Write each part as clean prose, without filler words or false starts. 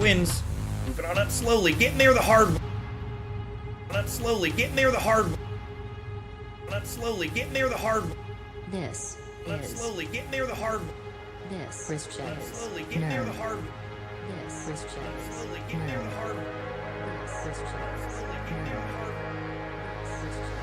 wins. Moving on up slowly, getting there the hard way. Up slowly, getting there the hard way. Up slowly, getting there the hard way. This Up is slowly, getting there the hard way. this Christian Up is slowly, getting there the nerd. hard way. This Christian Up is slowly, getting there the nerd. hard way. This Christian is Slowly, getting there the nerd. hard way. This Christian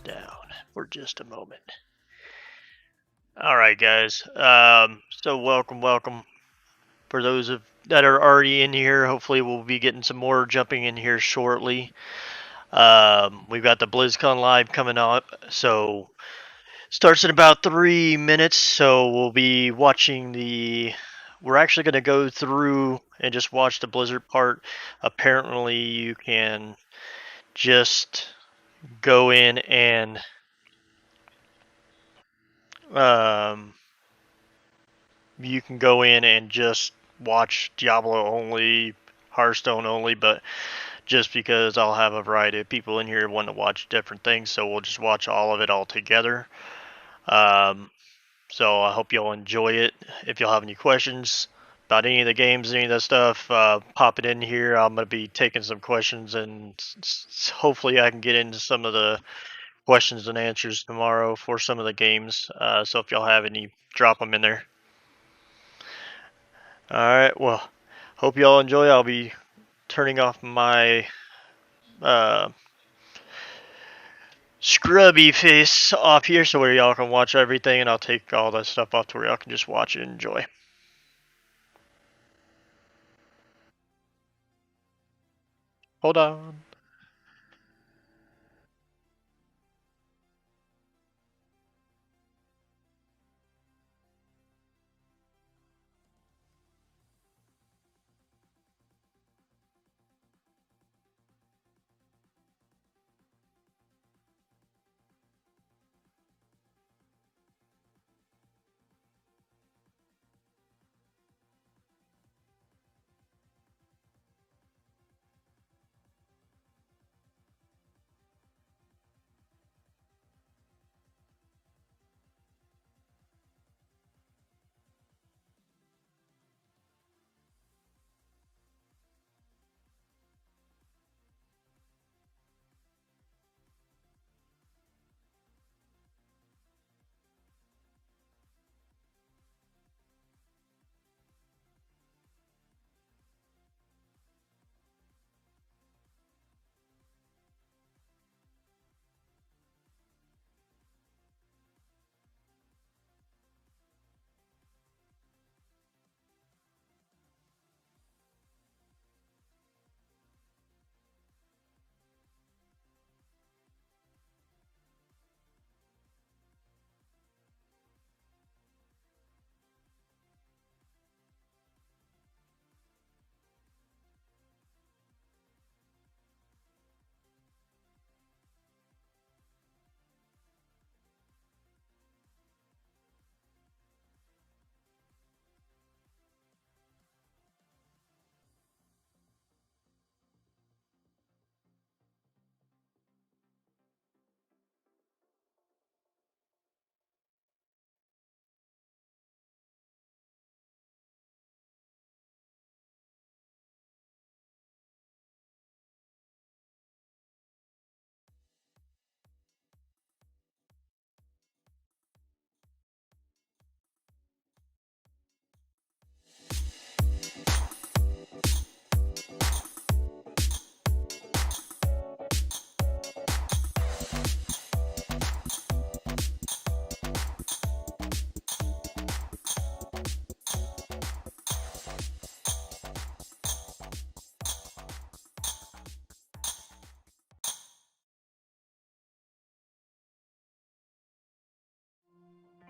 down for just a moment. All right, guys. So welcome. For those that are already in here, hopefully we'll be getting some more jumping in here shortly. We've got the BlizzCon live coming up, so starts in about 3 minutes. So we'll be watching the. We're actually going to go through and just watch the Blizzard part. Apparently, you can just go in and you can go in and just watch Diablo only, Hearthstone only, but just because I'll have a variety of people in here wanting to watch different things, so we'll just watch all of it all together. So I hope you'll enjoy it. If you'll have any questions about any of the games, any of that stuff, pop it in here. I'm going to be taking some questions, and hopefully I can get into some of the questions and answers tomorrow for some of the games. So if y'all have any, drop them in there. Alright, well, hope y'all enjoy. I'll be turning off my scrubby face off here so where y'all can watch everything, and I'll take all that stuff off to where y'all can just watch and enjoy. Hold on.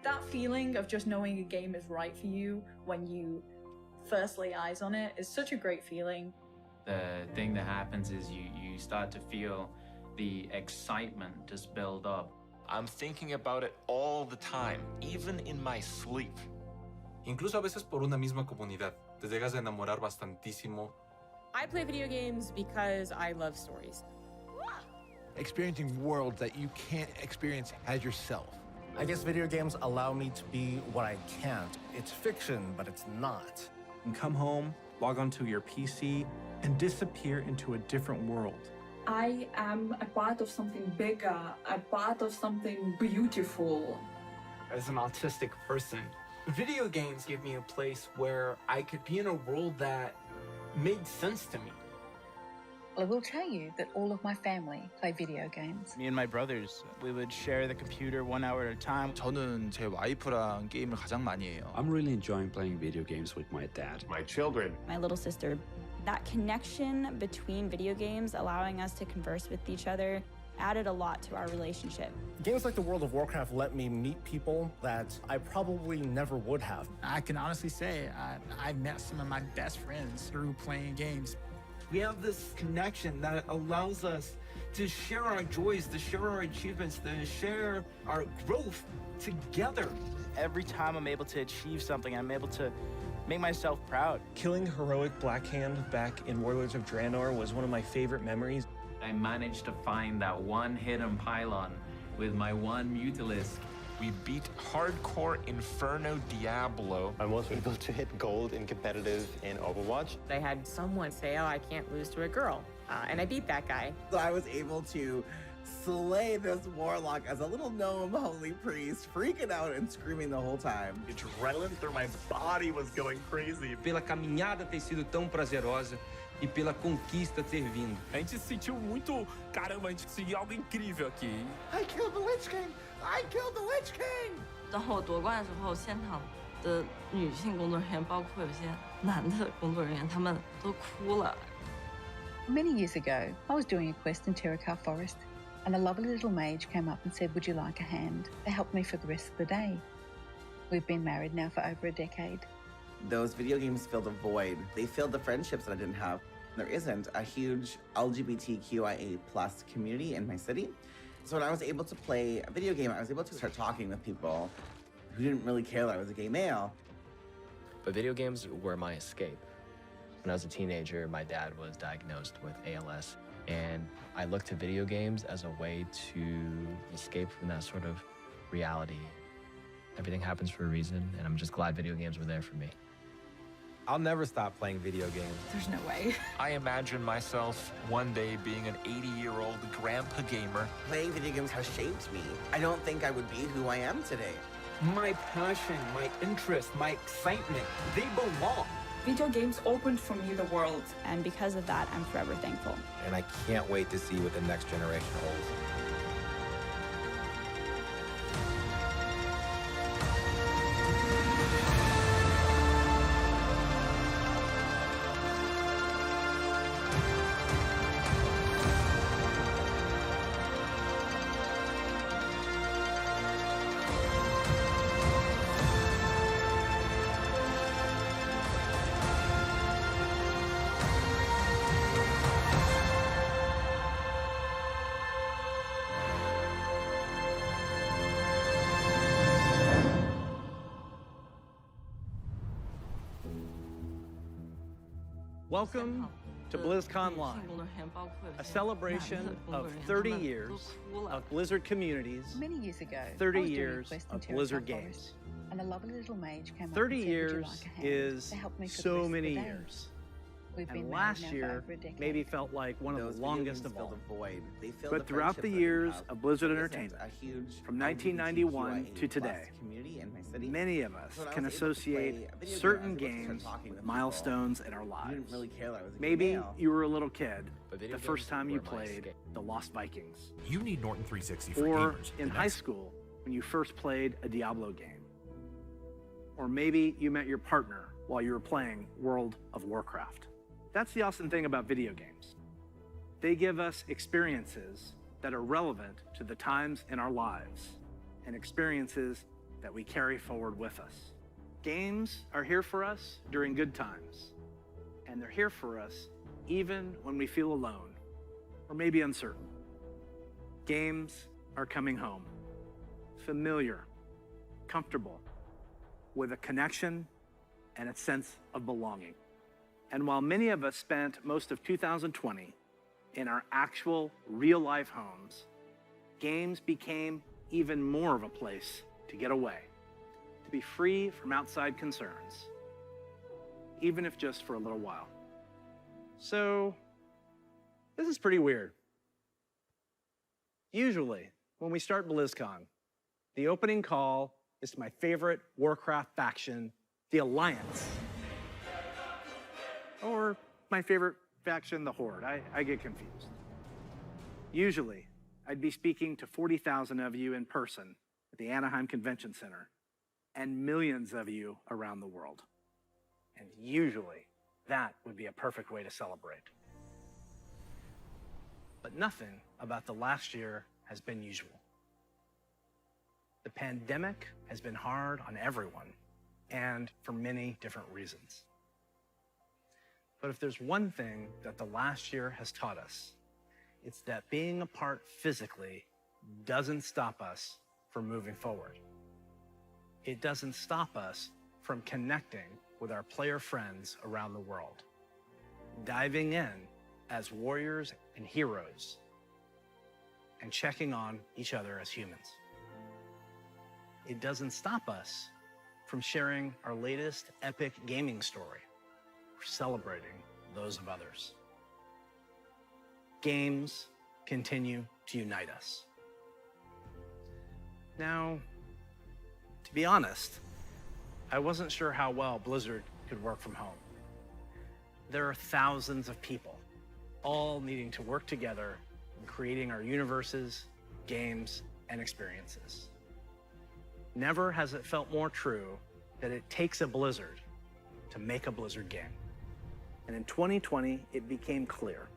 That feeling of just knowing a game is right for you when you first lay eyes on it is such a great feeling. The thing that happens is you start to feel the excitement just build up. I'm thinking about it all the time, even in my sleep. Incluso a veces por una misma comunidad. Te llegas a enamorar bastantísimo. I play video games because I love stories. Experiencing worlds that you can't experience as yourself. I guess video games allow me to be what I can't. It's fiction, but it's not. And come home, log onto your PC, and disappear into a different world. I am a part of something bigger, a part of something beautiful. As an autistic person, video games give me a place where I could be in a world that made sense to me. Well, I will tell you that all of my family play video games. Me and my brothers, we would share the computer 1 hour at a time. 저는 제 와이프랑 게임을 가장 많이 해요. I'm really enjoying playing video games with my dad. My children. My little sister. That connection between video games, allowing us to converse with each other, added a lot to our relationship. Games like the World of Warcraft let me meet people that I probably never would have. I can honestly say I met some of my best friends through playing games. We have this connection that allows us to share our joys, to share our achievements, to share our growth together. Every time I'm able to achieve something, I'm able to make myself proud. Killing heroic Black Hand back in Warlords of Draenor was one of my favorite memories. I managed to find that one hidden pylon with my one Mutalisk. We beat hardcore Inferno Diablo. I was able to hit gold in competitive in Overwatch. I had someone say, oh, I can't lose to a girl. And I beat that guy. So I was able to slay this warlock as a little gnome holy priest, freaking out and screaming the whole time. Adrenaline through my body was going crazy. Pela caminhada ter sido tão prazerosa e pela conquista ter vindo. A gente se sentiu muito, caramba, a gente conseguiu algo incrível aqui. I killed the Lich King! I killed the Lich King! 当后夺冠的时候，现场的女性工作人员，包括有些男的工作人员，他们都哭了。Many years ago, I was doing a quest in Terracar Forest, and a lovely little mage came up and said, "Would you like a hand?" They helped me for the rest of the day. We've been married now for over a decade. Those video games filled a void. They filled the friendships that I didn't have. There isn't a huge LGBTQIA+ community in my city. So when I was able to play a video game, I was able to start talking with people who didn't really care that I was a gay male. But video games were my escape. When I was a teenager, my dad was diagnosed with ALS, and I looked to video games as a way to escape from that sort of reality. Everything happens for a reason, and I'm just glad video games were there for me. I'll never stop playing video games. There's no way. I imagine myself one day being an 80-year-old grandpa gamer. Playing video games has shaped me. I don't think I would be who I am today. My passion, my interest, my excitement, they belong. Video games opened for me the world. And because of that, I'm forever thankful. And I can't wait to see what the next generation holds. Welcome to Blizzcon Live, a celebration of 30 years of Blizzard communities, Many years ago, 30 I was doing a years quest in of Terracar Blizzard Forest, games. and a lovely little mage came up 30 and said, "Would you years like a hand?" is They helped me for the so rest of the many day. years. We've been And married last now for year over a decade. maybe felt like one of Those the video longest games of all. filled a void. They filled But throughout the friendships years that I didn't of Blizzard have. There isn't Entertainment, a huge from 1991 to LGBTQIA+ today, community in my city. many of us So when I can was able to associate play a video game, certain I was able to start games talking with with milestones in our people who lives. didn't really care that I was a gay Maybe male. you were a little kid But the video first games time you were my played escape. The Lost Vikings. You need Norton 360 for Or gamers. in high school when you first played a Diablo game. Or maybe you met your partner while you were playing World of Warcraft. That's the awesome thing about video games. They give us experiences that are relevant to the times in our lives and experiences that we carry forward with us. Games are here for us during good times, and they're here for us even when we feel alone or maybe uncertain. Games are coming home, familiar, comfortable, with a connection and a sense of belonging. And while many of us spent most of 2020 in our actual real-life homes, games became even more of a place to get away, to be free from outside concerns, even if just for a little while. So, this is pretty weird. Usually, when we start BlizzCon, the opening call is to my favorite Warcraft faction, the Alliance. Or my favorite faction, the Horde? I get confused. Usually, I'd be speaking to 40,000 of you in person at the Anaheim Convention Center and millions of you around the world. And usually, that would be a perfect way to celebrate. But nothing about the last year has been usual. The pandemic has been hard on everyone, and for many different reasons. But if there's one thing that the last year has taught us, it's that being apart physically doesn't stop us from moving forward. It doesn't stop us from connecting with our player friends around the world, diving in as warriors and heroes, and checking on each other as humans. It doesn't stop us from sharing our latest epic gaming story or celebrating those of others. Games continue to unite us. Now, to be honest, I wasn't sure how well Blizzard could work from home. There are thousands of people, all needing to work together in creating our universes, games, and experiences. Never has it felt more true that it takes a Blizzard to make a Blizzard game. And in 2020, it became clear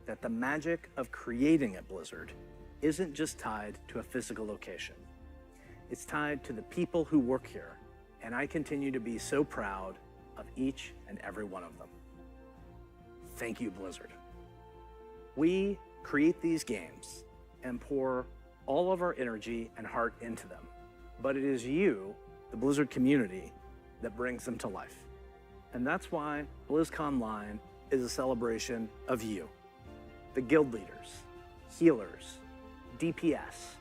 that the magic of creating at Blizzard isn't just tied to a physical location. It's tied to the people who work here, and I continue to be so proud of each and every one of them. Thank you, Blizzard. We create these games and pour all of our energy and heart into them, but it is you, the Blizzard community, that brings them to life. And that's why BlizzCon Line is a celebration of you, the guild leaders, healers, DPS,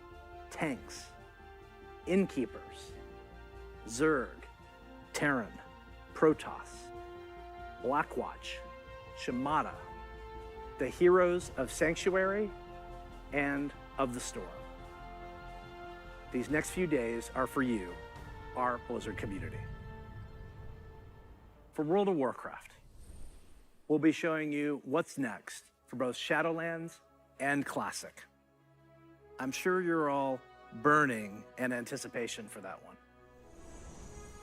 tanks, innkeepers, Zerg, Terran, Protoss, Blackwatch, Shimada, the heroes of Sanctuary and of the Storm. These next few days are for you, our Blizzard community. For World of Warcraft, we'll be showing you what's next for both Shadowlands and Classic. I'm sure you're all burning in anticipation for that one.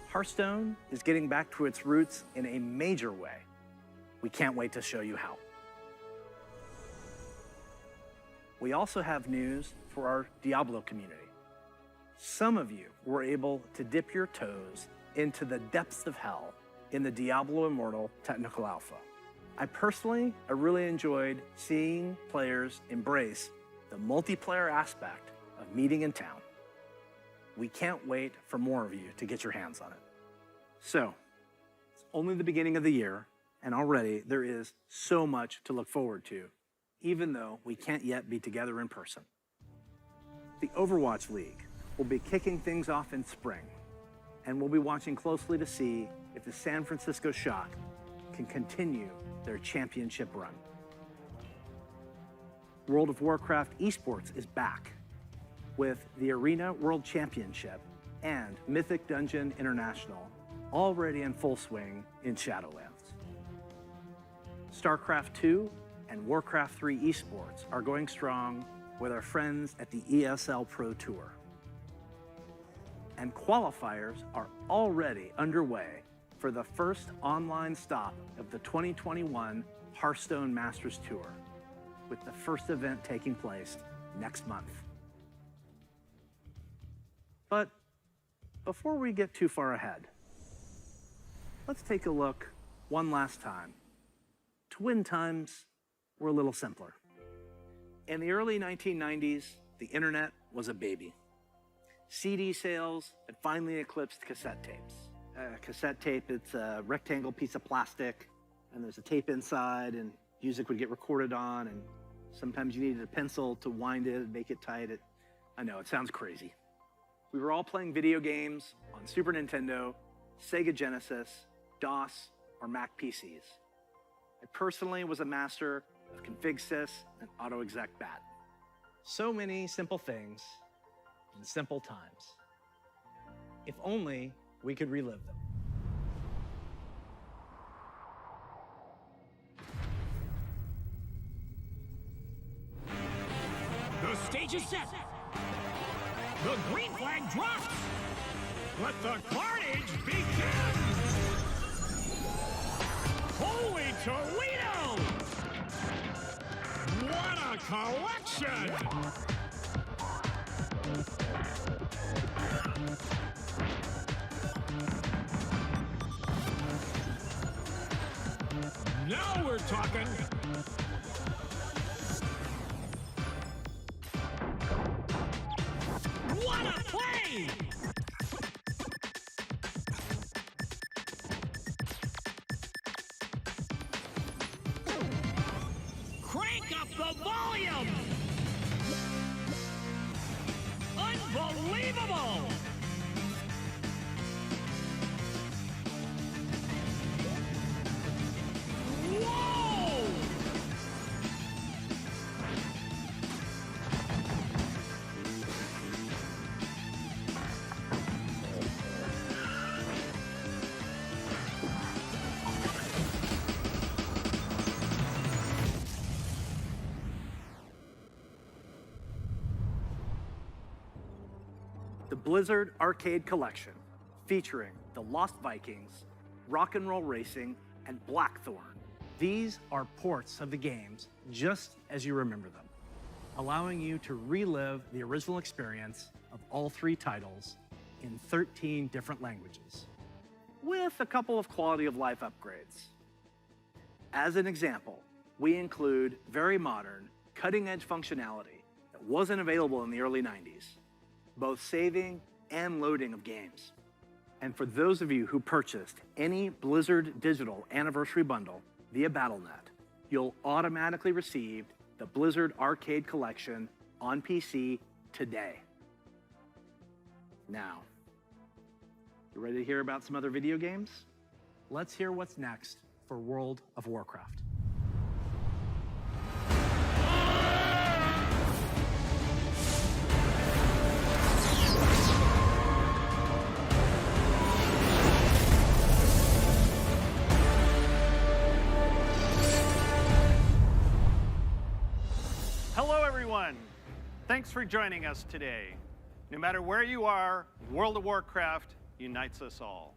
Hearthstone is getting back to its roots in a major way. We can't wait to show you how. We also have news for our Diablo community. Some of you were able to dip your toes into the depths of hell in the Diablo Immortal Technical Alpha. I really enjoyed seeing players embrace the multiplayer aspect of meeting in town. We can't wait for more of you to get your hands on it. So, it's only the beginning of the year, and already there is so much to look forward to, even though we can't yet be together in person. The Overwatch League will be kicking things off in spring, and we'll be watching closely to see if the San Francisco Shock can continue their championship run. World of Warcraft esports is back with the Arena World Championship and Mythic Dungeon International already in full swing in Shadowlands. StarCraft 2 and Warcraft 3 esports are going strong with our friends at the ESL Pro Tour. And qualifiers are already underway for the first online stop of the 2021 Hearthstone Masters Tour, with the first event taking place next month. But before we get too far ahead, let's take a look one last time to when times were a little simpler. In the early 1990s, the internet was a baby. CD sales had finally eclipsed cassette tapes. Cassette tape, it's a rectangle piece of plastic, and there's a tape inside, and music would get recorded on, and sometimes you needed a pencil to wind it and make it tight. I know, it sounds crazy. We were all playing video games on Super Nintendo, Sega Genesis, DOS, or Mac PCs. I personally was a master of config.sys and AutoExec.bat. So many simple things in simple times. If only we could relive them. stage is set. The green flag drops. Let the carnage begin! Holy Toledo! What a collection! Now we're talking. What a play! Crank up the volume! Unbelievable! Whoa! The Blizzard Arcade Collection, featuring the Lost Vikings, Rock and Roll Racing, and Blackthorn. These are ports of the games just as you remember them, allowing you to relive the original experience of all three titles in 13 different languages, with a couple of quality of life upgrades. As an example, we include very modern, cutting-edge functionality that wasn't available in the early 90s, both saving and loading of games. And for those of you who purchased any Blizzard Digital Anniversary Bundle via Battle.net, you'll automatically receive the Blizzard Arcade Collection on PC today. Now, you ready to hear about some other video games? Let's hear what's next for World of Warcraft. Hello, everyone. Thanks for joining us today. No matter where you are, World of Warcraft unites us all.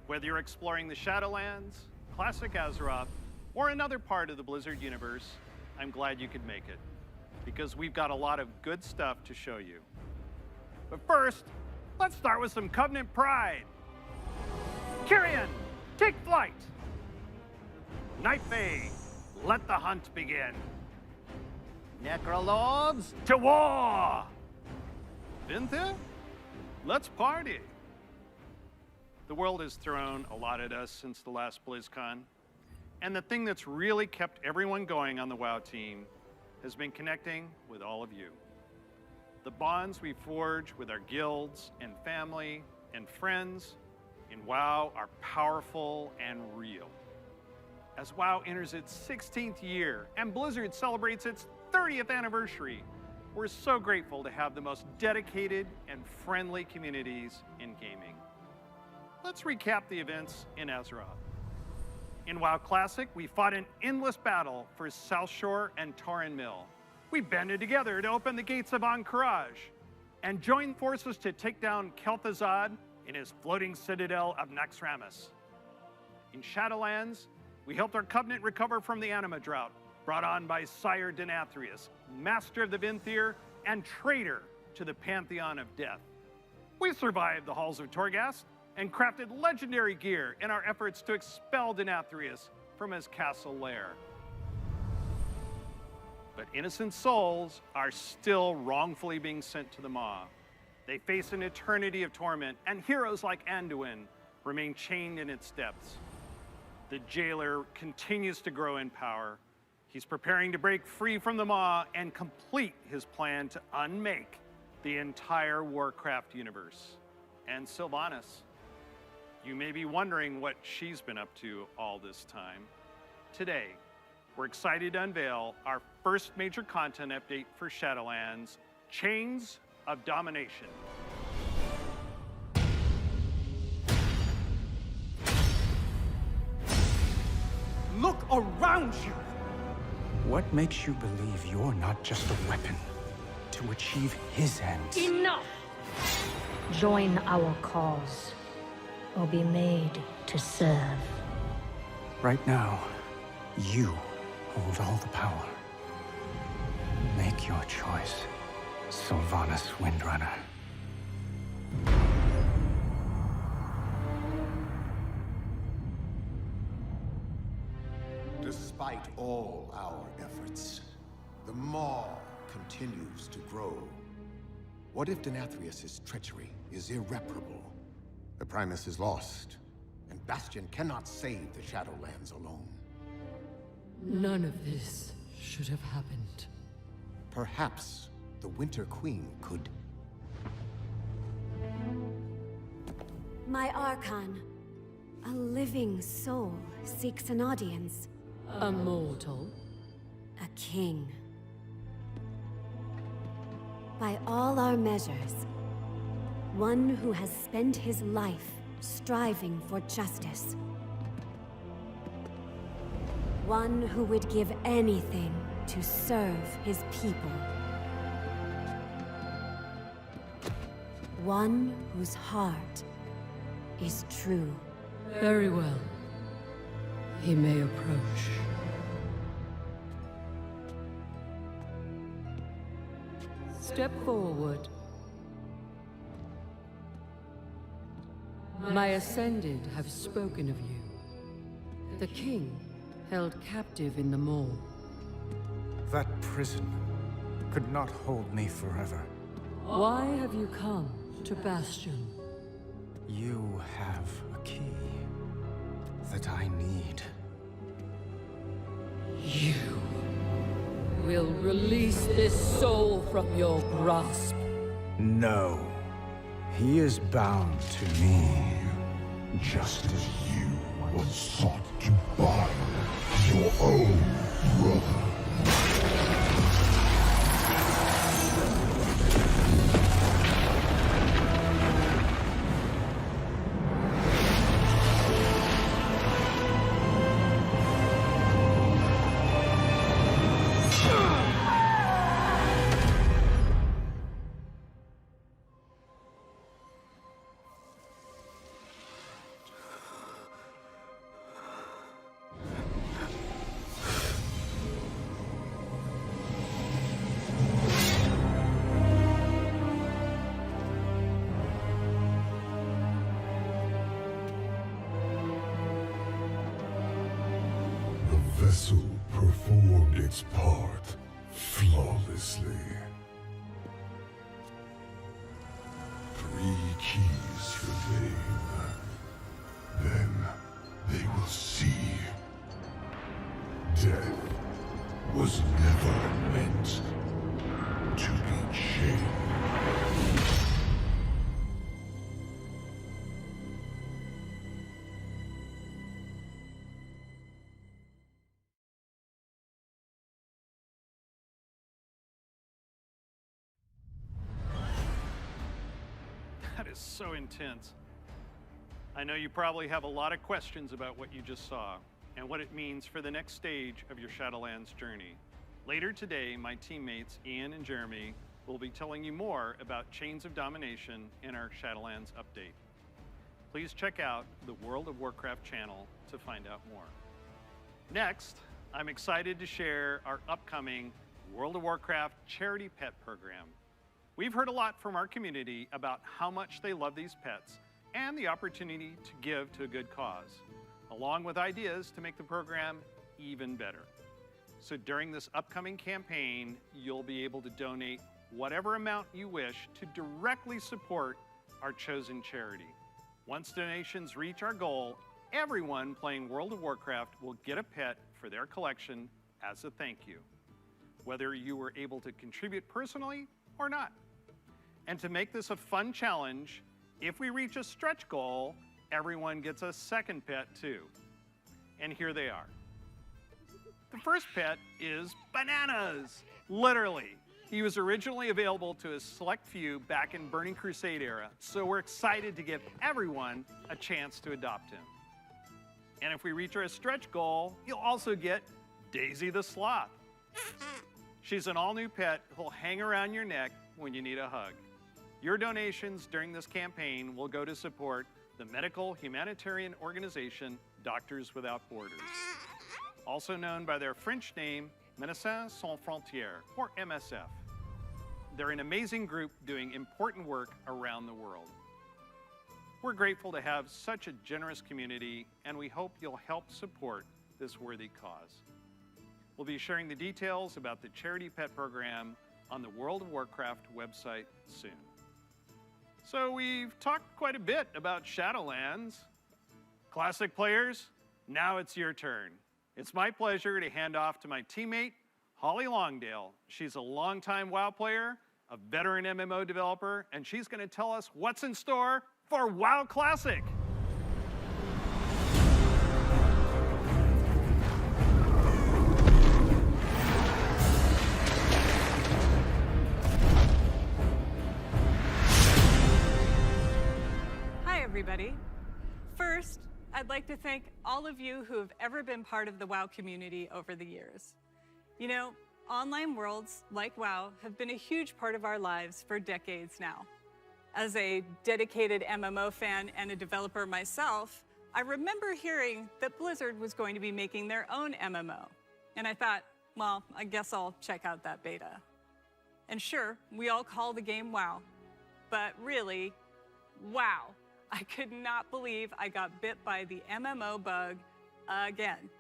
Whether you're exploring the Shadowlands, classic Azeroth, or another part of the Blizzard universe, I'm glad you could make it, because we've got a lot of good stuff to show you. But first, let's start with some Covenant pride. Kyrian, take flight. Nightfey, let the hunt begin. Necrolords, to war! Vinthir, let's party. The world has thrown a lot at us since the last BlizzCon, and the thing that's really kept everyone going on the WoW team has been connecting with all of you. The bonds we forge with our guilds and family and friends in WoW are powerful and real. As WoW enters its 16th year and Blizzard celebrates its 30th anniversary, we're so grateful to have the most dedicated and friendly communities in gaming. Let's recap the events in Azeroth. In WoW Classic, we fought an endless battle for South Shore and Tauren Mill. We banded together to open the gates of Ahn'Qiraj and joined forces to take down Kel'Thuzad in his floating citadel of Naxxramas. In Shadowlands, we helped our Covenant recover from the Anima drought, brought on by Sire Denathrius, master of the Vinthir and traitor to the Pantheon of Death. We survived the halls of Torghast and crafted legendary gear in our efforts to expel Denathrius from his castle lair. But innocent souls are still wrongfully being sent to the Maw. They face an eternity of torment, and heroes like Anduin remain chained in its depths. The jailer continues to grow in power. He's preparing to break free from the Maw and complete his plan to unmake the entire Warcraft universe. And Sylvanas, you may be wondering what she's been up to all this time. Today, we're excited to unveil our first major content update for Shadowlands, Chains of Domination. Look around you! What makes you believe you're not just a weapon? to achieve his ends. Enough! Join our cause, or be made to serve. Right now, you hold all the power. Make your choice, Sylvanas Windrunner. Despite all our efforts, the Maw continues to grow. What if Denathrius's treachery is irreparable? The Primus is lost, and Bastion cannot save the Shadowlands alone. None of this should have happened. Perhaps the Winter Queen could. My Archon, a living soul seeks an audience. A mortal? A king. By all our measures, one who has spent his life striving for justice. One who would give anything to serve his people. One whose heart is true. Very well. He may approach. Step forward. My Ascended have spoken of you. The king held captive in the Maw. That prison could not hold me forever. Why have you come to Bastion? You have a key that I need. You will release this soul from your grasp. No. He is bound to me. Just as you once sought to bind your own brother. The vessel performed its part flawlessly. 3 keys remain. Then they will see. Death was never meant to be chained. That is so intense. I know you probably have a lot of questions about what you just saw and what it means for the next stage of your Shadowlands journey. Later today, my teammates Ian and Jeremy will be telling you more about Chains of Domination in our Shadowlands update. Please check out the World of Warcraft channel to find out more. Next, I'm excited to share our upcoming World of Warcraft charity pet program. We've heard a lot from our community about how much they love these pets and the opportunity to give to a good cause, along with ideas to make the program even better. So during this upcoming campaign, you'll be able to donate whatever amount you wish to directly support our chosen charity. Once donations reach our goal, everyone playing World of Warcraft will get a pet for their collection as a thank you, whether you were able to contribute personally or not. And to make this a fun challenge, if we reach a stretch goal, everyone gets a second pet too. And here they are. The first pet is Bananas, literally. He was originally available to a select few back in Burning Crusade era, so we're excited to give everyone a chance to adopt him. And if we reach our stretch goal, you'll also get Daisy the Sloth. She's an all-new pet who'll hang around your neck when you need a hug. Your donations during this campaign will go to support the medical humanitarian organization Doctors Without Borders, also known by their French name, Médecins Sans Frontières, or MSF. They're an amazing group doing important work around the world. We're grateful to have such a generous community, and we hope you'll help support this worthy cause. We'll be sharing the details about the Charity Pet Program on the World of Warcraft website soon. So we've talked quite a bit about Shadowlands. Classic players, now it's your turn. It's my pleasure to hand off to my teammate, Holly Longdale. She's a longtime WoW player, a veteran MMO developer, and she's going to tell us what's in store for WoW Classic. Hi, everybody. First, I'd like to thank all of you who have ever been part of the WoW community over the years. You know, online worlds like WoW have been a huge part of our lives for decades now. As a dedicated MMO fan and a developer myself, I remember hearing that Blizzard was going to be making their own MMO. And I thought, well, I guess I'll check out that beta. And sure, we all call the game WoW, but really, wow. I could not believe I got bit by the MMO bug again.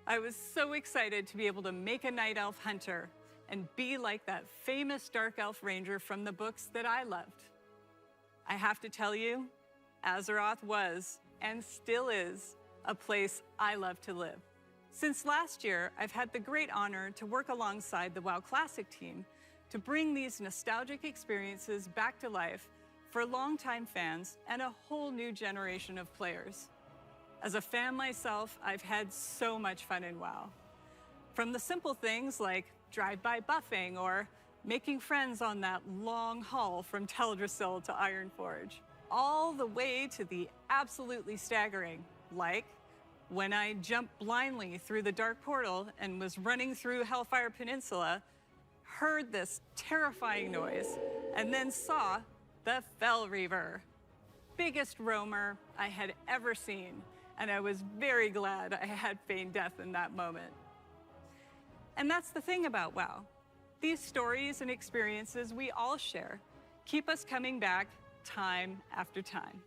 I was so excited to be able to make a Night Elf hunter and be like that famous Dark Elf ranger from the books that I loved. I have to tell you, Azeroth was, and still is, a place I love to live. Since last year, I've had the great honor to work alongside the WoW Classic team to bring these nostalgic experiences back to life for longtime fans and a whole new generation of players. As a fan myself, I've had so much fun in WoW. From the simple things like drive-by buffing or making friends on that long haul from Teldrassil to Ironforge, all the way to the absolutely staggering, like when I jumped blindly through the Dark Portal and was running through Hellfire Peninsula, heard this terrifying noise, and then saw the Fell Reaver. Biggest roamer I had ever seen, and I was very glad I had feigned death in that moment. And that's the thing about WoW. These stories and experiences we all share keep us coming back time after time.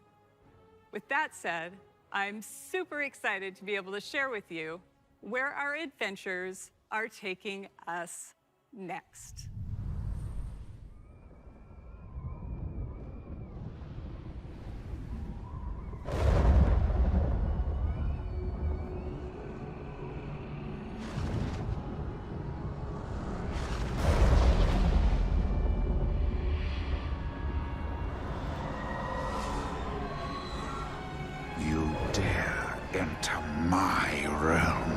With that said, I'm super excited to be able to share with you where our adventures are taking us next. You dare enter my realm.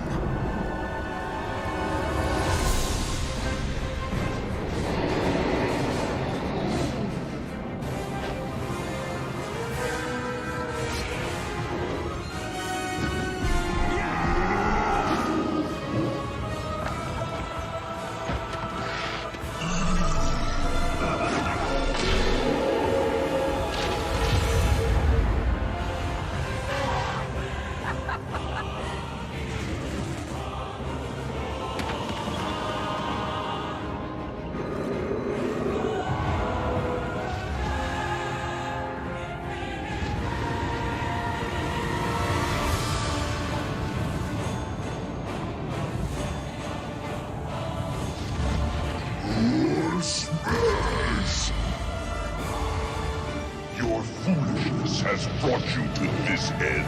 Your foolishness has brought you to this end.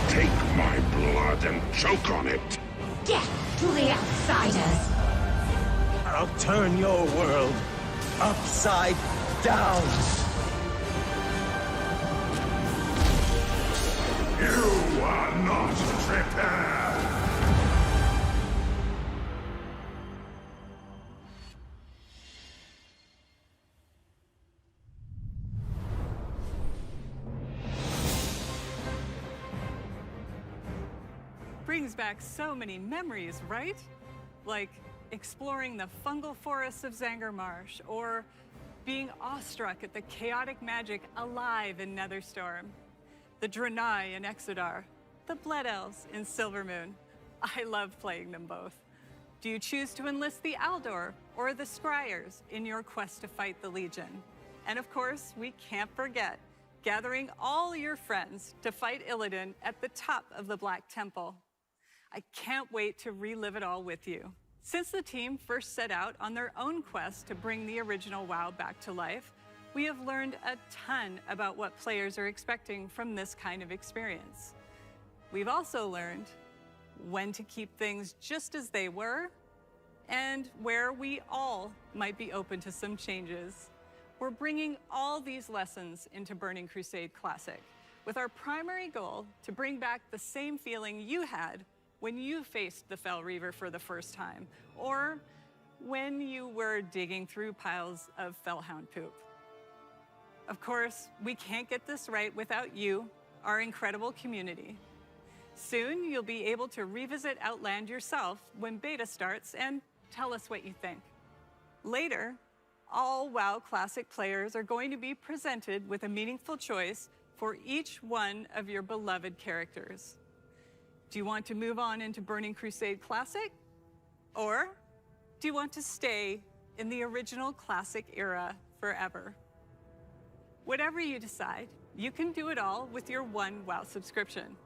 Take my blood and choke on it. Death to the outsiders! I'll turn your world upside down. You are not prepared. Brings back so many memories, right? Like exploring the fungal forests of Zanger Marsh, or being awestruck at the chaotic magic alive in Netherstorm, the Draenei in Exodar, the Blood Elves in Silvermoon. I love playing them both. Do you choose to enlist the Aldor or the Scryers in your quest to fight the Legion? And of course, we can't forget gathering all your friends to fight Illidan at the top of the Black Temple. I can't wait to relive it all with you. Since the team first set out on their own quest to bring the original WoW back to life, we have learned a ton about what players are expecting from this kind of experience. We've also learned when to keep things just as they were, and where we all might be open to some changes. We're bringing all these lessons into Burning Crusade Classic, with our primary goal to bring back the same feeling you had when you faced the Fel Reaver for the first time, or when you were digging through piles of Felhound poop. Of course, we can't get this right without you, our incredible community. Soon, you'll be able to revisit Outland yourself when beta starts and tell us what you think. Later, all WoW Classic players are going to be presented with a meaningful choice for each one of your beloved characters. Do you want to move on into Burning Crusade Classic? Or do you want to stay in the original Classic era forever? Whatever you decide, you can do it all with your one WoW subscription.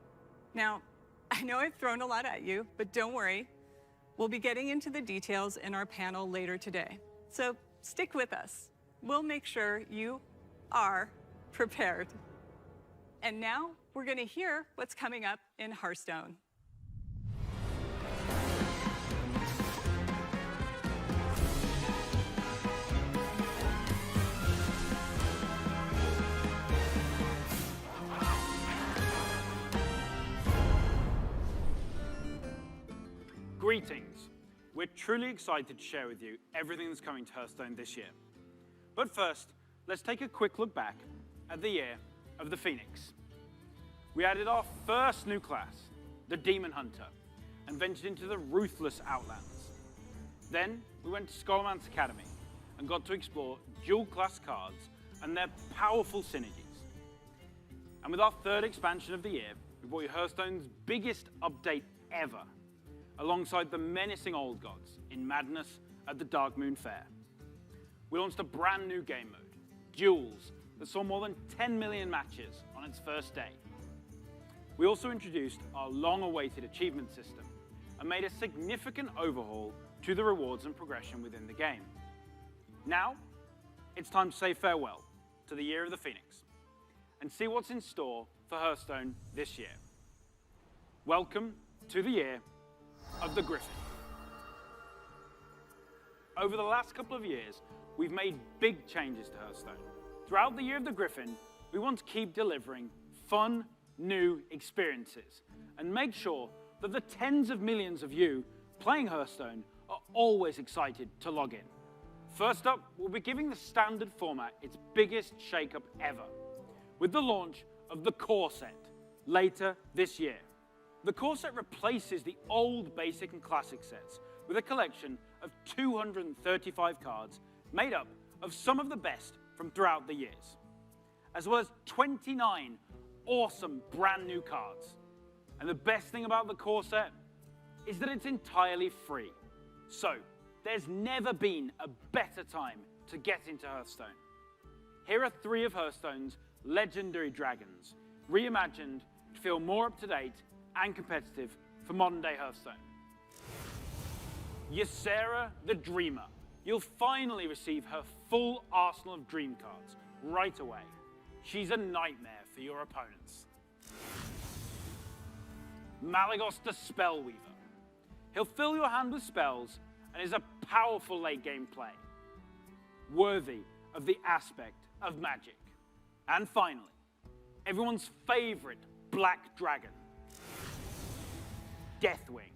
Now, I know I've thrown a lot at you, but don't worry. We'll be getting into the details in our panel later today. So stick with us. We'll make sure you are prepared. And now we're going to hear what's coming up in Hearthstone. Greetings. We're truly excited to share with you everything that's coming to Hearthstone this year. But first, let's take a quick look back at the year of the Phoenix. We added our first new class, the Demon Hunter, and ventured into the ruthless Outlands. Then we went to Skullman's Academy and got to explore dual class cards and their powerful synergies. And with our third expansion of the year, we brought you Hearthstone's biggest update ever, alongside the menacing Old Gods in Madness at the Dark Moon Fair. We launched a brand new game mode, Duels, that saw more than 10 million matches on its first day. We also introduced our long-awaited achievement system and made a significant overhaul to the rewards and progression within the game. Now, it's time to say farewell to the Year of the Phoenix and see what's in store for Hearthstone this year. Welcome to the Year of the Griffin. Over the last couple of years, we've made big changes to Hearthstone. Throughout the Year of the Griffin, we want to keep delivering fun, new experiences and make sure that the tens of millions of you playing Hearthstone are always excited to log in. First up, we'll be giving the standard format its biggest shakeup ever, with the launch of the Core Set later this year. The Core Set replaces the old Basic and Classic sets with a collection of 235 cards made up of some of the best from throughout the years, as well as 29 awesome brand new cards. And the best thing about the Core Set is that it's entirely free. So there's never been a better time to get into Hearthstone. Here are 3 of Hearthstone's legendary dragons, reimagined to feel more up-to-date and competitive for modern-day Hearthstone. Ysera the Dreamer. You'll finally receive her full arsenal of dream cards right away. She's a nightmare for your opponents. Malygos the Spellweaver. He'll fill your hand with spells and is a powerful late-game play, worthy of the aspect of magic. And finally, everyone's favorite black dragon, Deathwing.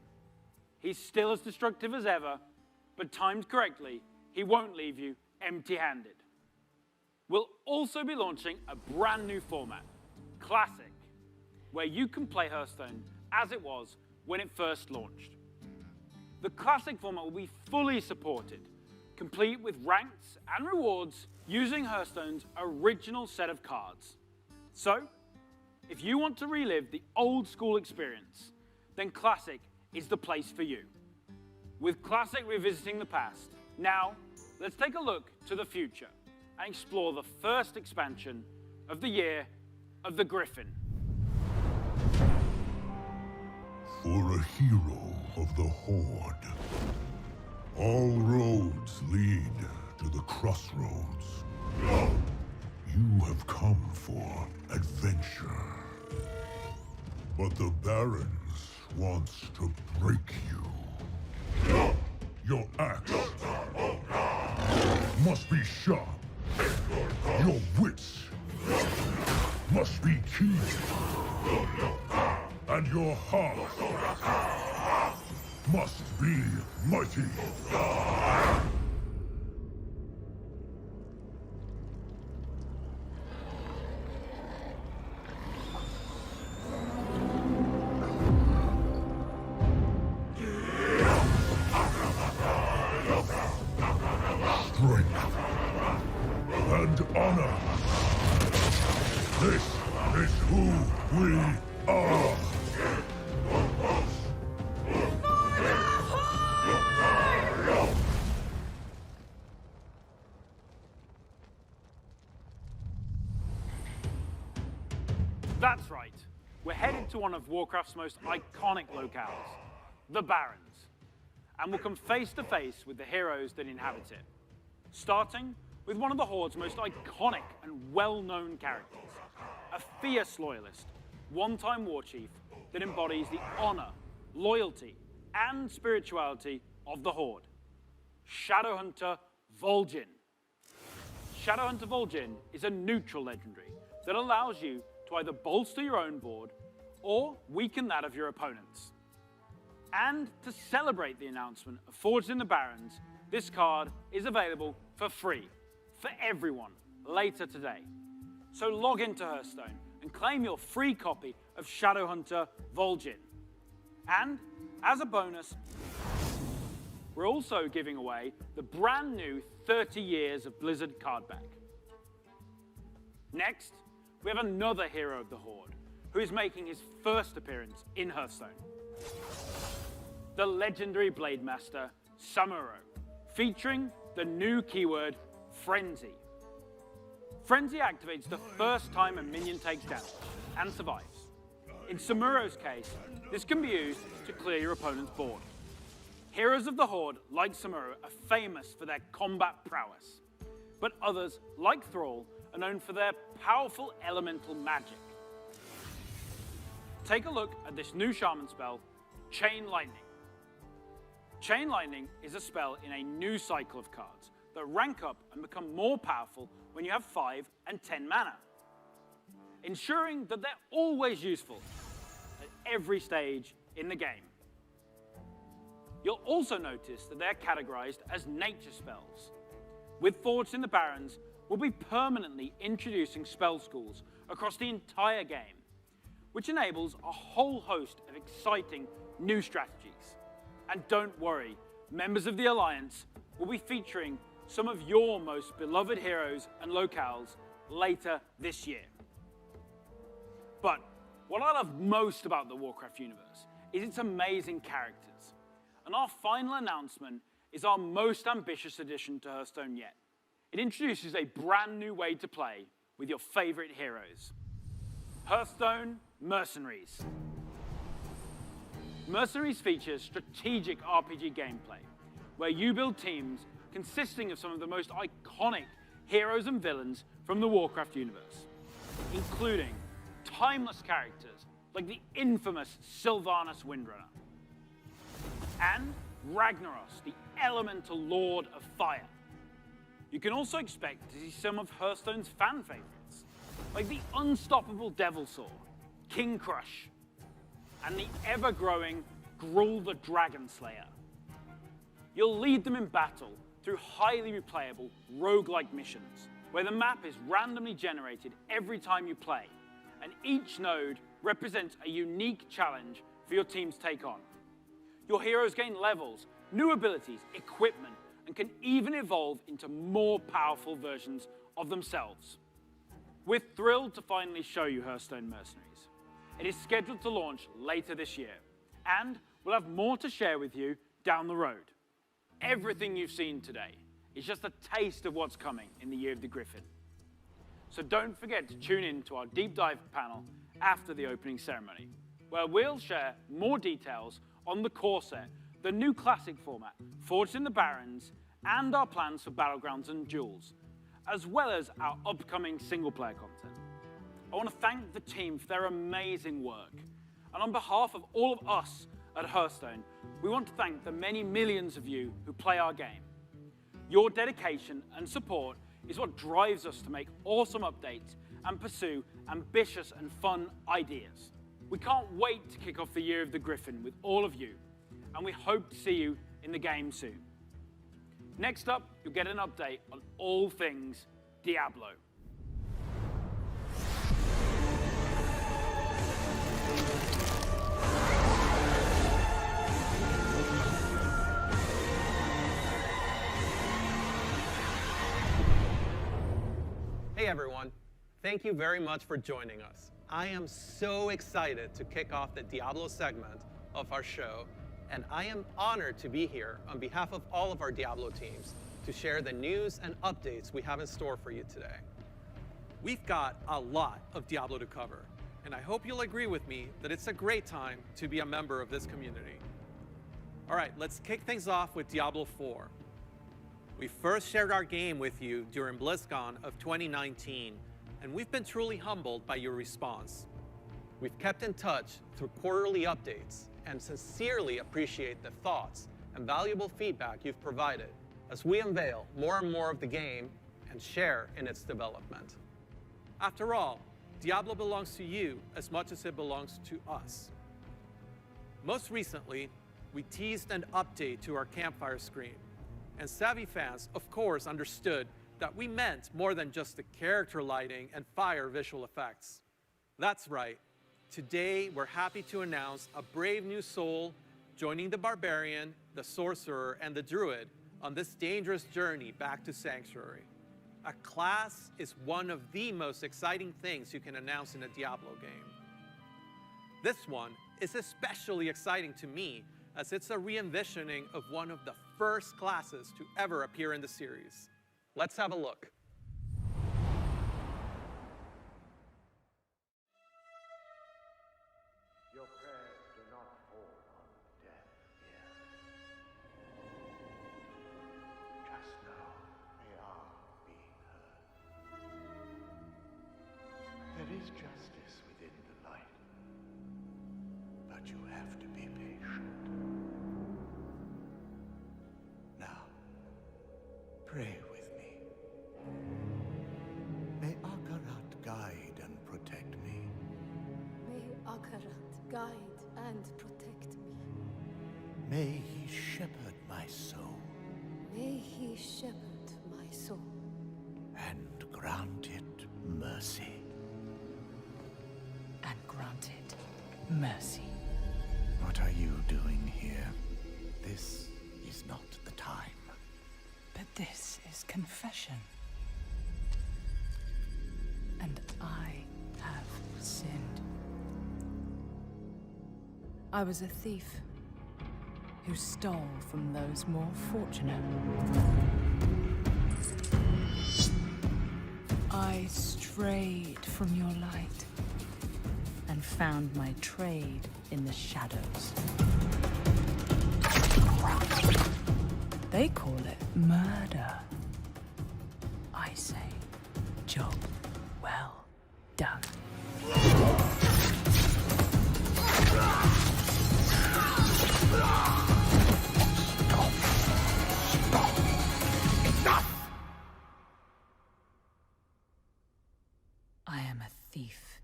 He's still as destructive as ever, but timed correctly, he won't leave you empty-handed. We'll also be launching a brand new format, Classic, where you can play Hearthstone as it was when it first launched. the Classic format will be fully supported, complete with ranks and rewards using Hearthstone's original set of cards. So, if you want to relive the old school experience, then Classic is the place for you. With Classic revisiting the past, now let's take a look to the future and explore the first expansion of the Year of the Griffin. For a hero of the Horde, all roads lead to the crossroads. You have come for adventure. But the Barons wants to break you. Your axe must be sharp. Your wits must be keen. And your heart must be mighty. Strength and honor. This is who we are. That's right. We're headed to one of Warcraft's most iconic locales, the Barrens, and we'll come face to face with the heroes that inhabit it. Starting with one of the Horde's most iconic and well-known characters, a fierce loyalist, one-time war chief that embodies the honor, loyalty, and spirituality of the Horde, Shadowhunter Vol'jin. Shadowhunter Vol'jin is a neutral legendary that allows you to either bolster your own board or weaken that of your opponents. And to celebrate the announcement of Forged in the Barrens, this card is available for free for everyone later today. So log into Hearthstone and claim your free copy of Shadowhunter Vol'jin. And as a bonus, we're also giving away the brand new 30 Years of Blizzard card back. Next, we have another hero of the Horde who is making his first appearance in Hearthstone. The legendary Blade Master, Samuro, featuring the new keyword, Frenzy. Frenzy activates the first time a minion takes damage and survives. In Samuro's case, this can be used to clear your opponent's board. Heroes of the Horde, like Samuro, are famous for their combat prowess, but others, like Thrall, are known for their powerful elemental magic. Take a look at this new shaman spell, Chain Lightning. Chain Lightning is a spell in a new cycle of cards that rank up and become more powerful when you have 5 and 10 mana, ensuring that they're always useful at every stage in the game. You'll also notice that they're categorized as nature spells. With Forged in the Barrens, we'll be permanently introducing spell schools across the entire game, which enables a whole host of exciting new strategies. And don't worry, members of the Alliance will be featuring some of your most beloved heroes and locales later this year. But what I love most about the Warcraft universe is its amazing characters. And our final announcement is our most ambitious addition to Hearthstone yet. It introduces a brand new way to play with your favorite heroes. Hearthstone Mercenaries. Mercenaries features strategic RPG gameplay, where you build teams consisting of some of the most iconic heroes and villains from the Warcraft universe, including timeless characters like the infamous Sylvanas Windrunner, and Ragnaros, the elemental lord of fire. You can also expect to see some of Hearthstone's fan favorites, like the unstoppable Devilsaur, King Crush, and the ever-growing Gruul the Dragon Slayer. You'll lead them in battle through highly replayable roguelike missions, where the map is randomly generated every time you play, and each node represents a unique challenge for your team to take on. Your heroes gain levels, new abilities, equipment, and can even evolve into more powerful versions of themselves. We're thrilled to finally show you Hearthstone Mercenaries. It is scheduled to launch later this year, and we'll have more to share with you down the road. Everything you've seen today is just a taste of what's coming in the Year of the Griffin. So don't forget to tune in to our deep dive panel after the opening ceremony, where we'll share more details on the core set, the new classic format, Forged in the Barrens, and our plans for Battlegrounds and Duels, as well as our upcoming single-player content. I want to thank the team for their amazing work. And on behalf of all of us at Hearthstone, we want to thank the many millions of you who play our game. Your dedication and support is what drives us to make awesome updates and pursue ambitious and fun ideas. We can't wait to kick off the Year of the Griffin with all of you, and we hope to see you in the game soon. Next up, you'll get an update on all things Diablo. Hey everyone, thank you very much for joining us. I am so excited to kick off the Diablo segment of our show, and I am honored to be here on behalf of all of our Diablo teams to share the news and updates we have in store for you today. We've got a lot of Diablo to cover, and I hope you'll agree with me that it's a great time to be a member of this community. All right, let's kick things off with Diablo 4. We first shared our game with you during Blizzcon of 2019, and we've been truly humbled by your response. We've kept in touch through quarterly updates and sincerely appreciate the thoughts and valuable feedback you've provided as we unveil more and more of the game and share in its development. After all, Diablo belongs to you as much as it belongs to us. Most recently, we teased an update to our campfire screen, and savvy fans, of course, understood that we meant more than just the character lighting and fire visual effects. That's right. Today, we're happy to announce a brave new soul joining the barbarian, the sorcerer, and the druid on this dangerous journey back to Sanctuary. A class is one of the most exciting things you can announce in a Diablo game. This one is especially exciting to me, as it's a re-envisioning of one of the first classes to ever appear in the series. Let's have a look. Your prayers do not fall on deaf ears. Just know they are being heard. There is justice within the light, but you have to be patient. Now, pray with me. May Akarat guide and protect me. May Akarat guide and protect me. May he shepherd my soul May he shepherd my soul and grant it mercy. And grant it mercy. What are you doing here? This is not the time. But this is confession. And I have sinned. I was a thief who stole from those more fortunate. I strayed from your light and found my trade in the shadows. They call it murder. I say, job well done. I am a thief,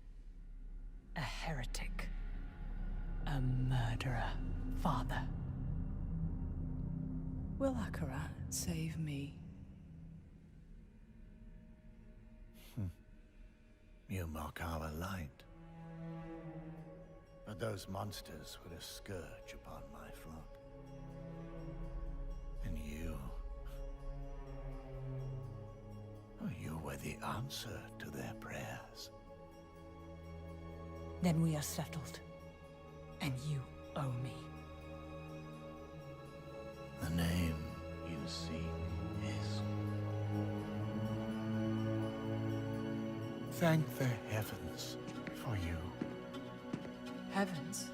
a heretic, a murderer, Father. Will Akarat save me? You mock our light. But those monsters were a scourge upon my flock. the answer to their prayers. Then we are settled. And you owe me. The name you seek is... Thank the heavens for you. Heavens?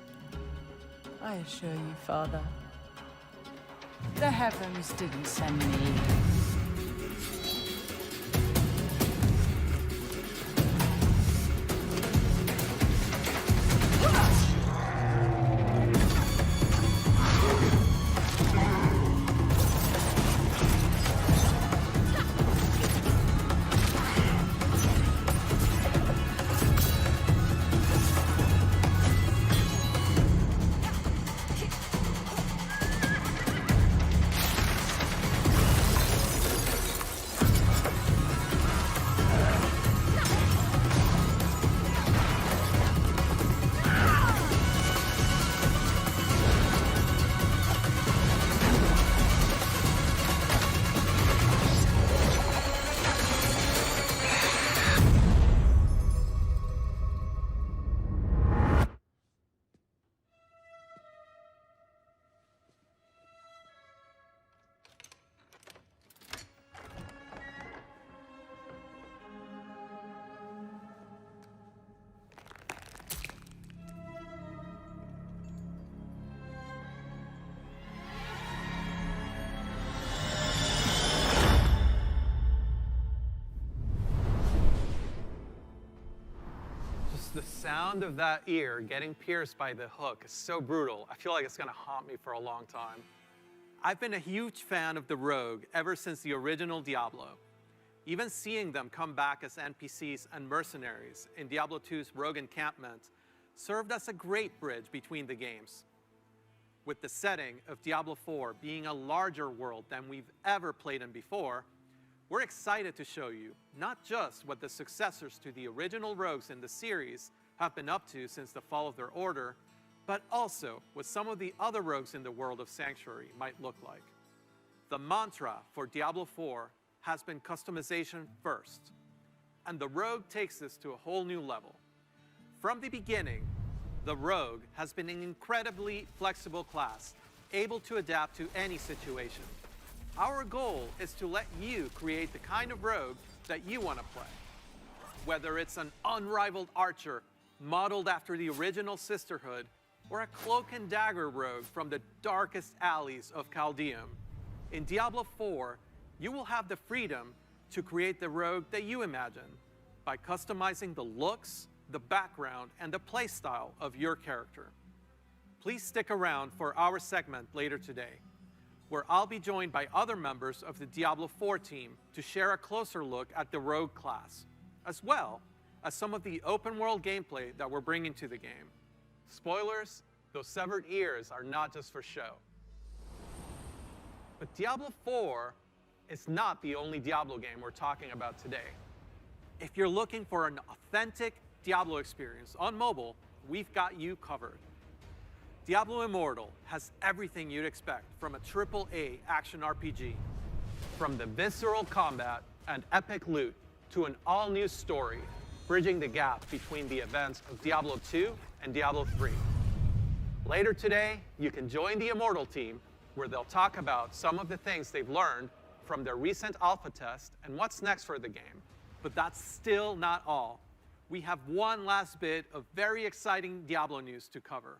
I assure you, Father, the heavens didn't send me. The sound of that ear getting pierced by the hook is so brutal. I feel like it's gonna haunt me for a long time. I've been a huge fan of the Rogue ever since the original Diablo. Even seeing them come back as NPCs and mercenaries in Diablo 2's Rogue Encampment served as a great bridge between the games. With the setting of Diablo 4 being a larger world than we've ever played in before, we're excited to show you not just what the successors to the original Rogues in the series have been up to since the fall of their order, but also what some of the other Rogues in the world of Sanctuary might look like. The mantra for Diablo 4 has been customization first, and the Rogue takes this to a whole new level. From the beginning, the Rogue has been an incredibly flexible class, able to adapt to any situation. Our goal is to let you create the kind of rogue that you want to play. Whether it's an unrivaled archer modeled after the original Sisterhood, or a cloak and dagger rogue from the darkest alleys of Chaldeum, in Diablo 4, you will have the freedom to create the rogue that you imagine by customizing the looks, the background, and the playstyle of your character. Please stick around for our segment later today, where I'll be joined by other members of the Diablo 4 team to share a closer look at the Rogue class, as well as some of the open world gameplay that we're bringing to the game. Spoilers, those severed ears are not just for show. But Diablo 4 is not the only Diablo game we're talking about today. If you're looking for an authentic Diablo experience on mobile, we've got you covered. Diablo Immortal has everything you'd expect from a AAA action RPG. From the visceral combat and epic loot to an all-new story, bridging the gap between the events of Diablo 2 and Diablo 3. Later today, you can join the Immortal team, where they'll talk about some of the things they've learned from their recent alpha test and what's next for the game. But that's still not all. We have one last bit of very exciting Diablo news to cover.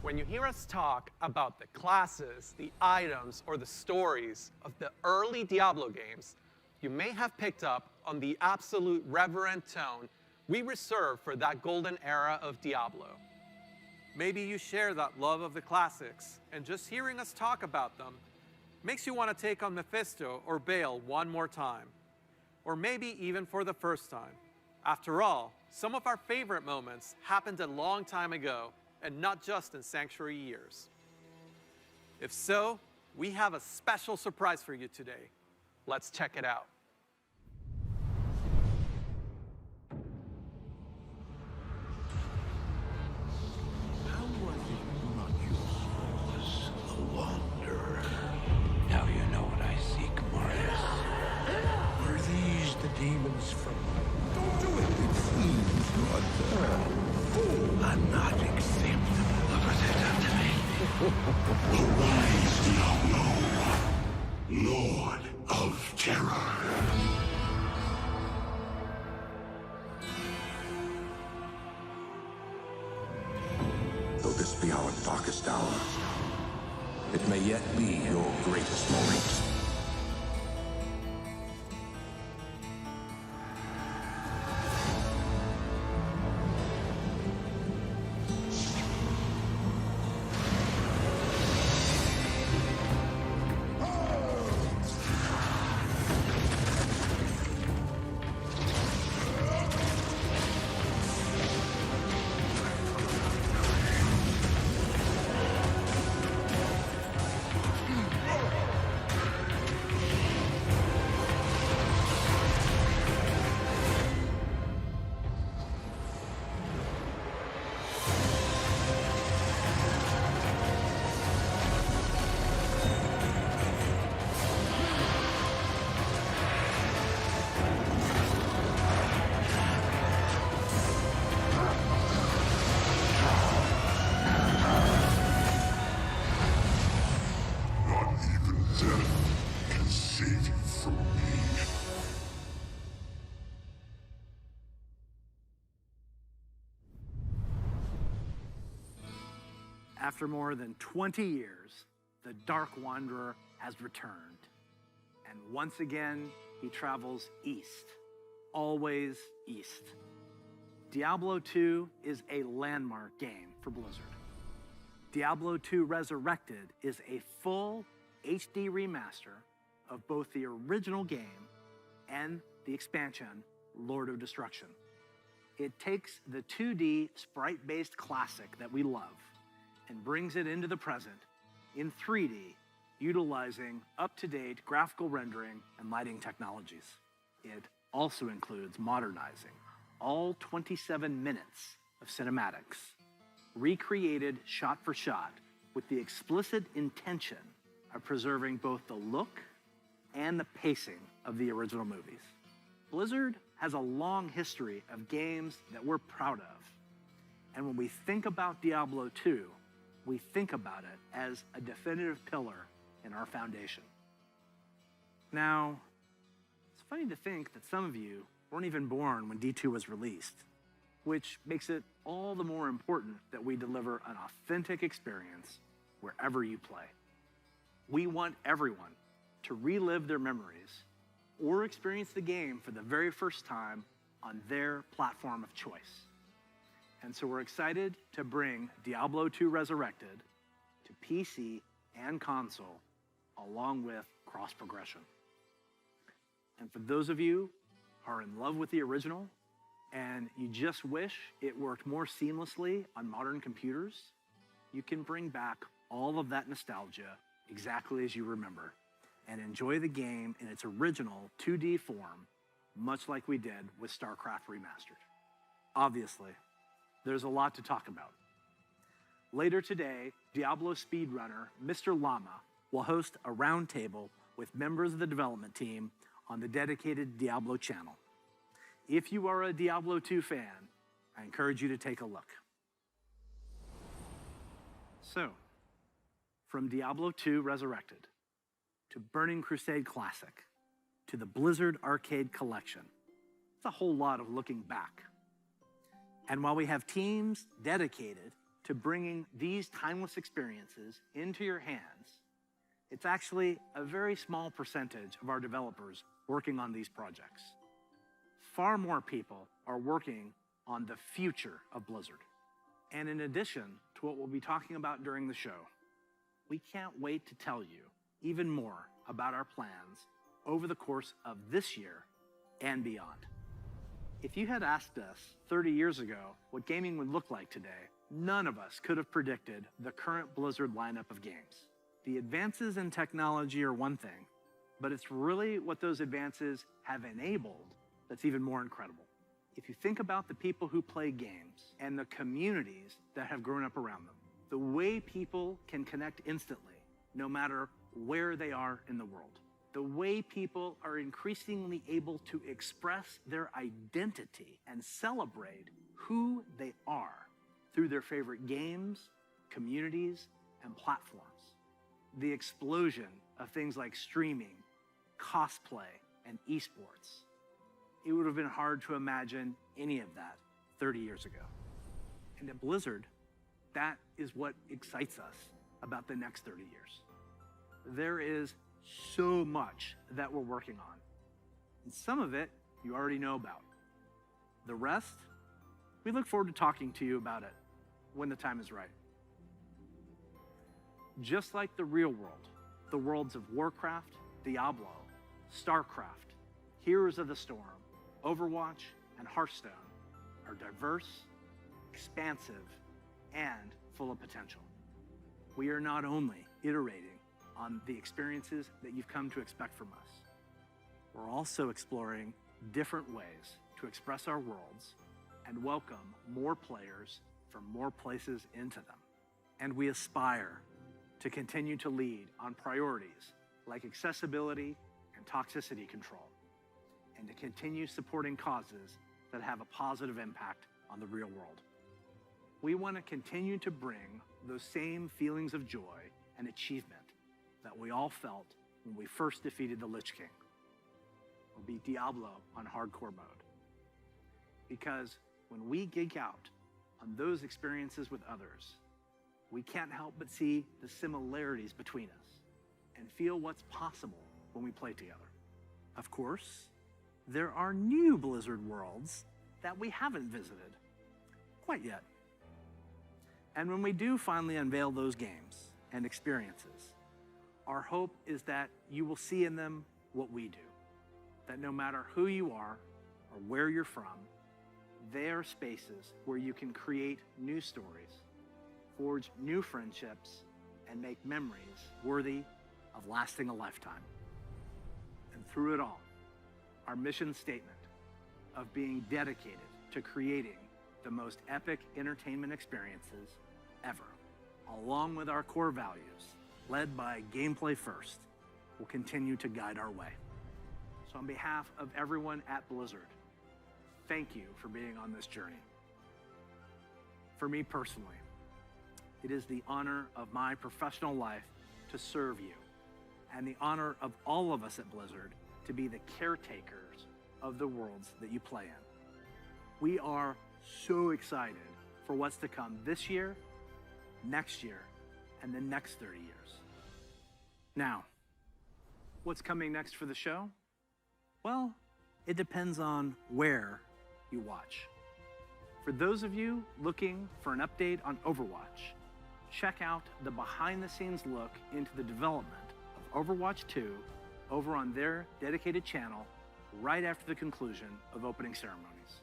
When you hear us talk about the classes, the items, or the stories of the early Diablo games, you may have picked up on the absolute reverent tone we reserve for that golden era of Diablo. Maybe you share that love of the classics, and just hearing us talk about them makes you want to take on Mephisto or Baal one more time, or maybe even for the first time. After all, some of our favorite moments happened a long time ago, and not just in Sanctuary years. If so, we have a special surprise for you today. Let's check it out. How was it not yours, the Wanderer? Now you know what I seek, Marius. Were these the Arise, Diablo, Lord of Terror. Though this be our darkest hour, it may yet be your greatest moment. After more than 20 years, the Dark Wanderer has returned. And once again, he travels east, always east. Diablo 2 is a landmark game for Blizzard. Diablo 2 Resurrected is a full HD remaster of both the original game and the expansion, Lord of Destruction. It takes the 2D sprite-based classic that we love and brings it into the present in 3D, utilizing up-to-date graphical rendering and lighting technologies. It also includes modernizing all 27 minutes of cinematics, recreated shot for shot with the explicit intention of preserving both the look and the pacing of the original movies. Blizzard has a long history of games that we're proud of. And when we think about Diablo 2, we think about it as a definitive pillar in our foundation. Now, it's funny to think that some of you weren't even born when D2 was released, which makes it all the more important that we deliver an authentic experience wherever you play. We want everyone to relive their memories or experience the game for the very first time on their platform of choice. And so we're excited to bring Diablo 2 Resurrected to PC and console, along with cross-progression. And for those of you who are in love with the original and you just wish it worked more seamlessly on modern computers, you can bring back all of that nostalgia exactly as you remember and enjoy the game in its original 2D form, much like we did with StarCraft Remastered. Obviously, there's a lot to talk about. Later today, Diablo speedrunner Mr. Llama will host a roundtable with members of the development team on the dedicated Diablo channel. If you are a Diablo 2 fan, I encourage you to take a look. So, from Diablo 2 Resurrected, to Burning Crusade Classic, to the Blizzard Arcade Collection, it's a whole lot of looking back. And while we have teams dedicated to bringing these timeless experiences into your hands, it's actually a very small percentage of our developers working on these projects. Far more people are working on the future of Blizzard. And in addition to what we'll be talking about during the show, we can't wait to tell you even more about our plans over the course of this year and beyond. If you had asked us 30 years ago what gaming would look like today, none of us could have predicted the current Blizzard lineup of games. The advances in technology are one thing, but it's really what those advances have enabled that's even more incredible. If you think about the people who play games and the communities that have grown up around them, the way people can connect instantly, no matter where they are in the world, the way people are increasingly able to express their identity and celebrate who they are through their favorite games, communities, and platforms. The explosion of things like streaming, cosplay, and esports. It would have been hard to imagine any of that 30 years ago. And at Blizzard, that is what excites us about the next 30 years. There is so much that we're working on. And some of it you already know about. The rest, we look forward to talking to you about it when the time is right. Just like the real world, the worlds of Warcraft, Diablo, StarCraft, Heroes of the Storm, Overwatch, and Hearthstone are diverse, expansive, and full of potential. We are not only iterating on the experiences that you've come to expect from us, we're also exploring different ways to express our worlds and welcome more players from more places into them. And we aspire to continue to lead on priorities like accessibility and toxicity control, and to continue supporting causes that have a positive impact on the real world. We want to continue to bring those same feelings of joy and achievement that we all felt when we first defeated the Lich King, or beat Diablo on hardcore mode. Because when we geek out on those experiences with others, we can't help but see the similarities between us and feel what's possible when we play together. Of course, there are new Blizzard worlds that we haven't visited quite yet. And when we do finally unveil those games and experiences, our hope is that you will see in them what we do. That no matter who you are or where you're from, they are spaces where you can create new stories, forge new friendships, and make memories worthy of lasting a lifetime. And through it all, our mission statement of being dedicated to creating the most epic entertainment experiences ever, along with our core values, led by gameplay first, will continue to guide our way. So on behalf of everyone at Blizzard, thank you for being on this journey. For me personally, it is the honor of my professional life to serve you, and the honor of all of us at Blizzard to be the caretakers of the worlds that you play in. We are so excited for what's to come this year, next year, and the next 30 years. Now, what's coming next for the show? Well, it depends on where you watch. For those of you looking for an update on Overwatch, check out the behind-the-scenes look into the development of Overwatch 2 over on their dedicated channel right after the conclusion of opening ceremonies.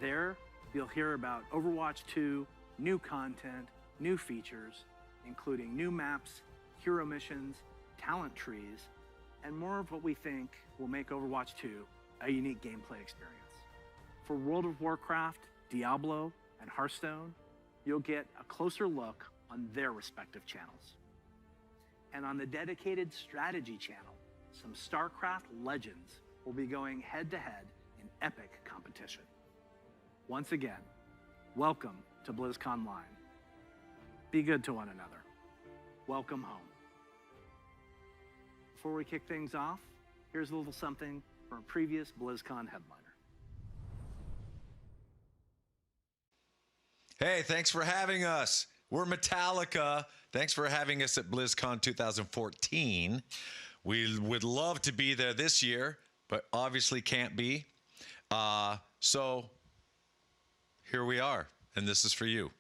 There, you'll hear about Overwatch 2, new content, new features, including new maps, hero missions, talent trees, and more of what we think will make Overwatch 2 a unique gameplay experience. For World of Warcraft, Diablo, and Hearthstone, you'll get a closer look on their respective channels. And on the dedicated strategy channel, some StarCraft legends will be going head-to-head in epic competition. Once again, welcome to Blizzcon Line. Be good to one another. Welcome home. Before we kick things off, here's a little something from a previous BlizzCon headliner. Hey, thanks for having us. We're Metallica. Thanks for having us at BlizzCon 2014. We would love to be there this year, but obviously can't be. So here we are, and this is for you.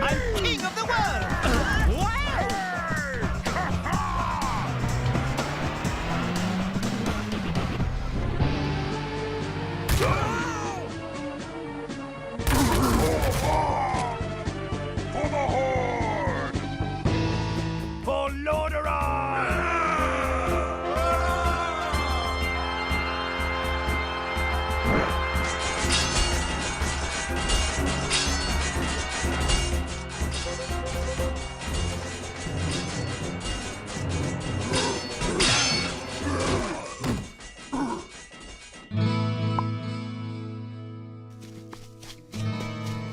I'm king of the world! For the Horde! For Lordaeron!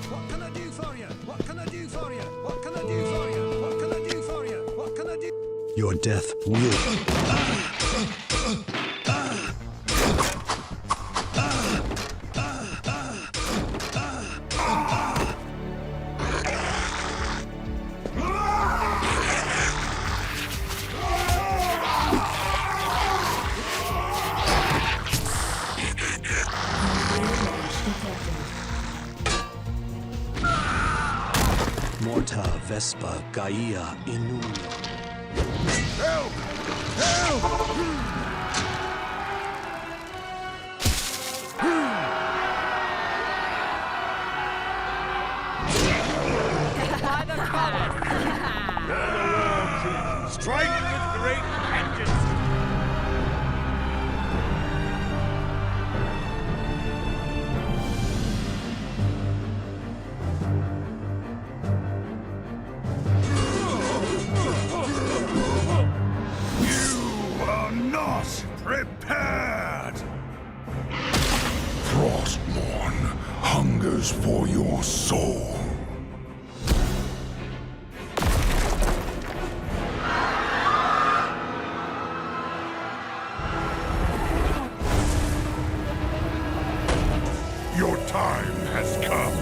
What can I do for you? What can I do for you? What can I do for you? What can I do for you? What can I do? Your death will. Morta Vespa Gaia Inu. Help! Help! By the collar! They're the war troops, striking with great vengeance! You are not prepared! Frostmourne hungers for your soul. Your time has come.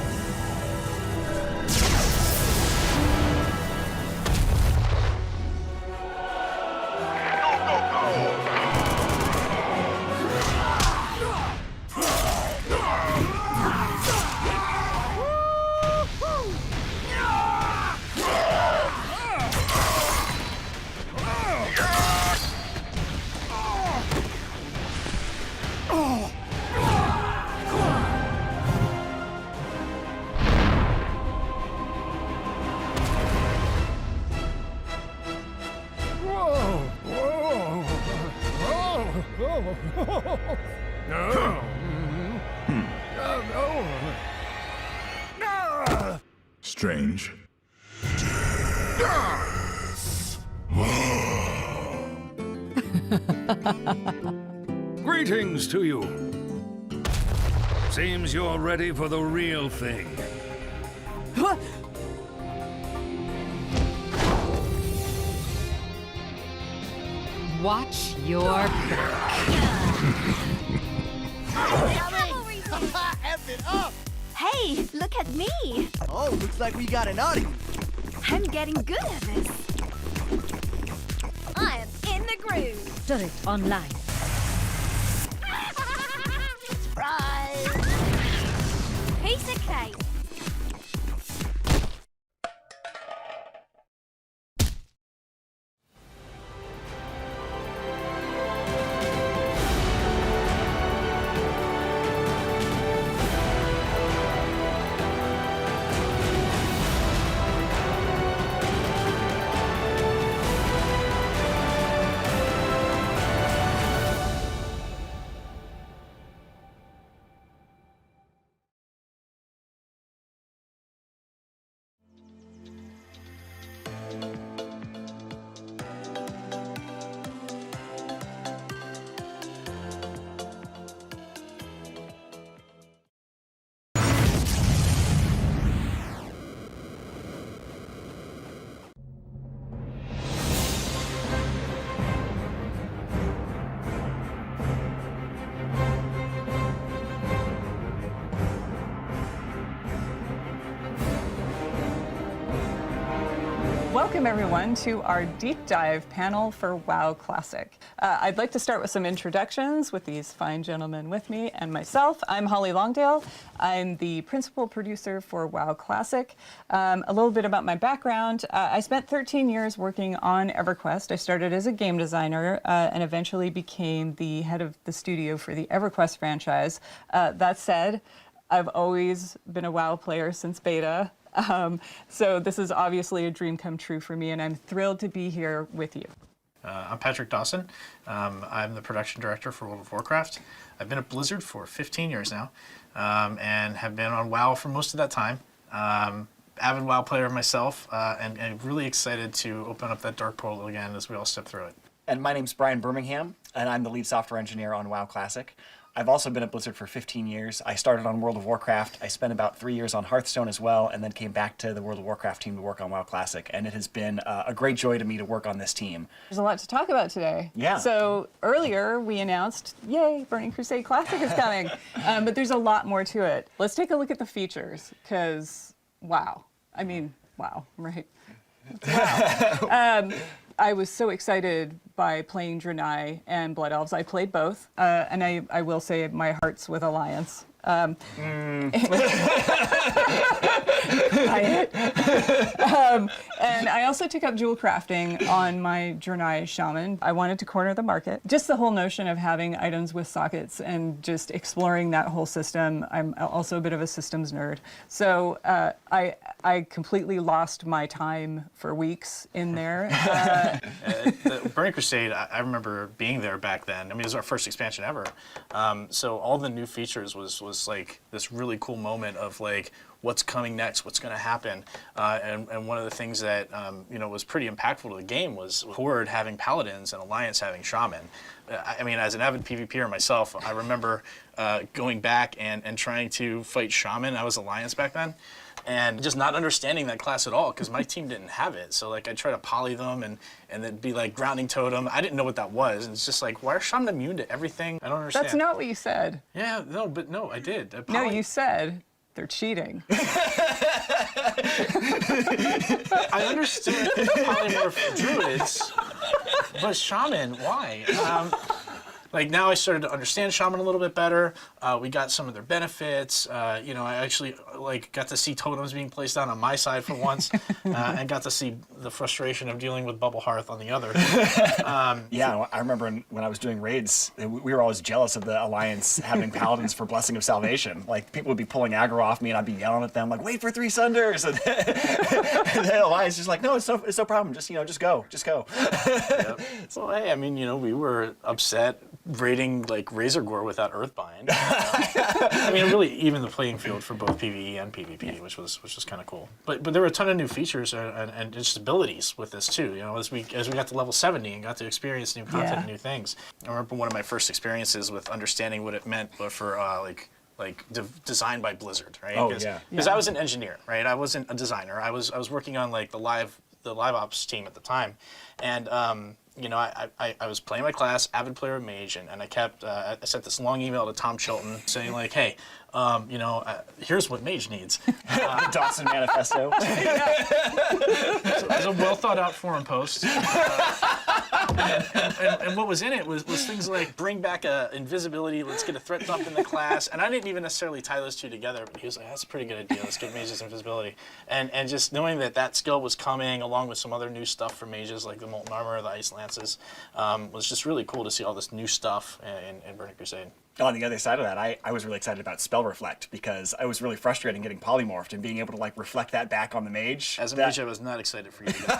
Strange. Greetings to you. Seems you're ready for the real thing. Watch your back. F it up! Hey, look at me! Oh, looks like we got an audience. I'm getting good at this. I am in the groove. Turret online. Surprise! Piece of cake. Welcome everyone to our deep dive panel for WoW Classic. I'd like to start with some introductions with these fine gentlemen with me and myself. I'm Holly Longdale. I'm the principal producer for WoW Classic. A little bit about my background. I spent 13 years working on EverQuest. I started as a game designer and eventually became the head of the studio for the EverQuest franchise. That said, I've always been a WoW player since beta. So this is obviously a dream come true for me, and I'm thrilled to be here with you. I'm Patrick Dawson. I'm the production director for World of Warcraft. I've been at Blizzard for 15 years now, and have been on WoW for most of that time. Avid WoW player myself, and really excited to open up that dark portal again as we all step through it. And my name's Brian Birmingham, and I'm the lead software engineer on WoW Classic. I've also been at Blizzard for 15 years. I started on World of Warcraft. I spent about 3 years on Hearthstone as well, and then came back to the World of Warcraft team to work on WoW Classic. And it has been a great joy to me to work on this team. There's a lot to talk about today. Yeah. So earlier we announced, yay, Burning Crusade Classic is coming. But there's a lot more to it. Let's take a look at the features, because wow. I mean, wow, right? Wow. I was so excited by playing Draenei and Blood Elves. I played both, and I will say my heart's with Alliance. And I also took up jewel crafting on my Draenei Shaman. I wanted to corner the market. Just the whole notion of having items with sockets and just exploring that whole system. I'm also a bit of a systems nerd. So I completely lost my time for weeks in there. The Burning Crusade, I remember being there back then. I mean, it was our first expansion ever. So all the new features was like this really cool moment of like, what's coming next, what's going to happen. And one of the things that was pretty impactful to the game was Horde having Paladins and Alliance having Shaman. I mean, as an avid PvPer myself, I remember going back and trying to fight Shaman. I was Alliance back then. And just not understanding that class at all, because my team didn't have it. So like I try to poly them and then be like grounding totem. I didn't know what that was. And it's just like, why are Shaman immune to everything? I don't understand. That's not what you said. Yeah, no, but no, I did. No, you said they're cheating. I understood polymorph druids, but Shaman, why? Like now I started to understand Shaman a little bit better. We got some of their benefits. I actually got to see totems being placed down on my side for once, and got to see the frustration of dealing with Bubble Hearth on the other. Yeah, I remember when I was doing raids, we were always jealous of the Alliance having Paladins for Blessing of Salvation. Like people would be pulling aggro off me, and I'd be yelling at them like, "Wait for 3 Sunders!" And the Alliance is just like, "No, it's no problem. Just go." Yep. So hey, I mean, we were upset raiding like Razer Gore without Earthbind. I mean, really even the playing field for both PvE and PvP, which was kind of cool. But there were a ton of new features and just abilities with this too. As we got to level 70 and got to experience new content and new things. I remember one of my first experiences with understanding what it meant for designed by Blizzard, right? Oh, Because I was an engineer, right? I wasn't a designer. I was working on like the live ops team at the time, and you know, I was playing my class, avid player of Mage, and I sent this long email to Tom Chilton saying like, hey, you know, here's what Mage needs. The Dawson Manifesto. So it was a well thought out forum post. And what was in it was things like bring back invisibility, let's get a threat dump in the class. And I didn't even necessarily tie those two together, but he was like, that's a pretty good idea, let's give mages invisibility. And just knowing that skill was coming along with some other new stuff for mages like the Molten Armor, the Ice Lances, was just really cool to see all this new stuff in Burning Crusade. On the other side of that, I was really excited about Spell Reflect because I was really frustrated getting polymorphed and being able to like reflect that back on the mage. As a mage, I was not excited for you to get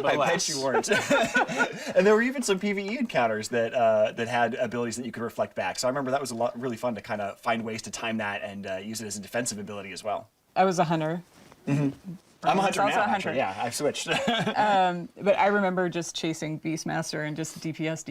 I bet you weren't. And there were even some PvE encounters that that had abilities that you could reflect back. So I remember that was really fun to kind of find ways to time that and use it as a defensive ability as well. I was a hunter. Mm-hmm. I'm a hunter now, also a hunter. actually. Yeah, I've switched. But I remember just chasing Beastmaster and just DPS.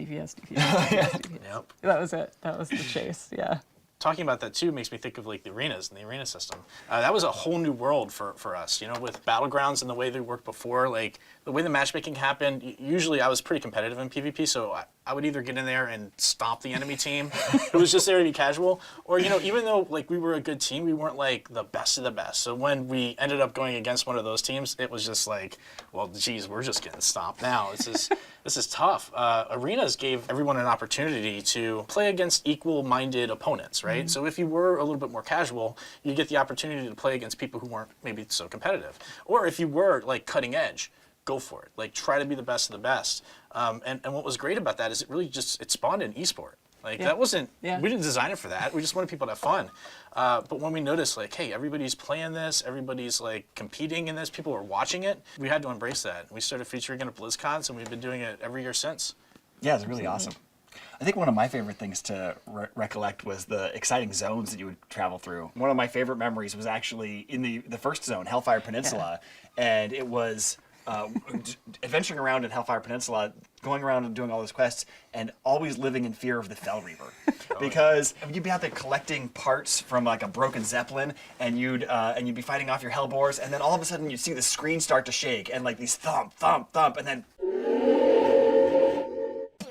Yep. That was it. That was the chase, yeah. Talking about that too makes me think of like the arenas and the arena system. That was a whole new world for us, you know, with Battlegrounds and the way they worked before, like the way the matchmaking happened. Usually I was pretty competitive in PvP, so I would either get in there and stomp the enemy team who was just there to be casual, or, you know, even though like we were a good team, we weren't like the best of the best. So when we ended up going against one of those teams, it was just like, well, geez, we're just getting stomped now. This is tough. Arenas gave everyone an opportunity to play against equal-minded opponents, right? Mm-hmm. So if you were a little bit more casual, you get the opportunity to play against people who weren't maybe so competitive. Or if you were like cutting edge, go for it. Like try to be the best of the best. And what was great about that is it spawned an esport. Like that wasn't, we didn't design it for that. We just wanted people to have fun. But when we noticed like, hey, everybody's playing this, everybody's like competing in this, people are watching it, we had to embrace that. We started featuring it at Blizzcons, and we've been doing it every year since. Yeah, it's really awesome. I think one of my favorite things to recollect was the exciting zones that you would travel through. One of my favorite memories was actually in the first zone, Hellfire Peninsula, and it was adventuring around in Hellfire Peninsula, going around and doing all those quests, and always living in fear of the Fell Reaver. Because you'd be out there collecting parts from like a broken Zeppelin, and you'd be fighting off your Hellbores, and then all of a sudden you'd see the screen start to shake, and like these thump, thump, thump, and then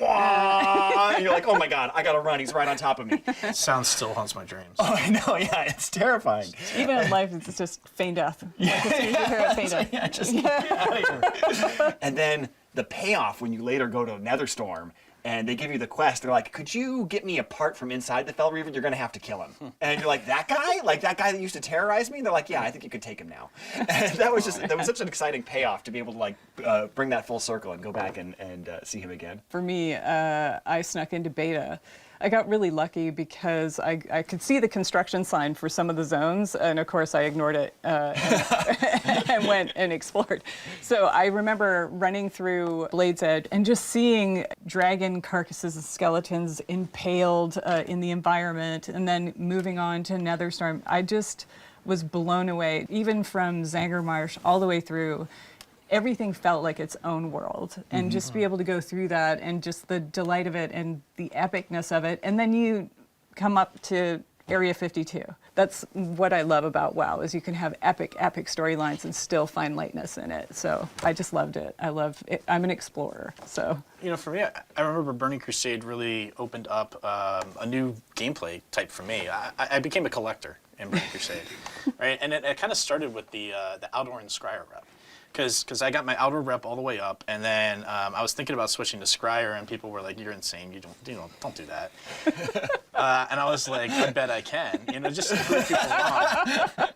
and you're like, oh my god, I gotta run, he's right on top of me. Sound still haunts my dreams. Oh, I know, yeah, it's terrifying. Even in life, it's just feign death. Yeah, like, as soon as you hear it, feign death. Yeah, just get out of here. And then the payoff when you later go to Netherstorm, and they give you the quest, they're like, could you get me a part from inside the Fell Reaver? You're gonna have to kill him. And you're like, that guy? Like that guy that used to terrorize me? They're like, yeah, I think you could take him now. And that was such an exciting payoff to be able to like bring that full circle and go back and see him again. For me, I snuck into beta. I got really lucky because I could see the construction sign for some of the zones, and of course I ignored it and went and explored. So I remember running through Blade's Edge and just seeing dragon carcasses and skeletons impaled in the environment, and then moving on to Netherstorm. I just was blown away, even from Zangermarsh all the way through. Everything felt like its own world, and just to be able to go through that and just the delight of it and the epicness of it. And then you come up to Area 52. That's what I love about WoW, is you can have epic storylines and still find lightness in it. So I just loved it. I love it. I'm an explorer, so. You know, for me, I remember Burning Crusade really opened up a new gameplay type for me. I became a collector in Burning Crusade, right? And it kind of started with the Outdoor and Scryer rep. Because I got my outer rep all the way up, and then I was thinking about switching to Scryer, and people were like, "You're insane! Don't do that." And I was like, "I bet I can," just to prove people wrong.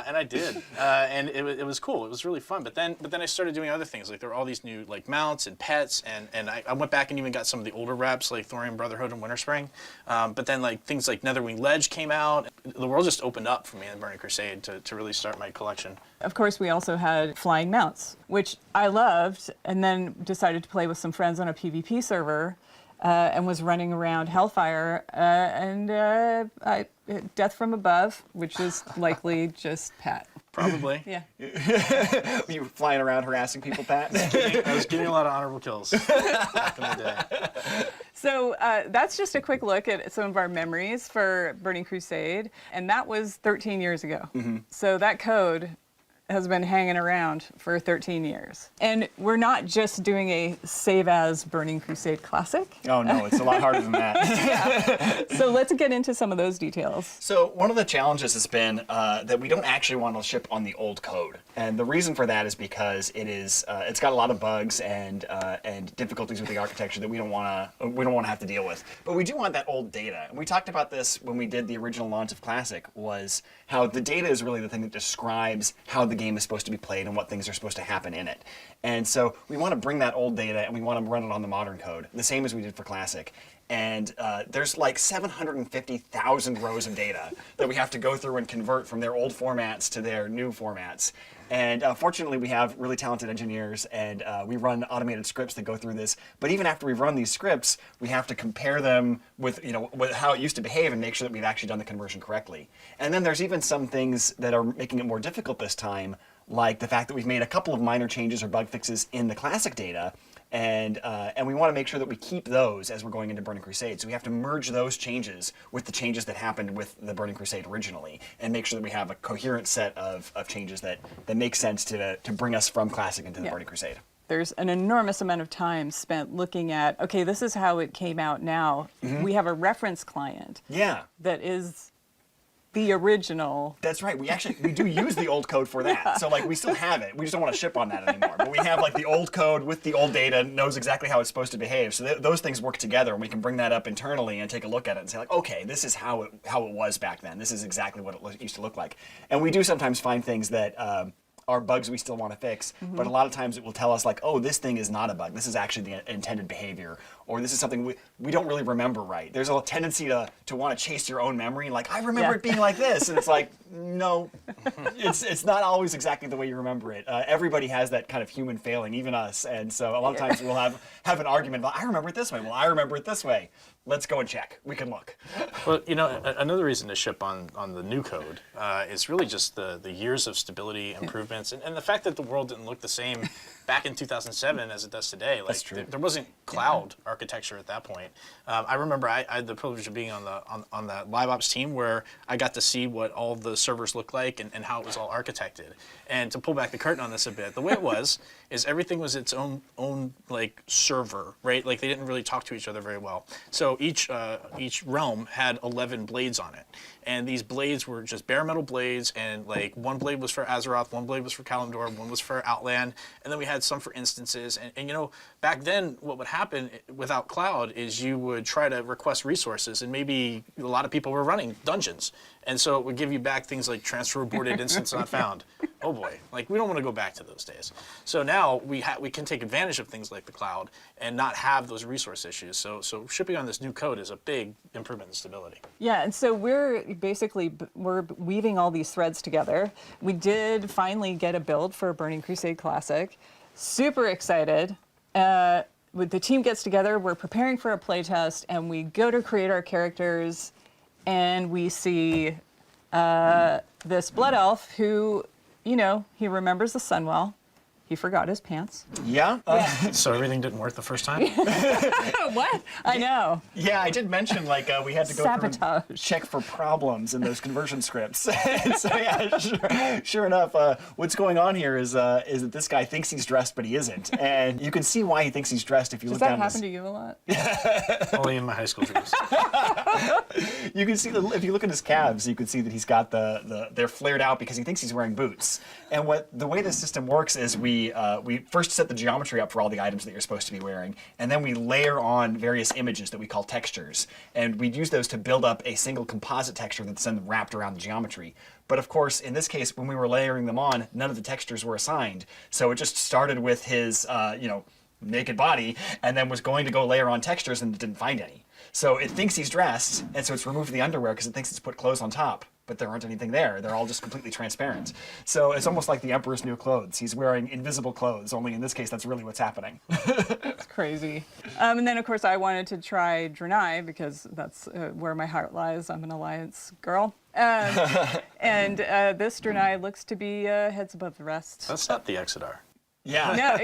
And I did, and it was cool. It was really fun. But then I started doing other things. Like there were all these new like mounts and pets, and I went back and even got some of the older reps like Thorium Brotherhood and Winterspring. But then like things like Netherwing Ledge came out. The world just opened up for me in Burning Crusade to really start my collection. Of course, we also had flying mounts, which I loved, and then decided to play with some friends on a PvP server, and was running around Hellfire, and Death from Above, which is likely just Pat. Probably. Yeah. You were flying around harassing people, Pat? I was getting a lot of honorable kills back in the day. So that's just a quick look at some of our memories for Burning Crusade, and that was 13 years ago. So that code has been hanging around for 13 years. And we're not just doing a save as Burning Crusade Classic. Oh no, it's a lot harder than that. So let's get into some of those details. So one of the challenges has been that we don't actually want to ship on the old code. And the reason for that is because it's got a lot of bugs and difficulties with the architecture that we don't want to have to deal with. But we do want that old data. And we talked about this when we did the original launch of Classic, was how the data is really the thing that describes how the game is supposed to be played and what things are supposed to happen in it. And so we want to bring that old data and we want to run it on the modern code, the same as we did for Classic. And there's like 750,000 rows of data that we have to go through and convert from their old formats to their new formats. And fortunately, we have really talented engineers, and we run automated scripts that go through this. But even after we've run these scripts, we have to compare them with how it used to behave and make sure that we've actually done the conversion correctly. And then there's even some things that are making it more difficult this time, like the fact that we've made a couple of minor changes or bug fixes in the Classic data. And we want to make sure that we keep those as we're going into Burning Crusade. So we have to merge those changes with the changes that happened with the Burning Crusade originally, and make sure that we have a coherent set of changes that make sense to bring us from Classic into the Burning Crusade. There's an enormous amount of time spent looking at, okay, this is how it came out now. We have a reference client that is the original. That's right. We do use the old code for that. Yeah. So like we still have it. We just don't want to ship on that anymore. But we have like the old code with the old data, knows exactly how it's supposed to behave. So those things work together, and we can bring that up internally and take a look at it and say like, okay, this is how it was back then. This is exactly what it used to look like. And we do sometimes find things that are bugs we still want to fix, but a lot of times it will tell us like, oh, this thing is not a bug. This is actually the intended behavior, or this is something we don't really remember right. There's a tendency to want to chase your own memory, like, I remember it being like this, and it's like, no, it's not always exactly the way you remember it. Everybody has that kind of human failing, even us, and so a lot of times we'll have an argument about, I remember it this way. Well, I remember it this way. Let's go and check. We can look. Well, another reason to ship on the new code is really just the years of stability improvements and the fact that the world didn't look the same back in 2007 as it does today. Like, That's true. There wasn't cloud architecture at that point. I remember I had the privilege of being on the live ops team where I got to see what all the servers looked like and how it was all architected. And to pull back the curtain on this a bit, the way it was is everything was its own like server, right? Like they didn't really talk to each other very well. So each realm had 11 blades on it. And these blades were just bare metal blades, and like one blade was for Azeroth, one blade was for Kalimdor, one was for Outland, and then we had some for instances. And back then what would happen without cloud is you would try to request resources, and maybe a lot of people were running dungeons. And so it would give you back things like transfer aborted, instance not found. Oh boy, like we don't want to go back to those days. So now we can take advantage of things like the cloud and not have those resource issues. So shipping on this new code is a big improvement in stability. Yeah, and so we're weaving all these threads together. We did finally get a build for Burning Crusade Classic. Super excited. When the team gets together, we're preparing for a playtest, and we go to create our characters, and we see this blood elf who, he remembers the sun well. He forgot his pants. Yeah? So everything didn't work the first time? What? I know. Yeah, I did mention like we had to go through and check for problems in those conversion scripts. And so yeah, sure enough, what's going on here is that this guy thinks he's dressed, but he isn't. And you can see why he thinks he's dressed if you look down. Does that happen to you a lot? Only in my high school dreams. You can see if you look at his calves, you can see that he's got they're flared out because he thinks he's wearing boots. And the way this system works is we first set the geometry up for all the items that you're supposed to be wearing, and then we layer on various images that we call textures, and we'd use those to build up a single composite texture that's then wrapped around the geometry. But of course, in this case, when we were layering them on, none of the textures were assigned, so it just started with his naked body, and then was going to go layer on textures and didn't find any. So it thinks he's dressed, and so it's removed the underwear because it thinks it's put clothes on top. But there aren't anything there. They're all just completely transparent. So it's almost like the Emperor's new clothes. He's wearing invisible clothes, only in this case, that's really what's happening. It's crazy. And then, of course, I wanted to try Draenei because that's where my heart lies. I'm an Alliance girl. And this Draenei looks to be heads above the rest. That's not the Exodar. Yeah. No,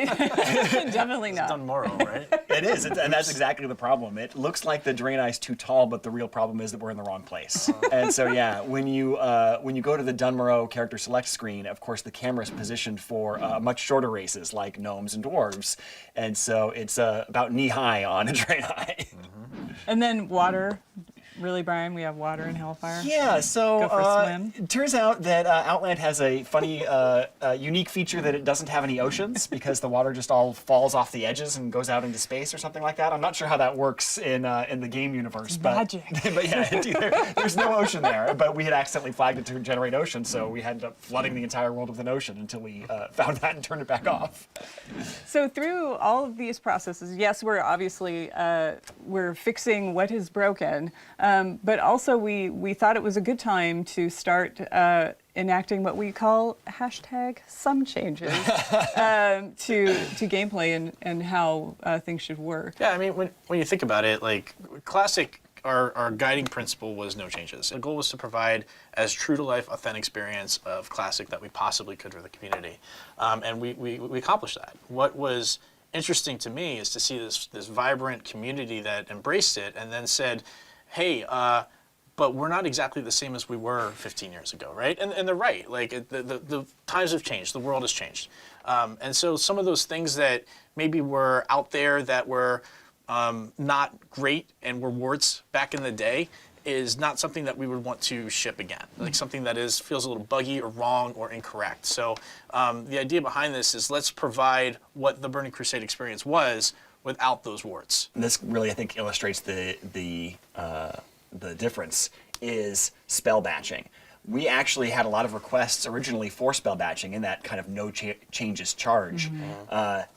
definitely not. It's Dunmorrow, right? It is, and that's exactly the problem. It looks like the Draenei's too tall, but the real problem is that we're in the wrong place. And so, yeah, when you go to the Dunmorrow character select screen, of course, the camera is positioned for much shorter races like gnomes and dwarves, and so it's about knee high on a Draenei. And then water. Really, Brian? We have water in Hellfire? Yeah, so Go for a swim. it turns out that Outland has a funny, unique feature that it doesn't have any oceans because the water just all falls off the edges and goes out into space or something like that. I'm not sure how that works in the game universe, but Magic. but yeah, there's no ocean there. But we had accidentally flagged it to generate ocean, so we ended up flooding the entire world with an ocean until we found that and turned it back off. So through all of these processes, yes, we're obviously we're fixing what is broken. But also we thought it was a good time to start enacting what we call #some changes to gameplay and how things should work. Yeah, I mean, when you think about it, like Classic, our guiding principle was no changes. The goal was to provide as true-to-life, authentic experience of Classic that we possibly could for the community, and we accomplished that. What was interesting to me is to see this vibrant community that embraced it and then said, hey, but we're not exactly the same as we were 15 years ago, right? And they're right. Like, the times have changed. The world has changed. And so some of those things that maybe were out there that were not great and were warts back in the day is not something that we would want to ship again. Like something that feels a little buggy or wrong or incorrect. So the idea behind this is let's provide what the Burning Crusade experience was without those warts. And this really, I think, illustrates the difference is spell batching. We actually had a lot of requests originally for spell batching in that kind of no changes charge,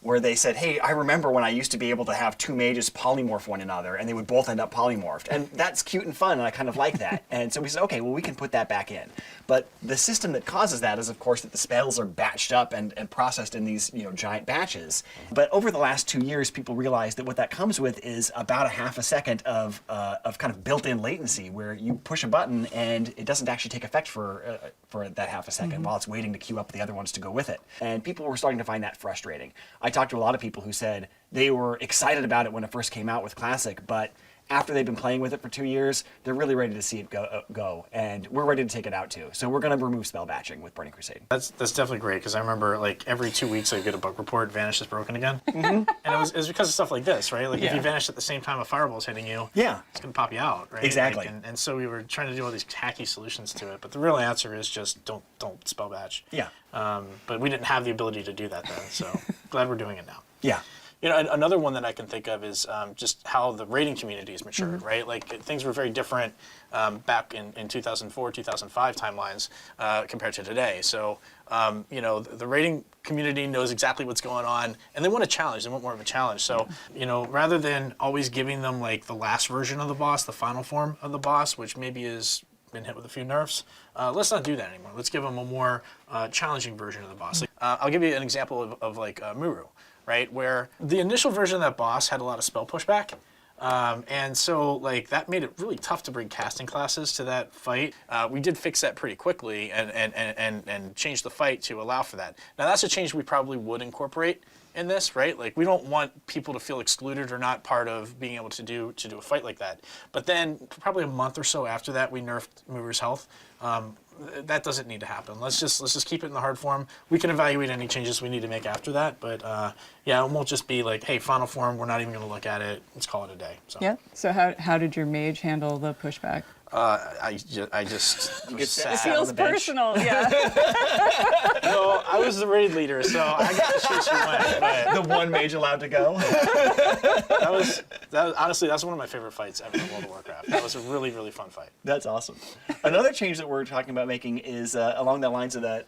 where they said, hey, I remember when I used to be able to have two mages polymorph one another, and they would both end up polymorphed. And that's cute and fun, and I kind of like that. And so we said, okay, well, we can put that back in. But the system that causes that is, of course, that the spells are batched up and processed in these giant batches. But over the last 2 years, people realized that what that comes with is about a half a second of kind of built-in latency, where you push a button and it doesn't actually take effect for that half a second while it's waiting to queue up the other ones to go with it. And people were starting to find that frustrating. I talked to a lot of people who said they were excited about it when it first came out with Classic, but after they've been playing with it for 2 years, they're really ready to see it go, and we're ready to take it out too. So we're going to remove spell batching with Burning Crusade. That's definitely great, because I remember like every 2 weeks I get a bug report, Vanish is broken again. And it was because of stuff like this, right? Like if you vanish at the same time a fireball's hitting you, it's going to pop you out, right? Exactly. Like, and so we were trying to do all these hacky solutions to it, but the real answer is just don't spell batch. Yeah. But we didn't have the ability to do that then, so glad we're doing it now. Yeah. You know, another one that I can think of is just how the raiding community has matured, right? Like things were very different back in 2004, 2005 timelines compared to today. So, you know, the raiding community knows exactly what's going on, and they want a challenge. They want more of a challenge. So, you know, rather than always giving them like the last version of the boss, the final form of the boss, which maybe has been hit with a few nerfs, let's not do that anymore. Let's give them a more challenging version of the boss. Like, I'll give you an example of like Muru. Right, where the initial version of that boss had a lot of spell pushback, and so like that made it really tough to bring casting classes to that fight. We did fix that pretty quickly and change the fight to allow for that. Now that's a change we probably would incorporate in this, right? Like we don't want people to feel excluded or not part of being able to do a fight like that. But then probably a month or so after that, we nerfed Muru's health. That doesn't need to happen. Let's just keep it in the hard form. We can evaluate any changes we need to make after that, but yeah, it won't just be like, hey, final form, we're not even going to look at it. Let's call it a day. So. Yeah. So how did your mage handle the pushback? I just was sad. It feels personal, yeah. No, I was the raid leader, so I got to choose who went. But the one mage allowed to go. that was honestly, that's one of my favorite fights ever in World of Warcraft. That was a really, really fun fight. That's awesome. Another change that we're talking about making is along the lines of that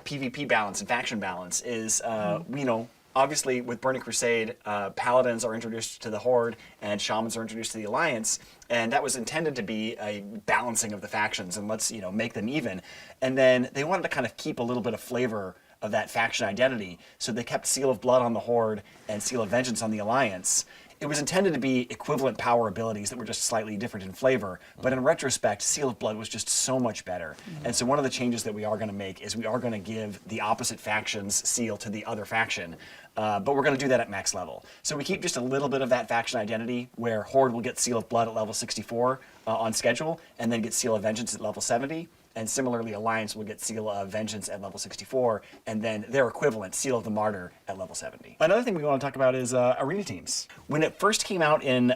PvP balance and faction balance is, you know, obviously with Burning Crusade, paladins are introduced to the Horde and shamans are introduced to the Alliance, and that was intended to be a balancing of the factions and let's make them even. And then they wanted to kind of keep a little bit of flavor of that faction identity, so they kept Seal of Blood on the Horde and Seal of Vengeance on the Alliance. It was intended to be equivalent power abilities that were just slightly different in flavor, but in retrospect, Seal of Blood was just so much better. And so one of the changes that we are going to make is we are going to give the opposite faction's seal to the other faction, but we're going to do that at max level. So we keep just a little bit of that faction identity, where Horde will get Seal of Blood at level 64 on schedule, and then get Seal of Vengeance at level 70. And similarly, Alliance will get Seal of Vengeance at level 64, and then their equivalent, Seal of the Martyr, at level 70. Another thing we want to talk about is arena teams. When it first came out in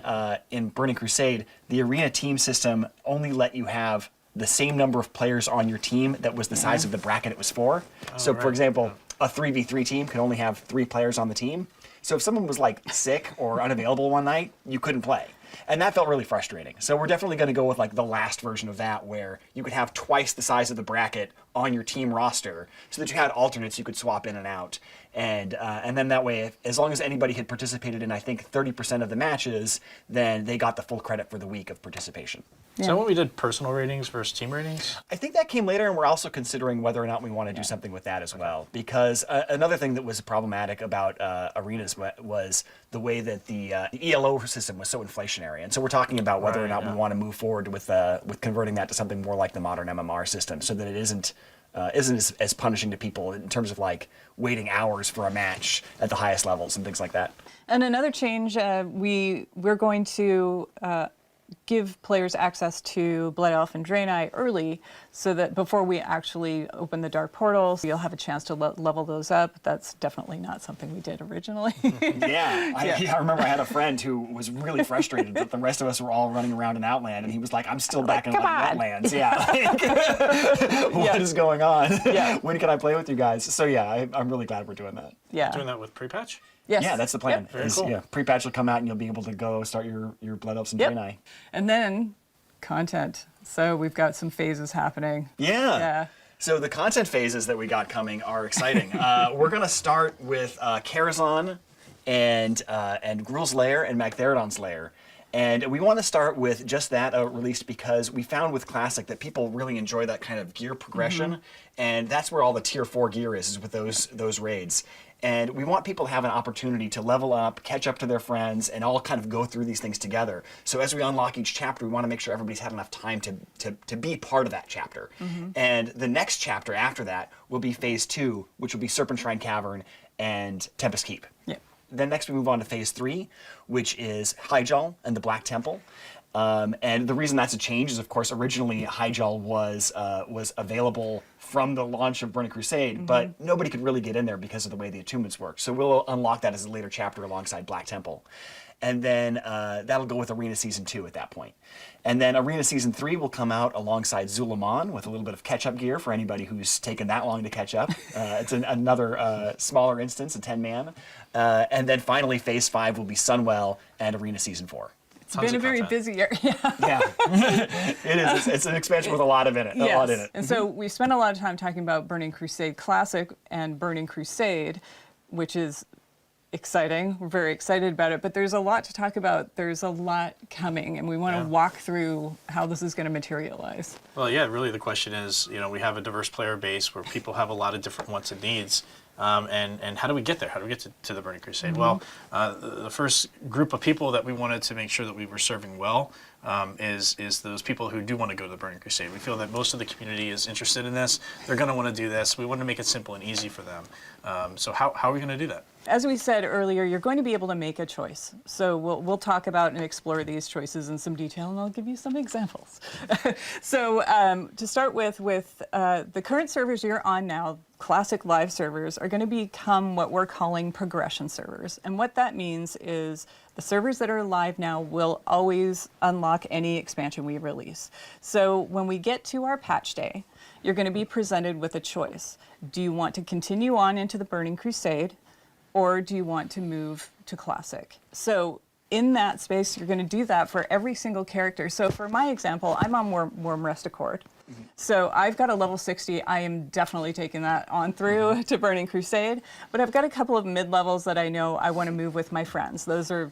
Burning Crusade, the arena team system only let you have the same number of players on your team that was the size of the bracket it was for. So, for example, a 3v3 team could only have 3 players on the team. So if someone was like sick or unavailable one night, you couldn't play. And that felt really frustrating. So we're definitely going to go with like the last version of that, where you could have twice the size of the bracket on your team roster, so that you had alternates you could swap in and out. And then that way, as long as anybody had participated in, I think, 30% of the matches, then they got the full credit for the week of participation. Is that when we did personal ratings versus team ratings? I think that came later, and we're also considering whether or not we want to do something with that as well. Because another thing that was problematic about arenas was the way that the ELO system was so inflationary. And so we're talking about whether or not we want to move forward with converting that to something more like the modern MMR system, so that it isn't as punishing to people in terms of like waiting hours for a match at the highest levels and things like that. And another change, we're going to give players access to Blood Elf and Draenei early, so that before we actually open the Dark Portals, you'll have a chance to level those up. That's definitely not something we did originally. I remember I had a friend who was really frustrated that the rest of us were all running around in Outland, and he was like, I'm still back in Outlands. What is going on? When can I play with you guys? So I'm really glad we're doing that. Doing that with pre-patch? Yes. Yeah, that's the plan. Very cool. Pre-patch will come out and you'll be able to go start your Blood Elves and Draenei. And then content. So we've got some phases happening. Yeah. So the content phases that we got coming are exciting. We're going to start with Karazhan and Gruul's Lair and Magtheridon's Lair. And we want to start with just that released because we found with Classic that people really enjoy that kind of gear progression. And that's where all the tier 4 gear is with those raids. And we want people to have an opportunity to level up, catch up to their friends, and all kind of go through these things together. So as we unlock each chapter, we want to make sure everybody's had enough time to be part of that chapter. And the next chapter after that will be Phase 2, which will be Serpent Shrine Cavern and Tempest Keep. Then next we move on to Phase 3, which is Hyjal and the Black Temple. And the reason that's a change is, of course, originally Hyjal was available from the launch of Burning Crusade, but nobody could really get in there because of the way the attunements work. So we'll unlock that as a later chapter alongside Black Temple. And then that'll go with Arena Season 2 at that point. And then Arena Season 3 will come out alongside Zulaman with a little bit of catch-up gear for anybody who's taken that long to catch up. It's another smaller instance, a 10-man. And then finally, Phase 5 will be Sunwell and Arena Season 4. It's been a very busy year. It is. It's an expansion with a lot in it. And so we spent a lot of time talking about Burning Crusade Classic and Burning Crusade, which is exciting. We're very excited about it, but there's a lot to talk about. There's a lot coming, and we want to walk through how this is going to materialize. Well, really the question is, we have a diverse player base where people have a lot of different wants and needs. And how do we get there? How do we get to the Burning Crusade? Well, the first group of people that we wanted to make sure that we were serving well is those people who do want to go to the Burning Crusade. We feel that most of the community is interested in this. They're going to want to do this. We want to make it simple and easy for them. So how are we going to do that? As we said earlier, you're going to be able to make a choice. So we'll talk about and explore these choices in some detail, and I'll give you some examples. So to start with the current servers you're on now, Classic Live servers, are going to become what we're calling progression servers. And what that means is the servers that are live now will always unlock any expansion we release. So when we get to our patch day, you're going to be presented with a choice. Do you want to continue on into the Burning Crusade, or do you want to move to Classic? So in that space, you're going to do that for every single character. So for my example, I'm on Worm Rest Accord. So I've got a level 60. I am definitely taking that on through to Burning Crusade. But I've got a couple of mid-levels that I know I want to move with my friends. Those are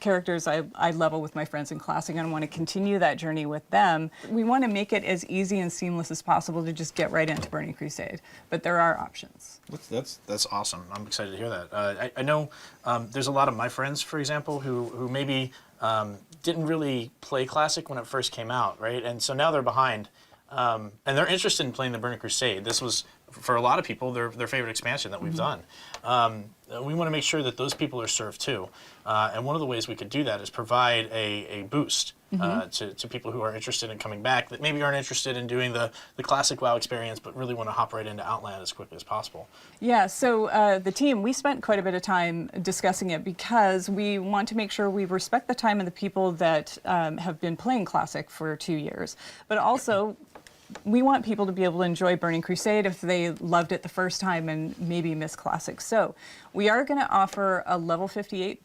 characters I level with my friends in Classic, and I want to continue that journey with them. We want to make it as easy and seamless as possible to just get right into Burning Crusade, but there are options. That's awesome. I'm excited to hear that. I know there's a lot of my friends, for example, who maybe didn't really play Classic when it first came out, right? And so now they're behind, and they're interested in playing the Burning Crusade. This was, for a lot of people, their favorite expansion that we've done. We want to make sure that those people are served too. And one of the ways we could do that is provide a boost to people who are interested in coming back, that maybe aren't interested in doing the classic WoW experience, but really want to hop right into Outland as quickly as possible. Yeah, so the team, we spent quite a bit of time discussing it because we want to make sure we respect the time of the people that have been playing Classic for 2 years. But also, we want people to be able to enjoy Burning Crusade if they loved it the first time and maybe miss Classic. So we are going to offer a level 58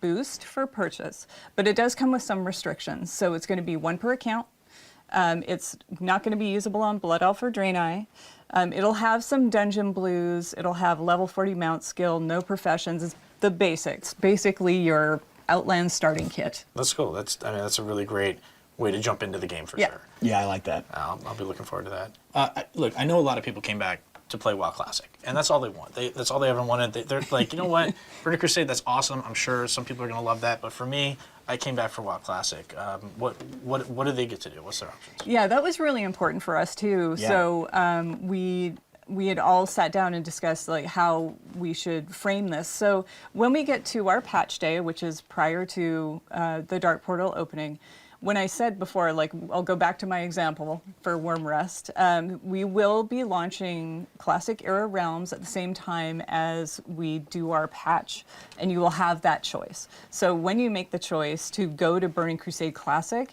boost for purchase, but it does come with some restrictions. So it's going to be 1 per account. It's not going to be usable on Blood Elf or Draenei. It'll have some dungeon blues. It'll have level 40 mount skill, no professions. It's the basics, basically your Outland starting kit. That's cool. That's a really great way to jump into the game for sure. Yeah, I like that. I'll be looking forward to that. Look, I know a lot of people came back to play WoW Classic, and that's all they want. That's all they ever wanted. They're like, you know what, Burning Crusade, that's awesome. I'm sure some people are going to love that, but for me, I came back for WoW Classic. What do they get to do? What's their options? Yeah, that was really important for us too. Yeah. So we had all sat down and discussed like how we should frame this. So when we get to our patch day, which is prior to the Dark Portal opening, when I said before, like, I'll go back to my example for Worm Rest, we will be launching Classic Era Realms at the same time as we do our patch, and you will have that choice. So when you make the choice to go to Burning Crusade Classic,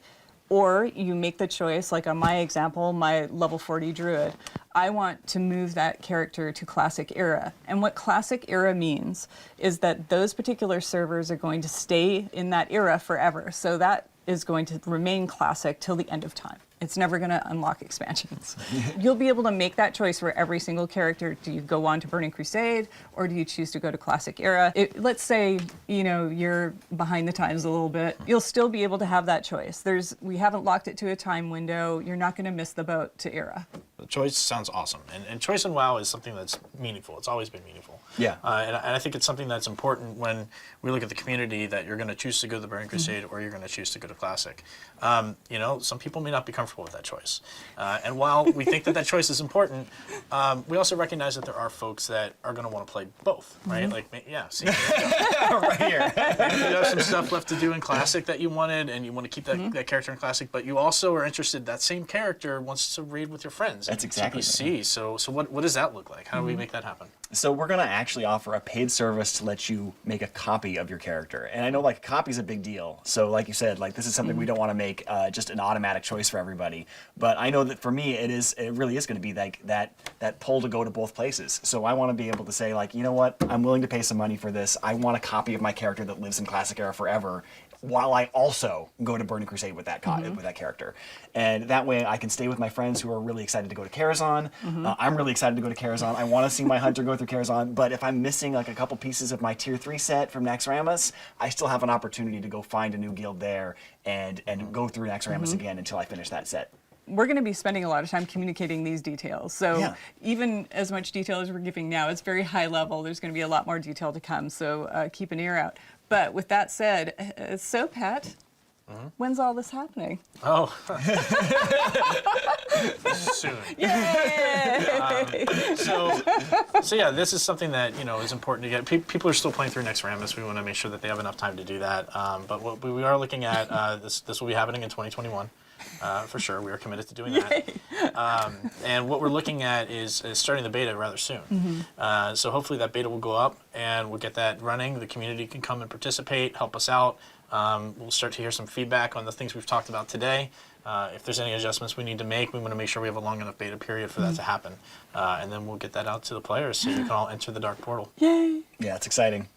or you make the choice, like on my example, my level 40 Druid, I want to move that character to Classic Era. And what Classic Era means is that those particular servers are going to stay in that era forever. So that is going to remain Classic till the end of time. It's never going to unlock expansions. You'll be able to make that choice for every single character. Do you go on to Burning Crusade, or do you choose to go to Classic Era? Let's say, you know, you're behind the times a little bit. You'll still be able to have that choice. We haven't locked it to a time window. You're not going to miss the boat to Era. The choice sounds awesome, and choice in WoW is something that's meaningful. It's always been meaningful. Yeah. And I think it's something that's important when we look at the community, that you're going to choose to go to the Burning Crusade or you're going to choose to go to Classic. You know, some people may not be comfortable with that choice. And while we think that choice is important, we also recognize that there are folks that are going to want to play both, right? Like, yeah, see, right here. Maybe you have some stuff left to do in Classic that you wanted, and you want to keep that character in Classic, but you also are interested, that same character wants to raid with your friends. That's exactly TPC. So what does that look like? How do we make that happen? So we're going to actually offer a paid service to let you make a copy of your character. And I know, like, a copy's a big deal. So like you said, like, this is something we don't want to make just an automatic choice for everybody. But I know that for me, it really is going to be like that pull to go to both places. So I want to be able to say, like, you know what, I'm willing to pay some money for this. I want a copy of my character that lives in Classic Era forever, while I also go to Burning Crusade with that with that character. And that way I can stay with my friends who are really excited to go to Karazhan. I'm really excited to go to Karazhan. I want to see my hunter go through Karazhan, but if I'm missing like a couple pieces of my tier 3 set from Naxxramas, I still have an opportunity to go find a new guild there and go through Naxxramas again until I finish that set. We're going to be spending a lot of time communicating these details. So even as much detail as we're giving now, it's very high level. There's going to be a lot more detail to come, so keep an ear out. But with that said, so Pat, when's all this happening? Oh, soon. Yay! So yeah, this is something that, you know, is important to get. People are still playing through Naxxramas. We want to make sure that they have enough time to do that. But what we are looking at, this will be happening in 2021. For sure, we are committed to doing that. And what we're looking at is starting the beta rather soon. So hopefully that beta will go up and we'll get that running. The community can come and participate, help us out. We'll start to hear some feedback on the things we've talked about today. If there's any adjustments we need to make, we want to make sure we have a long enough beta period for that to happen. And then we'll get that out to the players so you can all enter the Dark Portal. Yay! Yeah, it's exciting.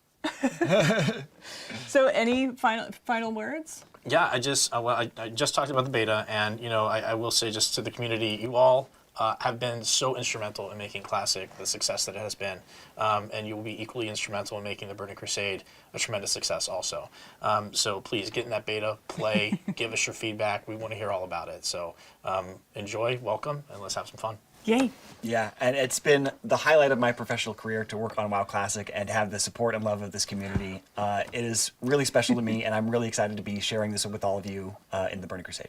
So any final words? Yeah, I just talked about the beta, and I will say just to the community, you all have been so instrumental in making Classic the success that it has been, and you will be equally instrumental in making the Burning Crusade a tremendous success also. So please get in that beta, play, give us your feedback. We want to hear all about it. So enjoy, welcome, and let's have some fun. Yay. Yeah, and it's been the highlight of my professional career to work on WoW Classic and have the support and love of this community. It is really special to me, and I'm really excited to be sharing this with all of you in the Burning Crusade.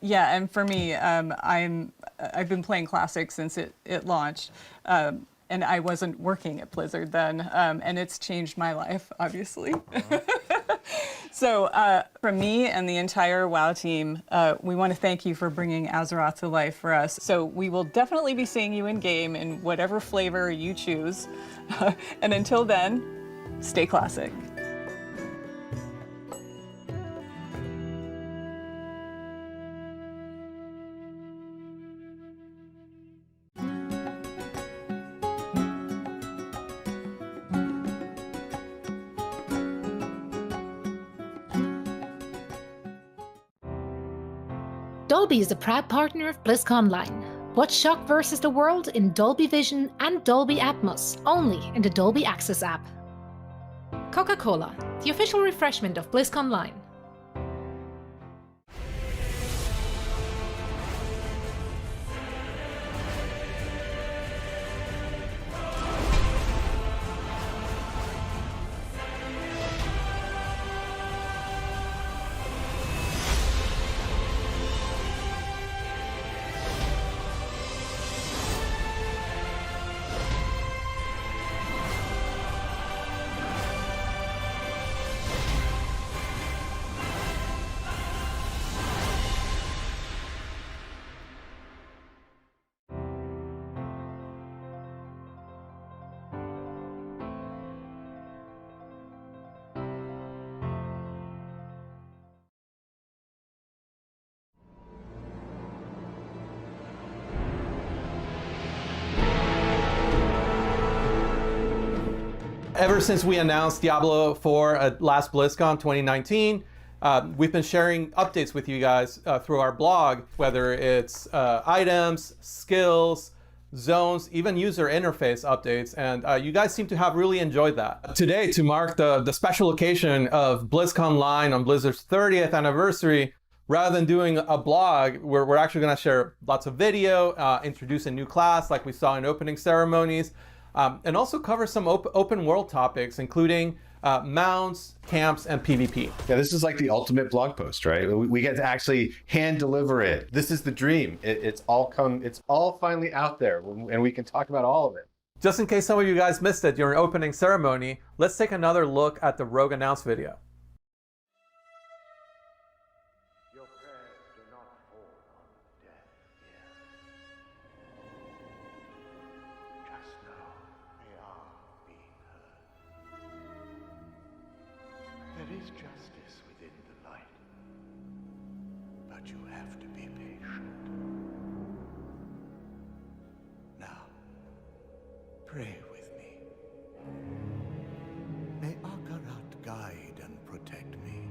Yeah, and for me, I've been playing Classic since it launched, and I wasn't working at Blizzard then, and it's changed my life, obviously. So from me and the entire WoW team, we want to thank you for bringing Azeroth to life for us. So we will definitely be seeing you in game in whatever flavor you choose. And until then, stay classic. Dolby is a proud partner of Blizzcon Online. Watch Shock vs. the World in Dolby Vision and Dolby Atmos, only in the Dolby Access app. Coca-Cola, the official refreshment of Blizzcon Online. Ever since we announced Diablo 4 at last BlizzCon 2019, we've been sharing updates with you guys through our blog, whether it's items, skills, zones, even user interface updates, and you guys seem to have really enjoyed that. Today, to mark the special occasion of BlizzCon Online on Blizzard's 30th anniversary, rather than doing a blog, we're actually going to share lots of video, introduce a new class like we saw in opening ceremonies, and also cover some open world topics, including mounts, camps, and PvP. Yeah, this is like the ultimate blog post, right? We get to actually hand deliver it. This is the dream. It's all finally out there, and we can talk about all of it. Just in case some of you guys missed it during opening ceremony, let's take another look at the Rogue Announce video. There is justice within the light, but you have to be patient. Now, pray with me. May Akarat guide and protect me.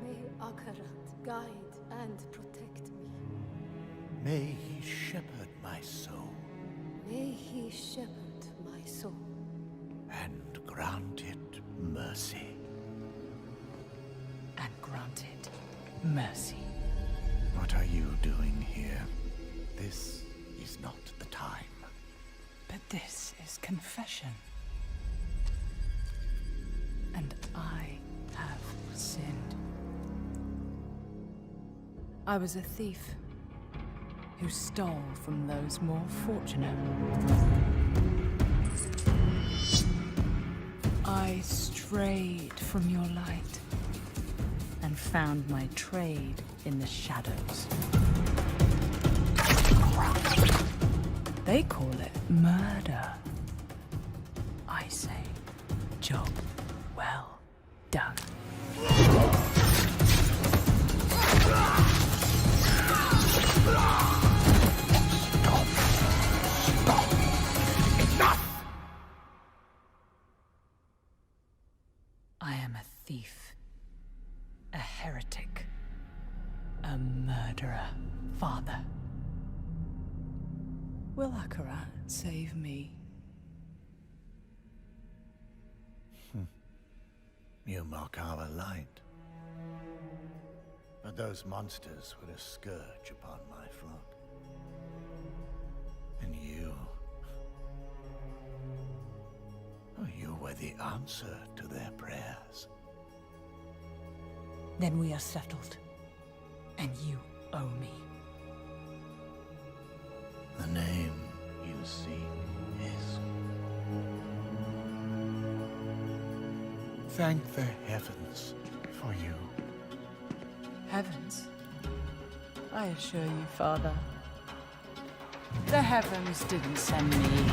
May Akarat guide and protect me. May he shepherd my soul May he shepherd my soul and grant it mercy. And granted mercy. What are you doing here? This is not the time. But this is confession. And I have sinned. I was a thief who stole from those more fortunate. I strayed from your light and found my trade in the shadows. They call it murder. I say, job well done. murderer, father. Will Akarat save me? You mock our light. But those monsters were a scourge upon my flock. And you were the answer to their prayers. Then we are settled. And you owe me. The name you seek is... Thank the heavens for you. Heavens? I assure you, Father, the heavens didn't send me.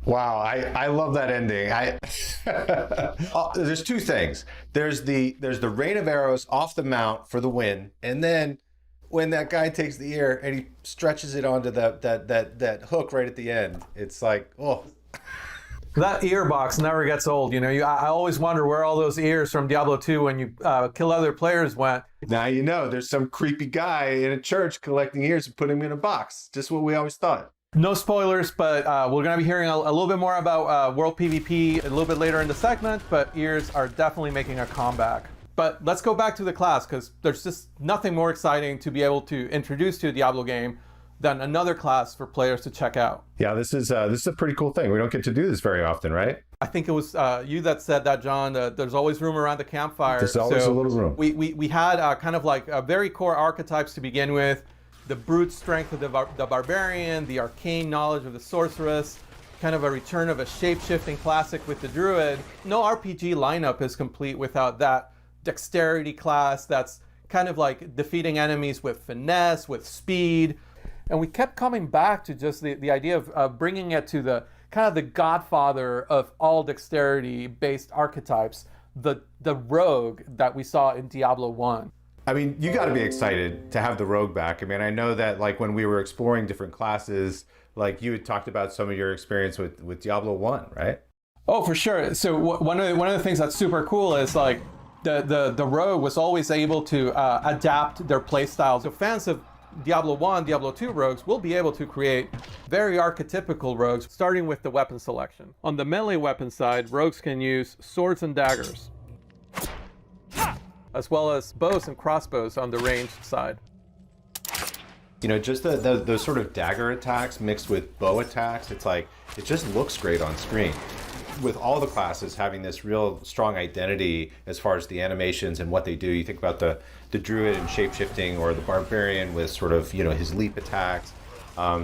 Wow, I love that ending. There's two things. There's the rain of arrows off the mount for the win, and then when that guy takes the ear and he stretches it onto that hook right at the end, it's like, oh. That ear box never gets old. You know, I always wonder where all those ears from Diablo 2 when you kill other players went. Now you know there's some creepy guy in a church collecting ears and putting them in a box. Just what we always thought. No spoilers, but we're going to be hearing a little bit more about World PvP a little bit later in the segment, but ears are definitely making a comeback. But let's go back to the class, because there's just nothing more exciting to be able to introduce to a Diablo game than another class for players to check out. Yeah, this is a pretty cool thing. We don't get to do this very often, right? I think it was you that said that, John. There's always room around the campfire. There's always a little room. We had kind of like very core archetypes to begin with. The brute strength of the barbarian, the arcane knowledge of the sorceress, kind of a return of a shape-shifting classic with the druid. No RPG lineup is complete without that dexterity class that's kind of like defeating enemies with finesse, with speed. And we kept coming back to just the idea of bringing it to the kind of the godfather of all dexterity-based archetypes, the rogue that we saw in Diablo 1. I mean, you got to be excited to have the rogue back. I mean, I know that like when we were exploring different classes, like you had talked about some of your experience with Diablo 1, right? Oh, for sure. So one of the things that's super cool is like the rogue was always able to adapt their playstyles. So fans of Diablo 1, Diablo 2 rogues will be able to create very archetypical rogues, starting with the weapon selection. On the melee weapon side, rogues can use swords and daggers, as well as bows and crossbows on the ranged side. You know, just those sort of dagger attacks mixed with bow attacks, it's like, it just looks great on screen. With all the classes having this real strong identity as far as the animations and what they do, you think about the druid and shapeshifting, or the barbarian with sort of, you know, his leap attacks.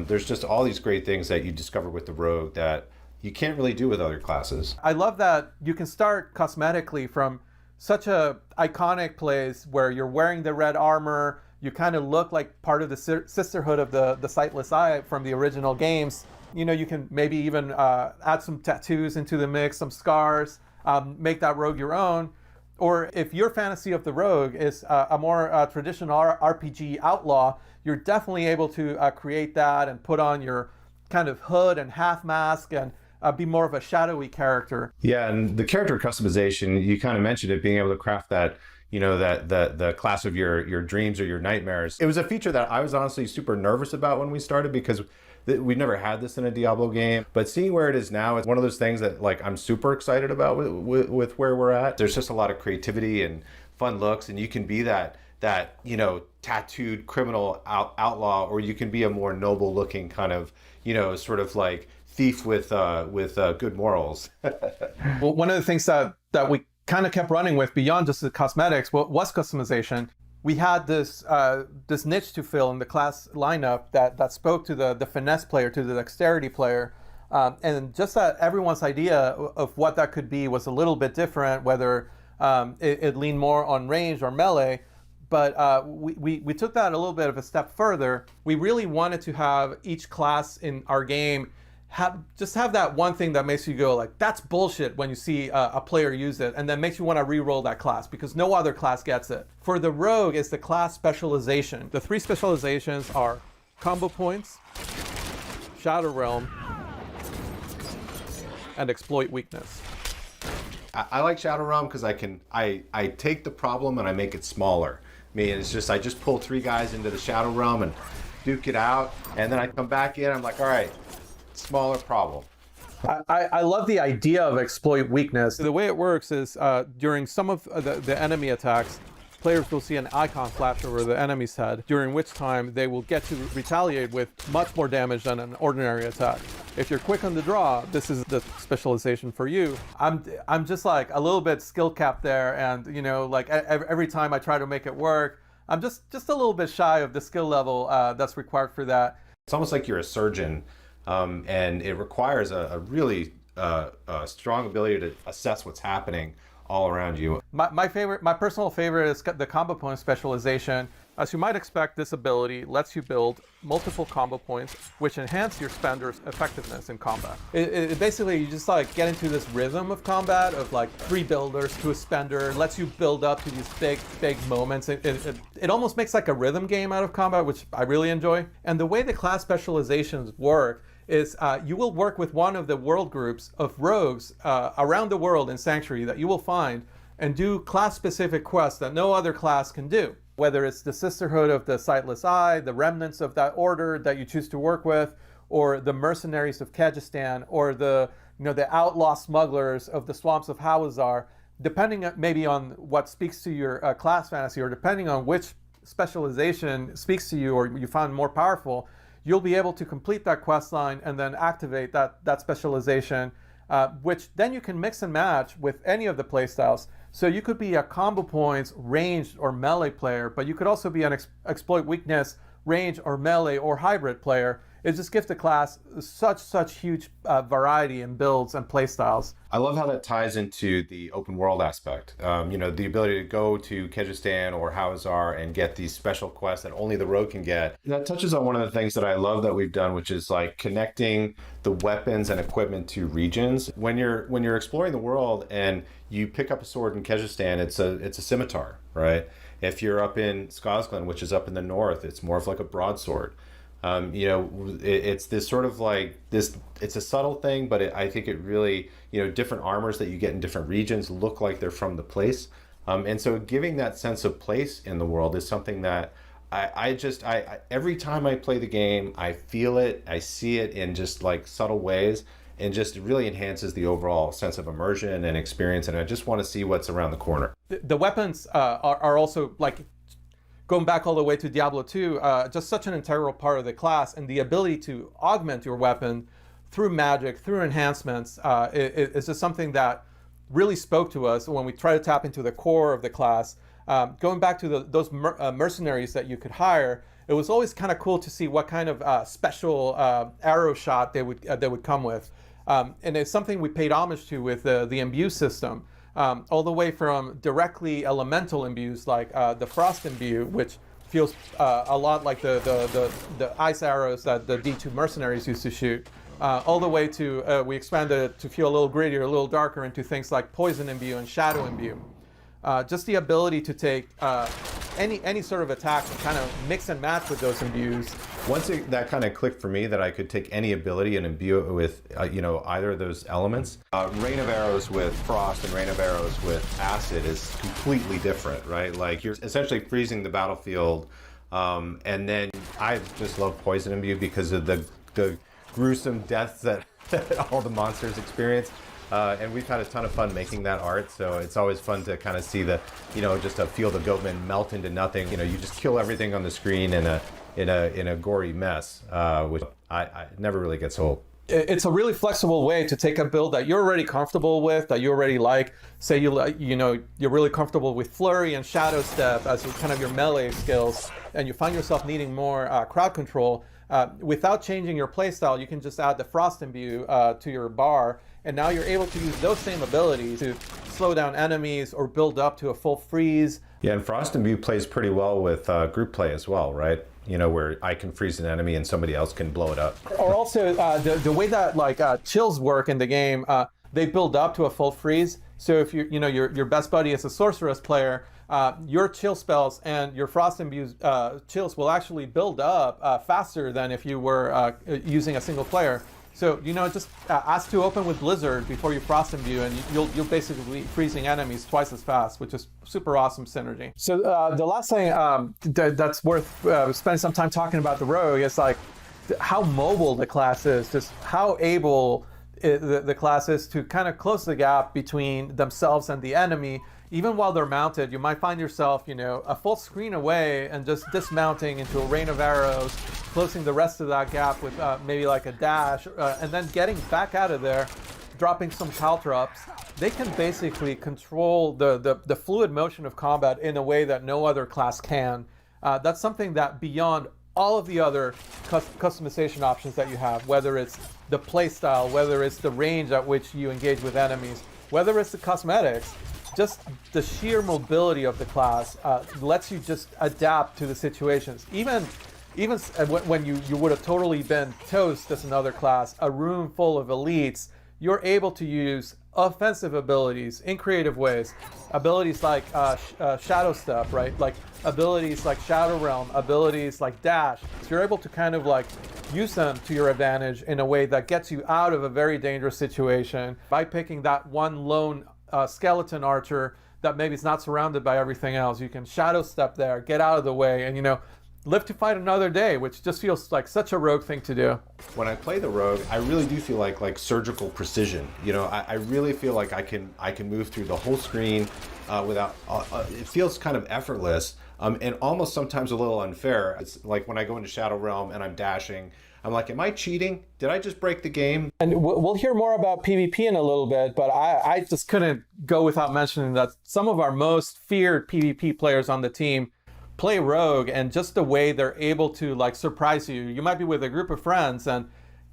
There's just all these great things that you discover with the rogue that you can't really do with other classes. I love that you can start cosmetically from such a iconic place where you're wearing the red armor, you kind of look like part of the sisterhood of the Sightless Eye from the original games. You know, you can maybe even add some tattoos into the mix, some scars, make that rogue your own. Or if your fantasy of the rogue is a more traditional RPG outlaw, you're definitely able to create that and put on your kind of hood and half mask and be more of a shadowy character. Yeah, and the character customization, you kind of mentioned it, being able to craft that, you know, the class of your dreams or your nightmares. It was a feature that I was honestly super nervous about when we started, because we've never had this in a Diablo game. But seeing where it is now, it's one of those things that like I'm super excited about with where we're at. There's just a lot of creativity and fun looks, and you can be that you know, tattooed criminal outlaw, or you can be a more noble looking kind of, you know, sort of like thief with good morals. Well, one of the things that we kind of kept running with beyond just the cosmetics was customization. We had this this niche to fill in the class lineup that spoke to the finesse player, to the dexterity player, and just that everyone's idea of what that could be was a little bit different, whether it leaned more on range or melee. But we took that a little bit of a step further. We really wanted to have each class in our game have that one thing that makes you go like, that's bullshit when you see a player use it, and then makes you want to re-roll that class because no other class gets it. For the rogue, it's the class specialization. The 3 specializations are combo points, Shadow Realm, and exploit weakness. I like Shadow Realm because I take the problem and I make it smaller. I mean, it's just, I just pull 3 guys into the Shadow Realm and duke it out, and then I come back in, I'm like, all right, smaller problem. I love the idea of exploit weakness. The way it works is during some of the enemy attacks, players will see an icon flash over the enemy's head, during which time they will get to retaliate with much more damage than an ordinary attack. If you're quick on the draw, this is the specialization for you. I'm just like a little bit skill capped there, and you know, like every time I try to make it work, I'm just a little bit shy of the skill level that's required for that. It's almost like you're a surgeon, and it requires a really strong ability to assess what's happening all around you. My personal favorite is the combo point specialization. As you might expect, this ability lets you build multiple combo points, which enhance your spender's effectiveness in combat. It basically, you just like get into this rhythm of combat of like 3 builders to a spender, lets you build up to these big moments. It almost makes like a rhythm game out of combat, which I really enjoy. And the way the class specializations work is you will work with one of the world groups of rogues around the world in Sanctuary that you will find and do class-specific quests that no other class can do. Whether it's the Sisterhood of the Sightless Eye, the remnants of that order that you choose to work with, or the mercenaries of Kyrgyzstan, or the outlaw smugglers of the swamps of Hawazar, depending maybe on what speaks to your class fantasy, or depending on which specialization speaks to you or you find more powerful, you'll be able to complete that quest line and then activate that specialization, which then you can mix and match with any of the playstyles. So you could be a combo points, ranged, or melee player, but you could also be an exploit weakness, range, or melee, or hybrid player. It just gives the class such huge variety in builds and playstyles. I love how that ties into the open world aspect. You know, the ability to go to Kyrgyzstan or Hawazar and get these special quests that only the rogue can get. That touches on one of the things that I love that we've done, which is like connecting the weapons and equipment to regions. When you're exploring the world and you pick up a sword in Kyrgyzstan, it's a scimitar, right? If you're up in Skazglan, which is up in the north, it's more of like a broadsword. You know, it's this sort of like this, it's a subtle thing, but I think it really, you know, different armors that you get in different regions look like they're from the place. And so giving that sense of place in the world is something that I every time I play the game, I feel it, I see it in just like subtle ways, and just really enhances the overall sense of immersion and experience. And I just want to see what's around the corner. The weapons are also like, going back all the way to Diablo 2, just such an integral part of the class, and the ability to augment your weapon through magic, through enhancements, is just something that really spoke to us when we try to tap into the core of the class. Going back to those mercenaries that you could hire, it was always kind of cool to see what kind of special arrow shot they would come with. And it's something we paid homage to with the imbue system. All the way from directly elemental imbues like the frost imbue, which feels a lot like the ice arrows that the D2 mercenaries used to shoot, all the way to we expanded it to feel a little grittier, a little darker, into things like poison imbue and shadow imbue. Just the ability to take any sort of attack and kind of mix and match with those imbues. Once that kind of clicked for me that I could take any ability and imbue it with, either of those elements. Rain of Arrows with Frost and Rain of Arrows with Acid is completely different, right? Like you're essentially freezing the battlefield, and then I just love Poison Imbue because of the gruesome deaths that all the monsters experience. And we've had a ton of fun making that art, so it's always fun to kind of see just a field of goatmen melt into nothing. You just kill everything on the screen in a gory mess, which I never really gets old. It's a really flexible way to take a build that you're already comfortable with, that you already like. Say you're really comfortable with Flurry and Shadow Step as kind of your melee skills, and you find yourself needing more crowd control. Without changing your playstyle, you can just add the Frost Imbue to your bar, and now you're able to use those same abilities to slow down enemies or build up to a full freeze. Yeah, and Frost Imbue plays pretty well with group play as well, right? Where I can freeze an enemy and somebody else can blow it up. Or also the way that chills work in the game, they build up to a full freeze. So if your best buddy is a sorceress player, your chill spells and your Frost Imbue chills will actually build up faster than if you were using a single player. So, just ask to open with Blizzard before you Frost Imbue, and you'll basically be freezing enemies twice as fast, which is super awesome synergy. So the last thing that's worth spending some time talking about the Rogue is like how mobile the class is, just how able the class is to kind of close the gap between themselves and the enemy. Even while they're mounted, you might find yourself, a full screen away and just dismounting into a rain of arrows, closing the rest of that gap with maybe like a dash, and then getting back out of there, dropping some caltrops. They can basically control the fluid motion of combat in a way that no other class can. That's something that beyond all of the other customization options that you have, whether it's the playstyle, whether it's the range at which you engage with enemies, whether it's the cosmetics, just the sheer mobility of the class lets you just adapt to the situations. Even when you would have totally been toast as another class, a room full of elites, you're able to use offensive abilities in creative ways. Abilities like Shadow Step, right? Like abilities like Shadow Realm, abilities like Dash. So you're able to kind of like use them to your advantage in a way that gets you out of a very dangerous situation by picking that one lone skeleton archer that maybe is not surrounded by everything else. You can Shadow Step there, get out of the way, and live to fight another day, which just feels like such a Rogue thing to do. When I play the Rogue, I really do feel like surgical precision. I really feel like I can move through the whole screen without. It feels kind of effortless and almost sometimes a little unfair. It's like when I go into Shadow Realm and I'm dashing, I'm like, am I cheating? Did I just break the game? And we'll hear more about PvP in a little bit, but I just couldn't go without mentioning that some of our most feared PvP players on the team play Rogue, and just the way they're able to like surprise you. You might be with a group of friends, and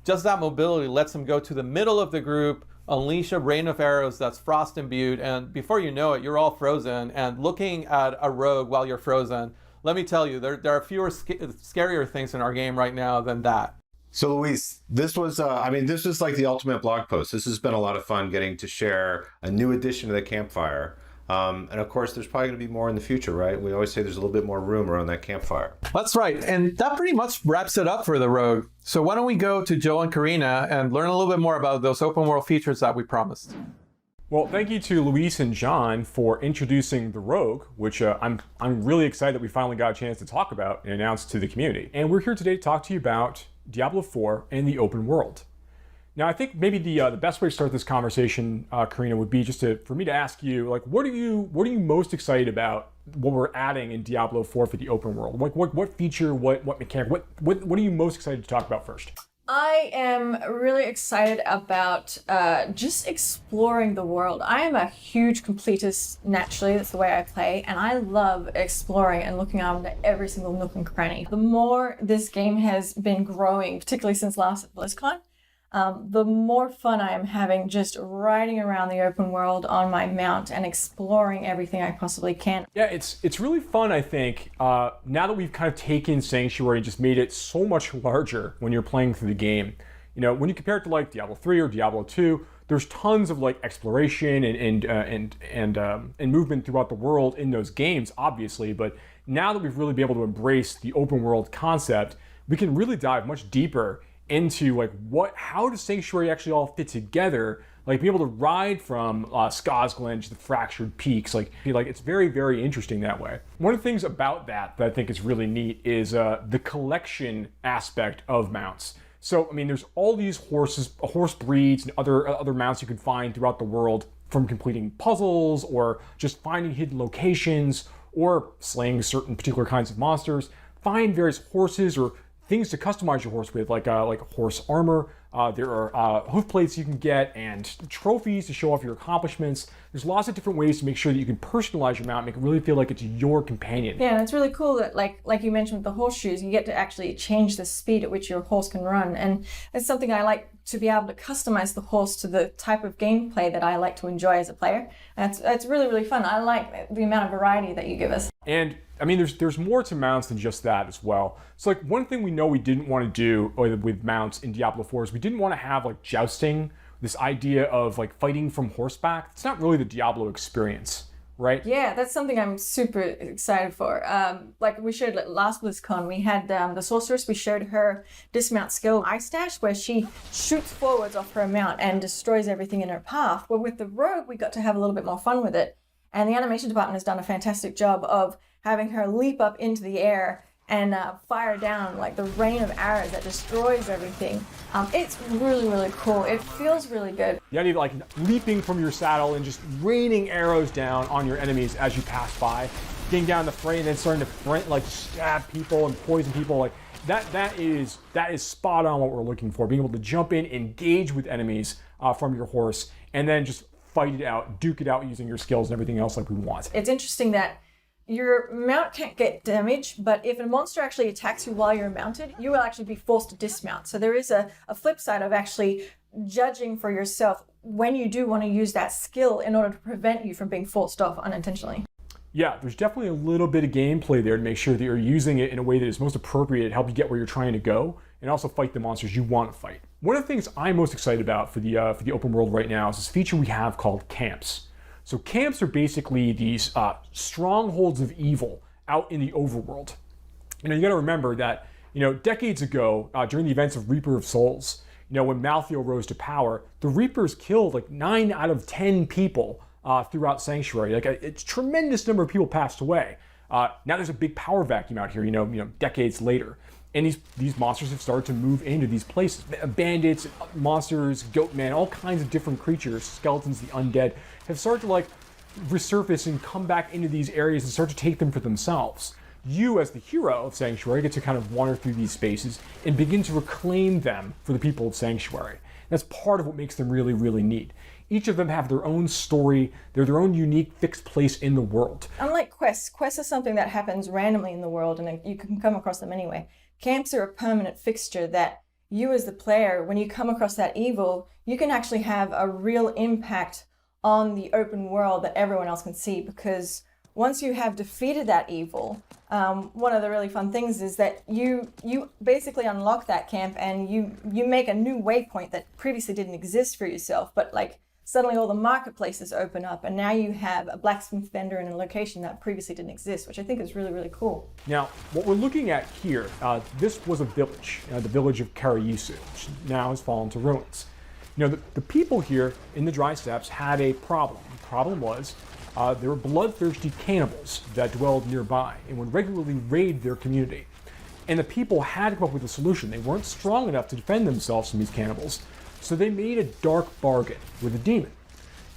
just that mobility lets them go to the middle of the group, unleash a rain of arrows that's frost imbued, and before you know it, you're all frozen. And looking at a Rogue while you're frozen, let me tell you, there are fewer scarier things in our game right now than that. So Luis, this was like the ultimate blog post. This has been a lot of fun getting to share a new addition to the campfire. And of course, there's probably going to be more in the future, right? We always say there's a little bit more room around that campfire. That's right. And that pretty much wraps it up for the Rogue. So why don't we go to Joe and Karina and learn a little bit more about those open world features that we promised. Well, thank you to Luis and John for introducing the Rogue, which I'm really excited that we finally got a chance to talk about and announce to the community. And we're here today to talk to you about Diablo 4 and the open world. Now, I think maybe the best way to start this conversation, Karina, would be just for me to ask you, like, what are you most excited about what we're adding in Diablo 4 for the open world? What feature, what mechanic, what are you most excited to talk about first? I am really excited about just exploring the world. I am a huge completist naturally, that's the way I play, and I love exploring and looking around at every single nook and cranny. The more this game has been growing, particularly since last at Blizzcon, the more fun I am having just riding around the open world on my mount and exploring everything I possibly can. Yeah, it's really fun, I think, now that we've kind of taken Sanctuary and just made it so much larger when you're playing through the game. When you compare it to like Diablo 3 or Diablo 2, there's tons of like exploration and movement throughout the world in those games, obviously. But now that we've really been able to embrace the open world concept, we can really dive much deeper into like how does Sanctuary actually all fit together? Like being able to ride from Skosglen to the Fractured Peaks, like it's very, very interesting that way. One of the things about that I think is really neat is the collection aspect of mounts. So, I mean, there's all these horse breeds and other mounts you can find throughout the world, from completing puzzles or just finding hidden locations or slaying certain particular kinds of monsters. Find various horses or things to customize your horse with, like horse armor. There are hoof plates you can get and trophies to show off your accomplishments. There's lots of different ways to make sure that you can personalize your mount, make it really feel like it's your companion. Yeah, and it's really cool that, like you mentioned with the horseshoes, you get to actually change the speed at which your horse can run. And it's something I like, to be able to customize the horse to the type of gameplay that I like to enjoy as a player. And it's really, really fun. I like the amount of variety that you give us. And I mean, there's more to mounts than just that as well. So like one thing we know we didn't want to do with mounts in Diablo 4 is we didn't want to have like jousting, this idea of like fighting from horseback. It's not really the Diablo experience, right? Yeah, that's something I'm super excited for. Like we showed last BlizzCon, we had the sorceress, we showed her dismount skill Ice Dash, where she shoots forwards off her mount and destroys everything in her path. Well, with the rogue, we got to have a little bit more fun with it. And the animation department has done a fantastic job of having her leap up into the air and fire down like the rain of arrows that destroys everything. It's really, really cool. It feels really good. The idea of like leaping from your saddle and just raining arrows down on your enemies as you pass by, getting down the fray and then starting to like stab people and poison people, like that is spot on what we're looking for. Being able to jump in, engage with enemies from your horse, and then just fight it out, duke it out using your skills and everything else like we want. It's interesting that your mount can't get damaged, but if a monster actually attacks you while you're mounted, you will actually be forced to dismount. So there is a flip side of actually judging for yourself when you do want to use that skill in order to prevent you from being forced off unintentionally. Yeah, there's definitely a little bit of gameplay there to make sure that you're using it in a way that is most appropriate to help you get where you're trying to go and also fight the monsters you want to fight. One of the things I'm most excited about for the open world right now is this feature we have called camps. So camps are basically these strongholds of evil out in the overworld. You got to remember that, decades ago, during the events of Reaper of Souls, when Malthael rose to power, the Reapers killed like 9 out of 10 people throughout Sanctuary. Like a tremendous number of people passed away. Now there's a big power vacuum out here, decades later. And these monsters have started to move into these places. Bandits, monsters, goatmen, all kinds of different creatures, skeletons, the undead, have started to like resurface and come back into these areas and start to take them for themselves. You, as the hero of Sanctuary, get to kind of wander through these spaces and begin to reclaim them for the people of Sanctuary. That's part of what makes them really, really neat. Each of them have their own story, they're their own unique fixed place in the world. Unlike quests are something that happens randomly in the world and you can come across them anyway. Camps are a permanent fixture that you as the player, when you come across that evil, you can actually have a real impact on the open world that everyone else can see, because once you have defeated that evil, one of the really fun things is that you basically unlock that camp and you make a new waypoint that previously didn't exist for yourself, but like suddenly all the marketplaces open up and now you have a blacksmith vendor in a location that previously didn't exist, which I think is really, really cool. Now, what we're looking at here, this was a village, the village of Karayisu, which now has fallen to ruins. The people here in the dry steppes had a problem. The problem was there were bloodthirsty cannibals that dwelled nearby and would regularly raid their community. And the people had to come up with a solution. They weren't strong enough to defend themselves from these cannibals, so they made a dark bargain with a demon.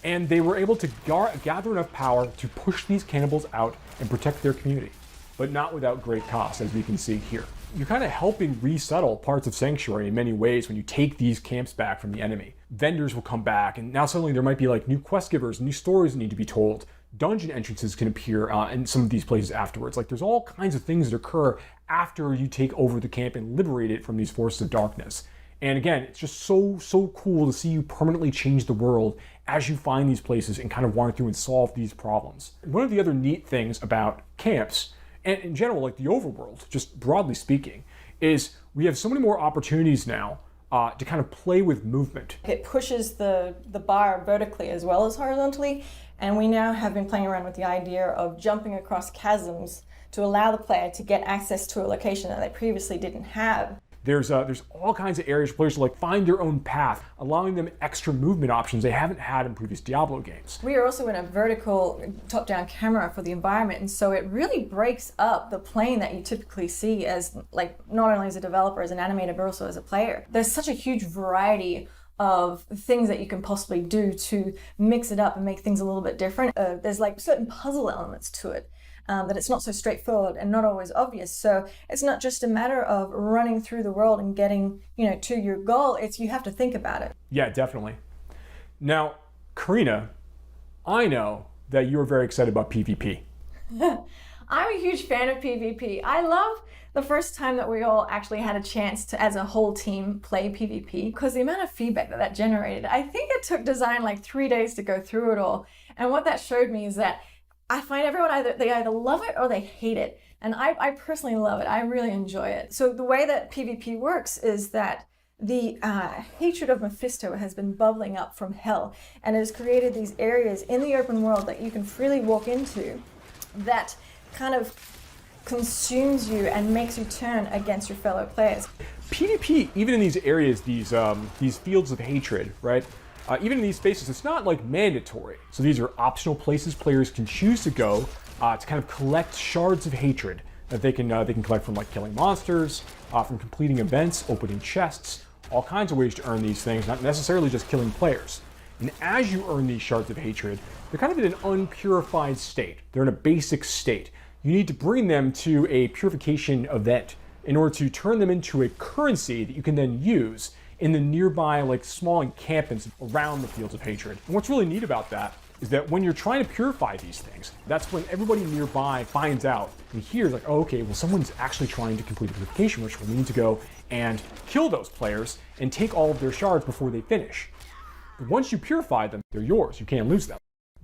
And they were able to gather enough power to push these cannibals out and protect their community, but not without great cost, as we can see here. You're kind of helping resettle parts of Sanctuary in many ways when you take these camps back from the enemy. Vendors will come back, and now suddenly there might be like new quest givers, new stories that need to be told. Dungeon entrances can appear in some of these places afterwards. Like there's all kinds of things that occur after you take over the camp and liberate it from these forces of darkness. And again, it's just so cool to see you permanently change the world as you find these places and kind of wander through and solve these problems. One of the other neat things about camps, and in general, like the overworld, just broadly speaking, is we have so many more opportunities now to kind of play with movement. It pushes the bar vertically as well as horizontally, and we now have been playing around with the idea of jumping across chasms to allow the player to get access to a location that they previously didn't have. There's all kinds of areas where players like find their own path, allowing them extra movement options they haven't had in previous Diablo games. We are also in a vertical top-down camera for the environment, and so it really breaks up the plane that you typically see as, like, not only as a developer, as an animator, but also as a player. There's such a huge variety of things that you can possibly do to mix it up and make things a little bit different. There's like certain puzzle elements to it. That it's not so straightforward and not always obvious. So it's not just a matter of running through the world and getting, to your goal. It's you have to think about it. Yeah, definitely. Now, Karina, I know that you're very excited about PvP. I'm a huge fan of PvP. I love the first time that we all actually had a chance to, as a whole team, play PvP, because the amount of feedback that generated, I think it took design like 3 days to go through it all. And what that showed me is that I find everyone they either love it or they hate it. And I personally love it. I really enjoy it. So the way that PvP works is that the hatred of Mephisto has been bubbling up from hell and has created these areas in the open world that you can freely walk into that kind of consumes you and makes you turn against your fellow players. PvP, even in these areas, these fields of hatred, right? Even in these spaces, it's not like mandatory. So these are optional places players can choose to go to kind of collect shards of hatred that they can collect from like killing monsters, from completing events, opening chests, all kinds of ways to earn these things, not necessarily just killing players. And as you earn these shards of hatred, they're kind of in an unpurified state. They're in a basic state. You need to bring them to a purification event in order to turn them into a currency that you can then use in the nearby like small encampments around the fields of hatred. And what's really neat about that is that when you're trying to purify these things, that's when everybody nearby finds out and hears like, oh, okay, well, someone's actually trying to complete a purification ritual. We need to go and kill those players and take all of their shards before they finish. But once you purify them, they're yours. You can't lose them.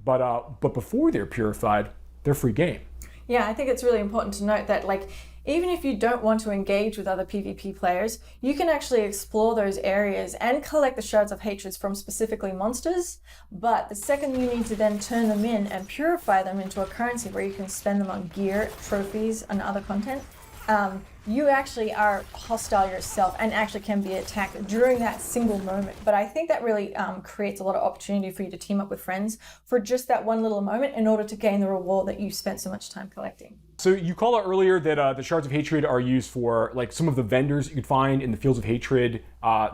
But before they're purified, they're free game. Yeah, I think it's really important to note that, like, even if you don't want to engage with other PvP players, you can actually explore those areas and collect the shards of hatred from specifically monsters. But the second you need to then turn them in and purify them into a currency where you can spend them on gear, trophies, and other content, you actually are hostile yourself and actually can be attacked during that single moment. But I think that really creates a lot of opportunity for you to team up with friends for just that one little moment in order to gain the reward that you spent so much time collecting. So you called out earlier that the shards of hatred are used for like some of the vendors you could find in the fields of hatred.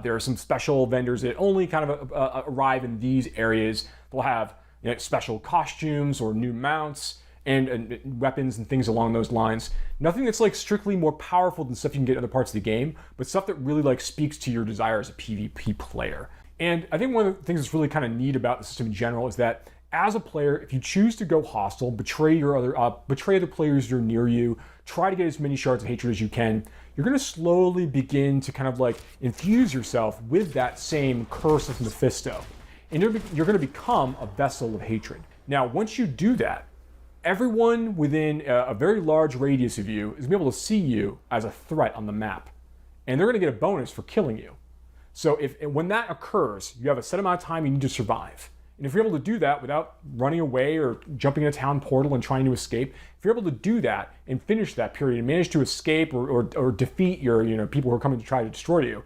There are some special vendors that only kind of arrive in these areas. They'll have special costumes or new mounts and weapons and things along those lines. Nothing that's like strictly more powerful than stuff you can get in other parts of the game, but stuff that really like speaks to your desire as a PvP player. And I think one of the things that's really kind of neat about the system in general is that as a player, if you choose to go hostile, betray other players that are near you, try to get as many shards of hatred as you can, you're going to slowly begin to kind of like infuse yourself with that same curse of Mephisto. And you're going to become a vessel of hatred. Now, once you do that, everyone within a very large radius of you is going to be able to see you as a threat on the map. And they're going to get a bonus for killing you. So when that occurs, you have a set amount of time you need to survive. And if you're able to do that without running away or jumping in a town portal and trying to escape, if you're able to do that and finish that period and manage to escape or defeat your people who are coming to try to destroy you,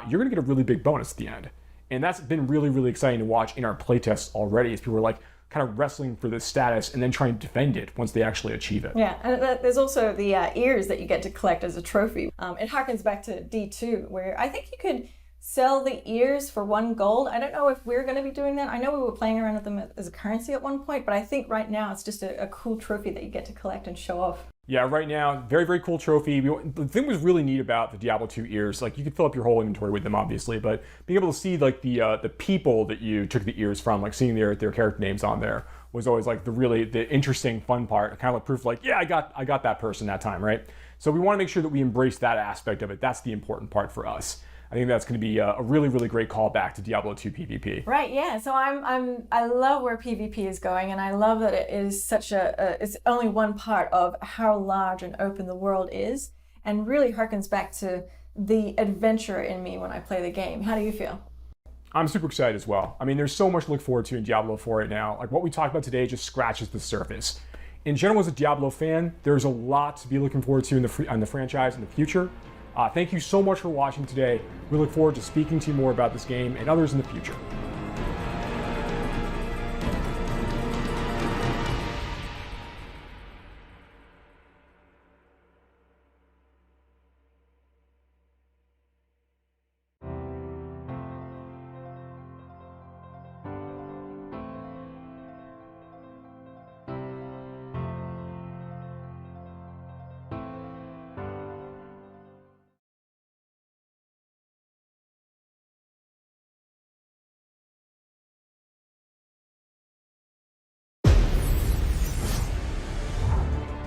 you're going to get a really big bonus at the end. And that's been really, really exciting to watch in our playtests already as people are like kind of wrestling for this status and then trying to defend it once they actually achieve it. Yeah, and there's also the ears that you get to collect as a trophy. It harkens back to D2, where I think you could sell the ears for 1 gold. I don't know if we're going to be doing that. I know we were playing around with them as a currency at one point, but I think right now it's just a cool trophy that you get to collect and show off. Yeah, right now, very, very cool trophy. The thing was really neat about the Diablo 2 ears, like you could fill up your whole inventory with them, obviously, but being able to see like the people that you took the ears from, like seeing their character names on there was always like the interesting, fun part, kind of like proof like, yeah, I got that person that time, right? So we want to make sure that we embrace that aspect of it. That's the important part for us. I think that's going to be a really, really great callback to Diablo 2 PvP. Right, yeah. So I love where PvP is going, and I love that it is such it's only one part of how large and open the world is, and really harkens back to the adventure in me when I play the game. How do you feel? I'm super excited as well. I mean, there's so much to look forward to in Diablo 4 right now. Like what we talked about today just scratches the surface. In general, as a Diablo fan, there's a lot to be looking forward to in the franchise in the future. Thank you so much for watching today. We look forward to speaking to you more about this game and others in the future.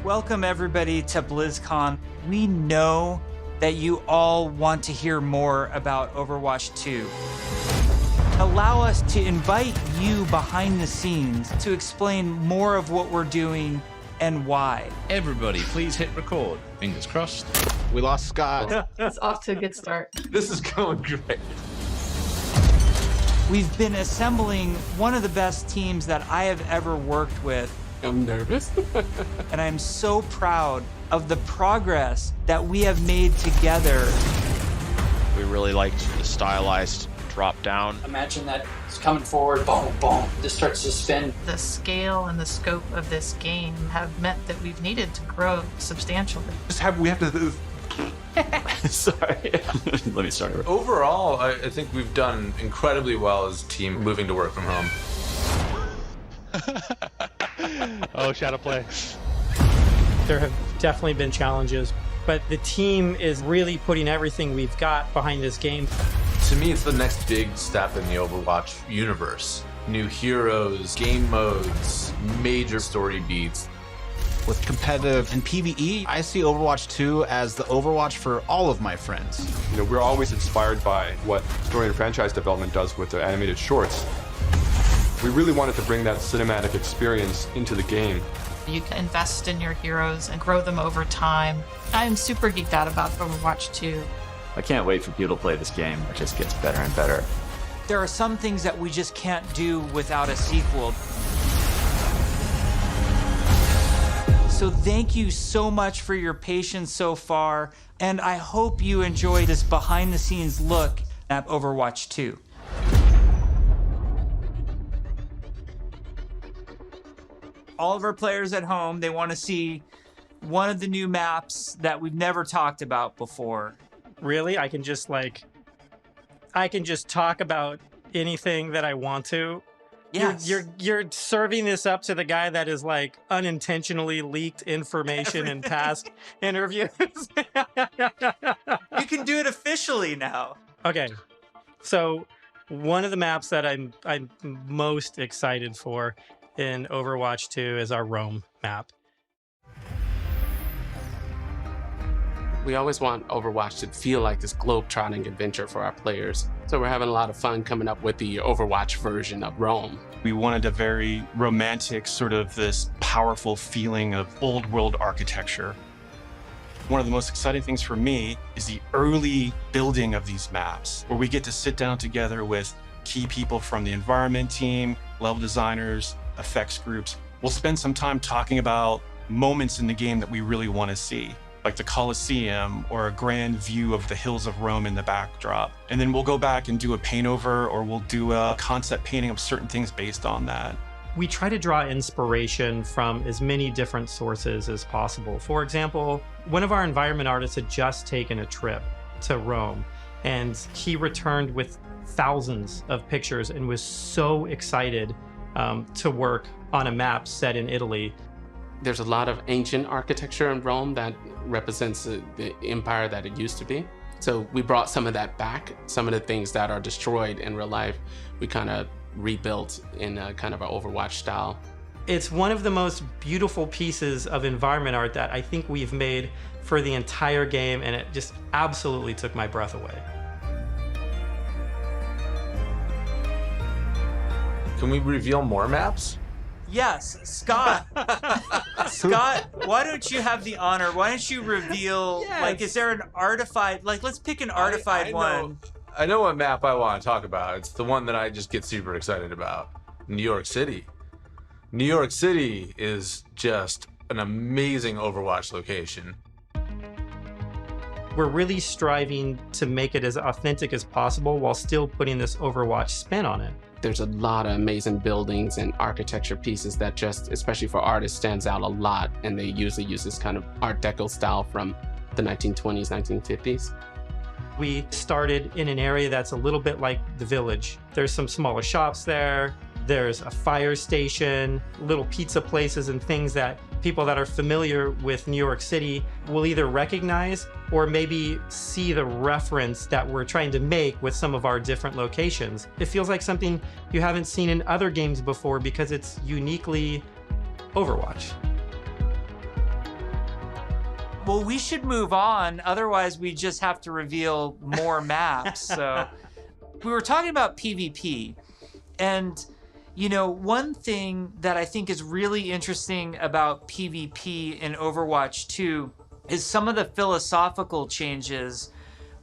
Welcome everybody to BlizzCon. We know that you all want to hear more about Overwatch 2. Allow us to invite you behind the scenes to explain more of what we're doing and why. Everybody, please hit record. Fingers crossed. We lost Scott. It's off to a good start. This is going great. We've been assembling one of the best teams that I have ever worked with. I'm nervous. And I'm so proud of the progress that we have made together. We really liked the stylized drop down. Imagine that it's coming forward, boom, boom, this starts to spin. The scale and the scope of this game have meant that we've needed to grow substantially. We have to... Sorry. Let me start over. Overall, I think we've done incredibly well as a team moving to work from home. Oh, shadow play. There have definitely been challenges, but the team is really putting everything we've got behind this game. To me, it's the next big step in the Overwatch universe. New heroes, game modes, major story beats. With competitive and PvE, I see Overwatch 2 as the Overwatch for all of my friends. You know, we're always inspired by what story and franchise development does with their animated shorts. We really wanted to bring that cinematic experience into the game. You can invest in your heroes and grow them over time. I'm super geeked out about Overwatch 2. I can't wait for people to play this game. It just gets better and better. There are some things that we just can't do without a sequel. So thank you so much for your patience so far, and I hope you enjoy this behind-the-scenes look at Overwatch 2. All of our players at home, they want to see one of the new maps that we've never talked about before. Really? I can just talk about anything that I want to. Yes. You're serving this up to the guy that is like unintentionally leaked information in past interviews. You can do it officially now. Okay. So one of the maps that I'm most excited for in Overwatch 2 is our Rome map. We always want Overwatch to feel like this globe-trotting adventure for our players. So we're having a lot of fun coming up with the Overwatch version of Rome. We wanted a very romantic, sort of this powerful feeling of old world architecture. One of the most exciting things for me is the early building of these maps, where we get to sit down together with key people from the environment team, level designers, effects groups. We'll spend some time talking about moments in the game that we really want to see, like the Colosseum or a grand view of the hills of Rome in the backdrop. And then we'll go back and do a paint over, or we'll do a concept painting of certain things based on that. We try to draw inspiration from as many different sources as possible. For example, one of our environment artists had just taken a trip to Rome, and he returned with thousands of pictures and was so excited to work on a map set in Italy. There's a lot of ancient architecture in Rome that represents the empire that it used to be. So we brought some of that back. Some of the things that are destroyed in real life, we kind of rebuilt in a kind of an Overwatch style. It's one of the most beautiful pieces of environment art that I think we've made for the entire game, and it just absolutely took my breath away. Can we reveal more maps? Yes, Scott. Scott, why don't you have the honor? Why don't you reveal, like, is there an artified, like, let's pick an artified one. I know what map I want to talk about. It's the one that I just get super excited about. New York City. New York City is just an amazing Overwatch location. We're really striving to make it as authentic as possible while still putting this Overwatch spin on it. There's a lot of amazing buildings and architecture pieces that just, especially for artists, stands out a lot. And they usually use this kind of Art Deco style from the 1920s, 1950s. We started in an area that's a little bit like the Village. There's some smaller shops there. There's a fire station, little pizza places and things that people that are familiar with New York City will either recognize or maybe see the reference that we're trying to make with some of our different locations. It feels like something you haven't seen in other games before because it's uniquely Overwatch. Well, we should move on. Otherwise, we just have to reveal more maps. So we were talking about PvP. And, you know, one thing that I think is really interesting about PvP in Overwatch 2 is some of the philosophical changes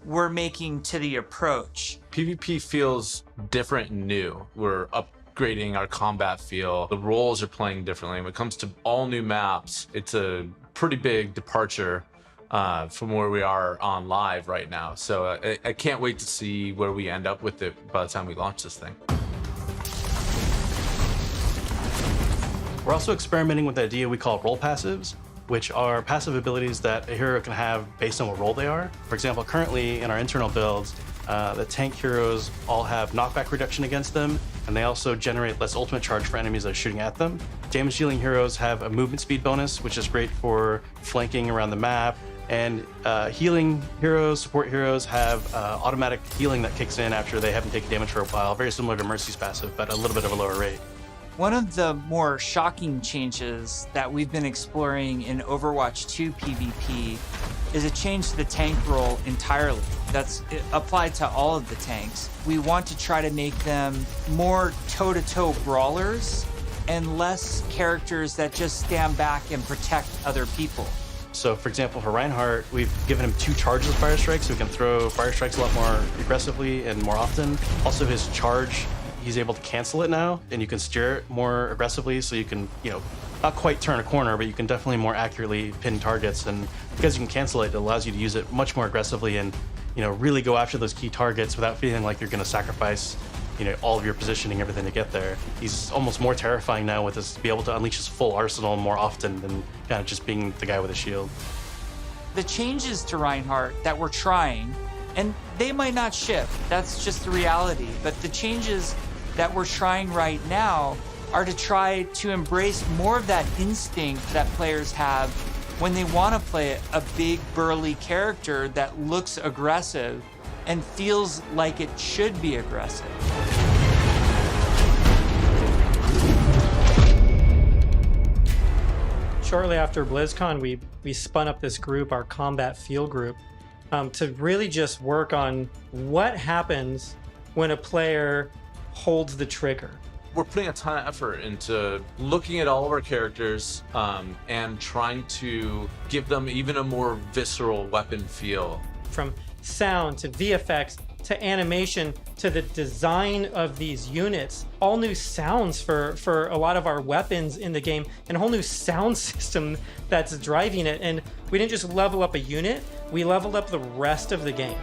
we're making to the approach. PvP feels different and new. We're upgrading our combat feel. The roles are playing differently. When it comes to all new maps, it's a pretty big departure from where we are on live right now. So I can't wait to see where we end up with it by the time we launch this thing. We're also experimenting with the idea we call role passives, which are passive abilities that a hero can have based on what role they are. For example, currently in our internal builds, the tank heroes all have knockback reduction against them, and they also generate less ultimate charge for enemies that are shooting at them. Damage dealing heroes have a movement speed bonus, which is great for flanking around the map. And healing heroes, support heroes have automatic healing that kicks in after they haven't taken damage for a while, very similar to Mercy's passive, but a little bit of a lower rate. One of the more shocking changes that we've been exploring in Overwatch 2 PvP is a change to the tank role entirely. That's applied to all of the tanks. We want to try to make them more toe-to-toe brawlers and less characters that just stand back and protect other people. So for example, for Reinhardt, we've given him 2 charges of Fire Strike, so he can throw Fire Strikes a lot more aggressively and more often. Also his charge, he's able to cancel it now, and you can steer it more aggressively, so you can, you know, not quite turn a corner, but you can definitely more accurately pin targets. And because you can cancel it, it allows you to use it much more aggressively and, you know, really go after those key targets without feeling like you're going to sacrifice, you know, all of your positioning, everything to get there. He's almost more terrifying now with this, to be able to unleash his full arsenal more often than kind of just being the guy with a shield. The changes to Reinhardt that we're trying, and they might not ship, that's just the reality, but the changes that we're trying right now are to try to embrace more of that instinct that players have when they want to play a big burly character that looks aggressive and feels like it should be aggressive. Shortly after BlizzCon, we spun up this group, our combat field group, to really just work on what happens when a player holds the trigger. We're putting a ton of effort into looking at all of our characters and trying to give them even a more visceral weapon feel. From sound to VFX to animation to the design of these units, all new sounds for a lot of our weapons in the game, and a whole new sound system that's driving it. And we didn't just level up a unit, we leveled up the rest of the game.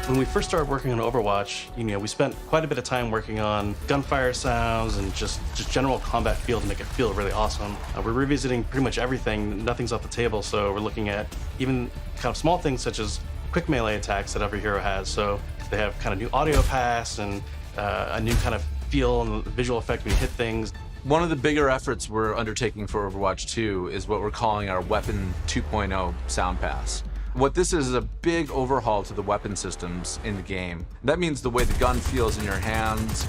When we first started working on Overwatch, you know, we spent quite a bit of time working on gunfire sounds and just general combat feel to make it feel really awesome. We're revisiting pretty much everything, nothing's off the table, so we're looking at even kind of small things such as quick melee attacks that every hero has. So they have kind of new audio pass and a new kind of feel and visual effect when you hit things. One of the bigger efforts we're undertaking for Overwatch 2 is what we're calling our Weapon 2.0 sound pass. What this is a big overhaul to the weapon systems in the game. That means the way the gun feels in your hands.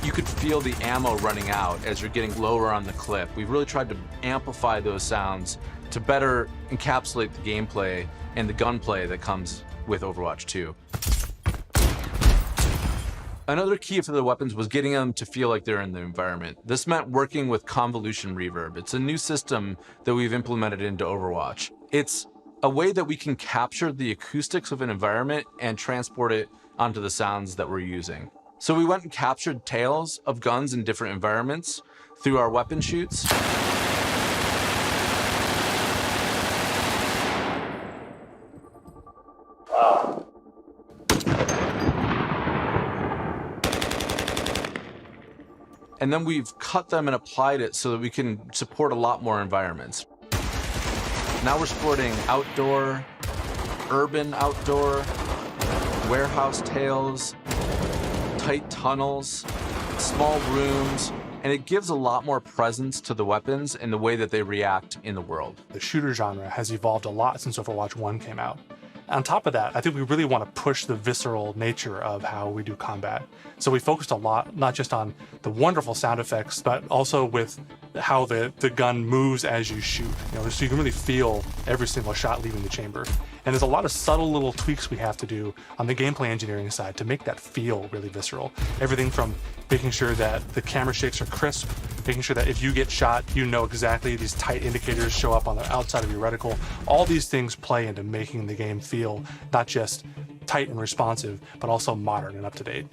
You could feel the ammo running out as you're getting lower on the clip. We've really tried to amplify those sounds to better encapsulate the gameplay and the gunplay that comes with Overwatch 2. Another key for the weapons was getting them to feel like they're in the environment. This meant working with convolution reverb. It's a new system that we've implemented into Overwatch. It's a way that we can capture the acoustics of an environment and transport it onto the sounds that we're using. So we went and captured tails of guns in different environments through our weapon shoots. And then we've cut them and applied it so that we can support a lot more environments. Now we're supporting outdoor, urban outdoor, warehouse tails, tight tunnels, small rooms, and it gives a lot more presence to the weapons and the way that they react in the world. The shooter genre has evolved a lot since Overwatch 1 came out. On top of that, I think we really want to push the visceral nature of how we do combat. So we focused a lot, not just on the wonderful sound effects, but also with how the gun moves as you shoot. So you can really feel every single shot leaving the chamber. And there's a lot of subtle little tweaks we have to do on the gameplay engineering side to make that feel really visceral. Everything from making sure that the camera shakes are crisp, making sure that if you get shot, you know exactly these tight indicators show up on the outside of your reticle. All these things play into making the game feel not just tight and responsive, but also modern and up to date.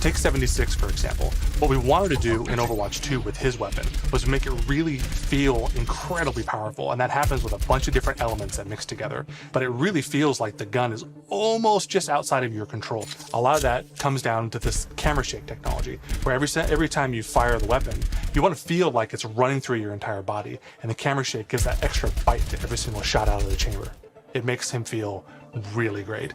Take 76, for example. What we wanted to do in Overwatch 2 with his weapon was make it really feel incredibly powerful, and that happens with a bunch of different elements that mix together. But it really feels like the gun is almost just outside of your control. A lot of that comes down to this camera shake technology, where every time you fire the weapon, you want to feel like it's running through your entire body, and the camera shake gives that extra bite to every single shot out of the chamber. It makes him feel really great.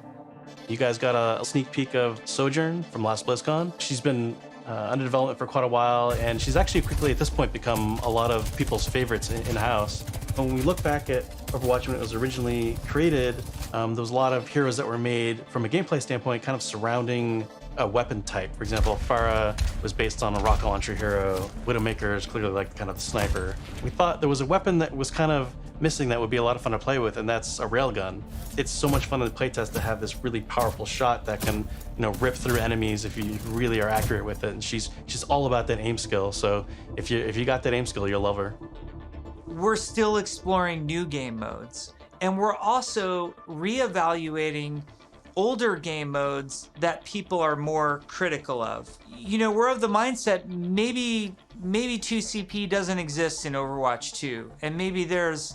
You guys got a sneak peek of Sojourn from last BlizzCon. She's been under development for quite a while, and she's actually quickly at this point become a lot of people's favorites in-house. When we look back at Overwatch when it was originally created, there was a lot of heroes that were made from a gameplay standpoint kind of surrounding a weapon type. For example, Pharah was based on a rocket launcher hero. Widowmaker is clearly like kind of the sniper. We thought there was a weapon that was kind of missing that would be a lot of fun to play with, and that's a railgun. It's so much fun in the playtest to have this really powerful shot that can, rip through enemies if you really are accurate with it. And she's all about that aim skill. So if you got that aim skill, you'll love her. We're still exploring new game modes, and we're also reevaluating older game modes that people are more critical of. We're of the mindset maybe 2CP doesn't exist in Overwatch 2, and maybe there's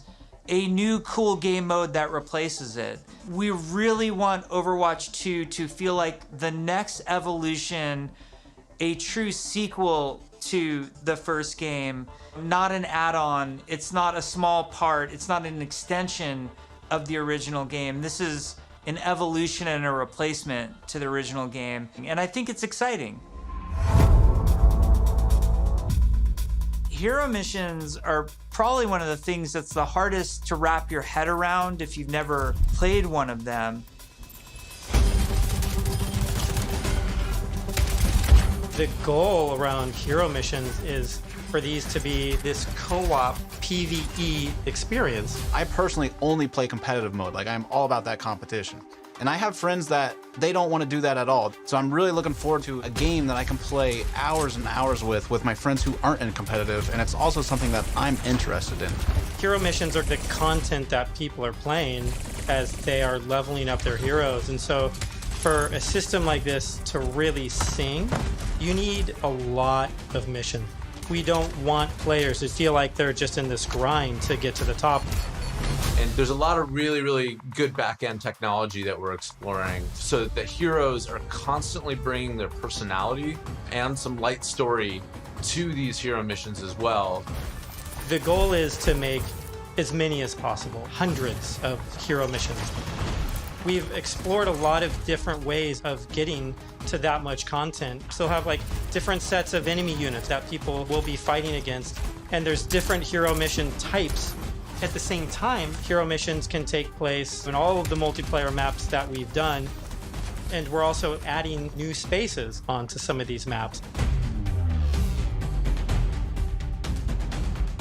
a new cool game mode that replaces it. We really want Overwatch 2 to feel like the next evolution, a true sequel to the first game, not an add-on. It's not a small part. It's not an extension of the original game. This is an evolution and a replacement to the original game, and I think it's exciting. Hero missions are probably one of the things that's the hardest to wrap your head around if you've never played one of them. The goal around hero missions is for these to be this co-op PvE experience. I personally only play competitive mode. Like, I'm all about that competition. And I have friends that they don't want to do that at all. So I'm really looking forward to a game that I can play hours and hours with my friends who aren't in competitive, and it's also something that I'm interested in. Hero missions are the content that people are playing as they are leveling up their heroes. And so for a system like this to really sing, you need a lot of missions. We don't want players to feel like they're just in this grind to get to the top. And there's a lot of really, really good back-end technology that we're exploring so that the heroes are constantly bringing their personality and some light story to these hero missions as well. The goal is to make as many as possible, hundreds of hero missions. We've explored a lot of different ways of getting to that much content. So have different sets of enemy units that people will be fighting against, and there's different hero mission types. At the same time, hero missions can take place in all of the multiplayer maps that we've done, and we're also adding new spaces onto some of these maps.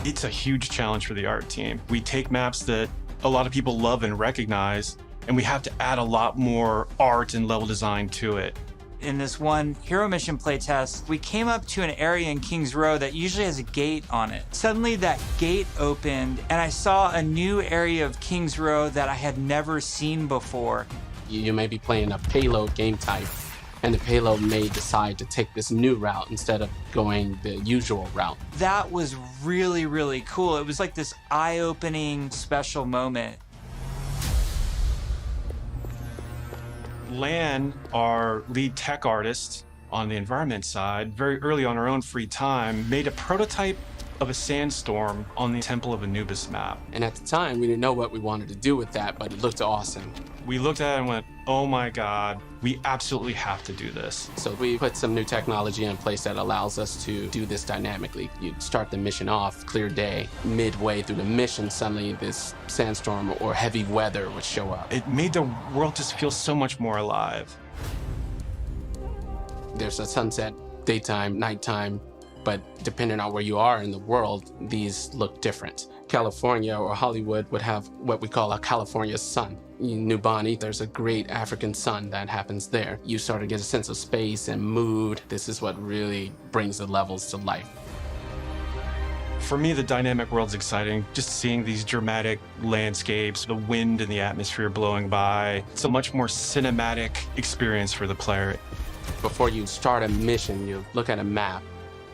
It's a huge challenge for the art team. We take maps that a lot of people love and recognize, and we have to add a lot more art and level design to it. in this one hero mission playtest, we came up to an area in King's Row that usually has a gate on it. Suddenly that gate opened and I saw a new area of King's Row that I had never seen before. You may be playing a payload game type, and the payload may decide to take this new route instead of going the usual route. That was really, really cool. It was like this eye-opening special moment. Lan, our lead tech artist on the environment side, very early on our own free time, made a prototype of a sandstorm on the Temple of Anubis map. And at the time, we didn't know what we wanted to do with that, but it looked awesome. We looked at it and went, oh my God, we absolutely have to do this. So we put some new technology in place that allows us to do this dynamically. You start the mission off, clear day. Midway through the mission, suddenly this sandstorm or heavy weather would show up. It made the world just feel so much more alive. There's a sunset, daytime, nighttime, but depending on where you are in the world, these look different. California or Hollywood would have what we call a California sun. In New Bonny, there's a great African sun that happens there. You start to get a sense of space and mood. This is what really brings the levels to life. For me, the dynamic world's exciting. Just seeing these dramatic landscapes, the wind and the atmosphere blowing by. It's a much more cinematic experience for the player. Before you start a mission, you look at a map.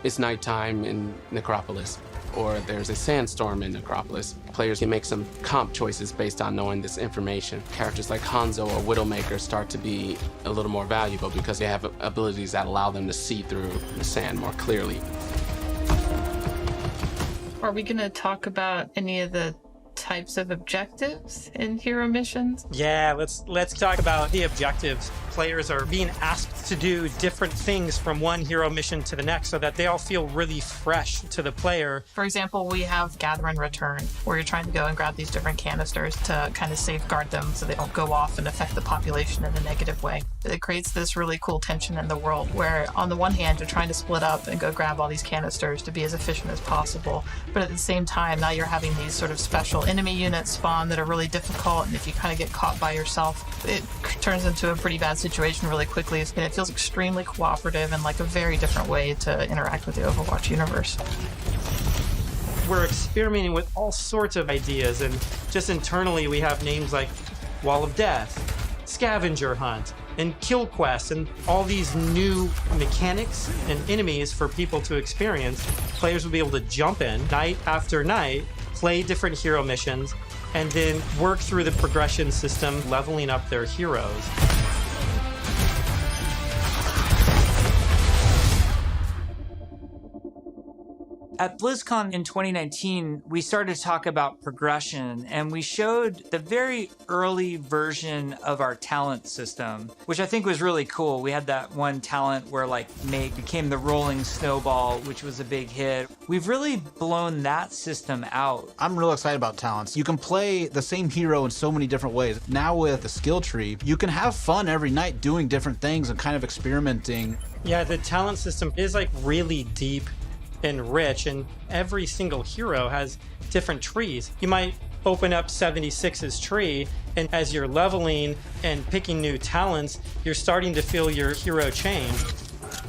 It's nighttime in Necropolis, or there's a sandstorm in Necropolis. Players can make some comp choices based on knowing this information. Characters like Hanzo or Widowmaker start to be a little more valuable because they have abilities that allow them to see through the sand more clearly. Are we going to talk about any of the types of objectives in hero missions? Yeah, let's talk about the objectives. Players are being asked to do different things from one hero mission to the next so that they all feel really fresh to the player. For example, we have Gather and Return, where you're trying to go and grab these different canisters to kind of safeguard them so they don't go off and affect the population in a negative way. It creates this really cool tension in the world where on the one hand, you're trying to split up and go grab all these canisters to be as efficient as possible. But at the same time, now you're having these sort of special enemy units spawn that are really difficult, and if you kind of get caught by yourself, it turns into a pretty bad situation really quickly, and it feels extremely cooperative and like a very different way to interact with the Overwatch universe. We're experimenting with all sorts of ideas, and just internally we have names like Wall of Death, Scavenger Hunt, and Kill Quest, and all these new mechanics and enemies for people to experience. Players will be able to jump in night after night, play different hero missions, and then work through the progression system, leveling up their heroes. At BlizzCon in 2019, we started to talk about progression, and we showed the very early version of our talent system, which I think was really cool. We had that one talent where like Meg became the rolling snowball, which was a big hit. We've really blown that system out. I'm real excited about talents. You can play the same hero in so many different ways. Now with the skill tree, you can have fun every night doing different things and kind of experimenting. Yeah, the talent system is like really deep and rich, and every single hero has different trees. You might open up 76's tree, and as you're leveling and picking new talents, you're starting to feel your hero change.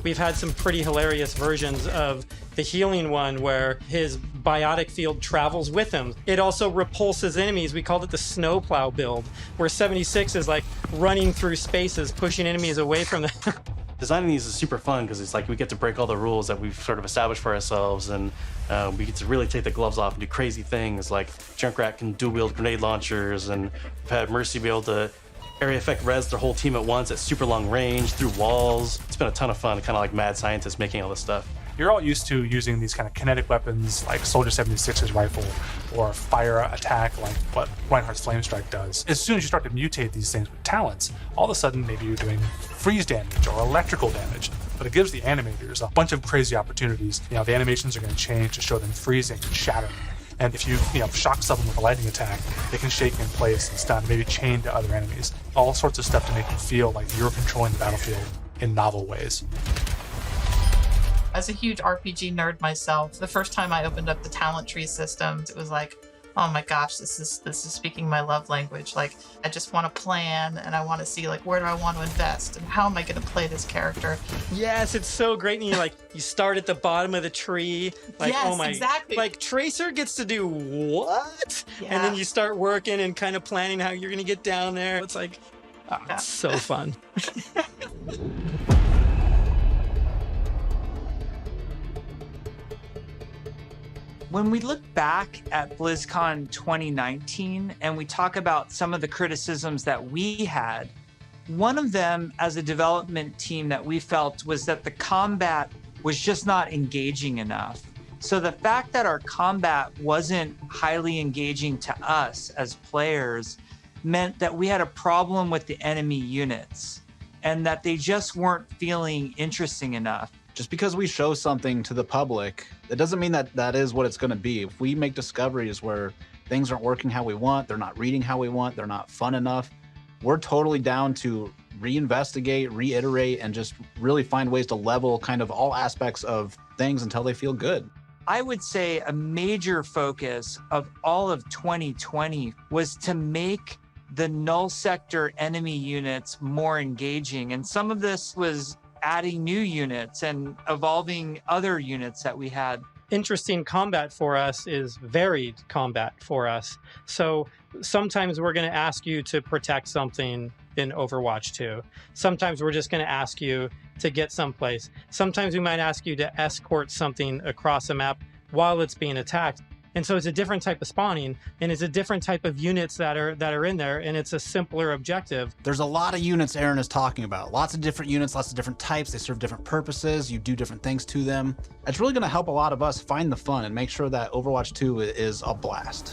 We've had some pretty hilarious versions of the healing one where his biotic field travels with him. It also repulses enemies. We called it the snowplow build, where 76 is like running through spaces, pushing enemies away from them. Designing these is super fun because it's like we get to break all the rules that we've sort of established for ourselves, and we get to really take the gloves off and do crazy things like Junkrat can dual-wield grenade launchers, and we've had Mercy be able to area effect res their whole team at once at super long range through walls. It's been a ton of fun, kind of like mad scientists making all this stuff. You're all used to using these kind of kinetic weapons like Soldier 76's rifle or fire attack like what Reinhardt's Flame Strike does. As soon as you start to mutate these things with talents, all of a sudden maybe you're doing freeze damage or electrical damage. But it gives the animators a bunch of crazy opportunities. You know, the animations are going to change to show them freezing and shattering. And if you shock someone with a lightning attack, they can shake in place and stun, maybe chain to other enemies. All sorts of stuff to make you feel like you're controlling the battlefield in novel ways. As a huge RPG nerd myself, the first time I opened up the talent tree system, it was like, oh my gosh, this is speaking my love language. Like, I just want to plan, and I want to see, like, where do I want to invest, and how am I going to play this character? Yes, it's so great. And you start at the bottom of the tree. Like, Yes, oh my, exactly. Like, Tracer gets to do what? Yeah. And then you start working and kind of planning how you're going to get down there. It's like, it's so fun. When we look back at BlizzCon 2019 and we talk about some of the criticisms that we had, one of them as a development team that we felt was that the combat was just not engaging enough. So the fact that our combat wasn't highly engaging to us as players meant that we had a problem with the enemy units and that they just weren't feeling interesting enough. Just because we show something to the public, it doesn't mean that that is what it's going to be. If we make discoveries where things aren't working how we want, they're not reading how we want, they're not fun enough, we're totally down to reinvestigate, reiterate, and just really find ways to level kind of all aspects of things until they feel good. I would say a major focus of all of 2020 was to make the null sector enemy units more engaging. And some of this was adding new units and evolving other units that we had. Interesting combat for us is varied combat for us. So sometimes we're going to ask you to protect something in Overwatch 2. Sometimes we're just going to ask you to get someplace. Sometimes we might ask you to escort something across a map while it's being attacked. And so it's a different type of spawning, and it's a different type of units that are in there, and it's a simpler objective. There's a lot of units Aaron is talking about. Lots of different units, lots of different types. They serve different purposes. You do different things to them. It's really going to help a lot of us find the fun and make sure that Overwatch 2 is a blast.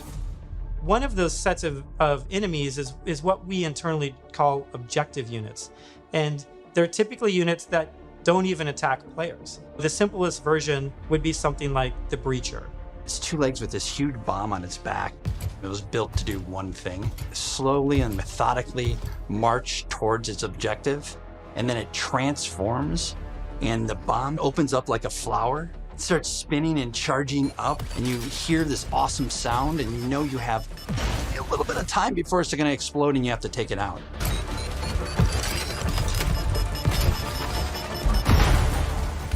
One of those sets of enemies is what we internally call objective units. And they're typically units that don't even attack players. The simplest version would be something like the Breacher. It's two legs with this huge bomb on its back. It was built to do one thing, slowly and methodically march towards its objective, and then it transforms, and the bomb opens up like a flower. It starts spinning and charging up, and you hear this awesome sound, and you know you have a little bit of time before it's gonna explode and you have to take it out.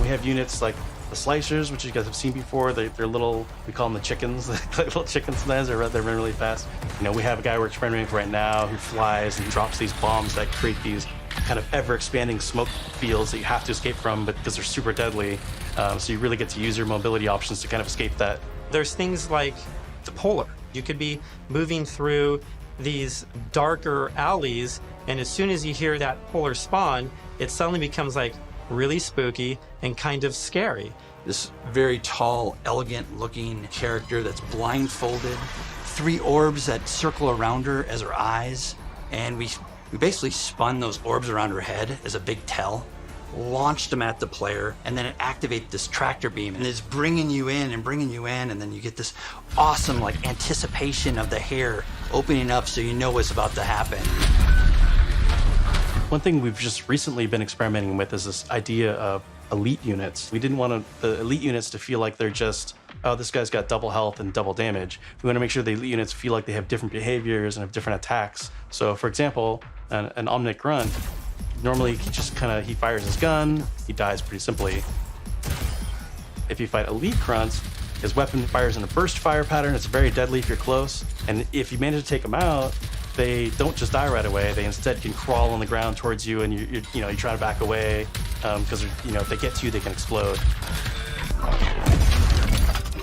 We have units like the slicers, which you guys have seen before. They're little, we call them the chickens, little chicken sometimes. They run really fast. You know, we have a guy we're experimenting with right now who flies and drops these bombs that create these kind of ever-expanding smoke fields that you have to escape from, but because they're super deadly. So you really get to use your mobility options to kind of escape that. There's things like the Polar. You could be moving through these darker alleys, and as soon as you hear that Polar spawn, it suddenly becomes like really spooky and kind of scary. This very tall, elegant looking character that's blindfolded, 3 orbs that circle around her as her eyes, and we basically spun those orbs around her head as a big tell, launched them at the player, and then it activates this tractor beam, and it's bringing you in, and then you get this awesome like anticipation of the hair opening up so you know what's about to happen. One thing we've just recently been experimenting with is this idea of elite units. We didn't want the elite units to feel like they're just, oh, this guy's got double health and double damage. We want to make sure the elite units feel like they have different behaviors and have different attacks. So for example, an Omnic Grunt, normally he fires his gun, he dies pretty simply. If you fight elite grunts, his weapon fires in a burst fire pattern. It's very deadly if you're close. And if you manage to take them out, they don't just die right away. They instead can crawl on the ground towards you, and you try to back away because if they get to you, they can explode.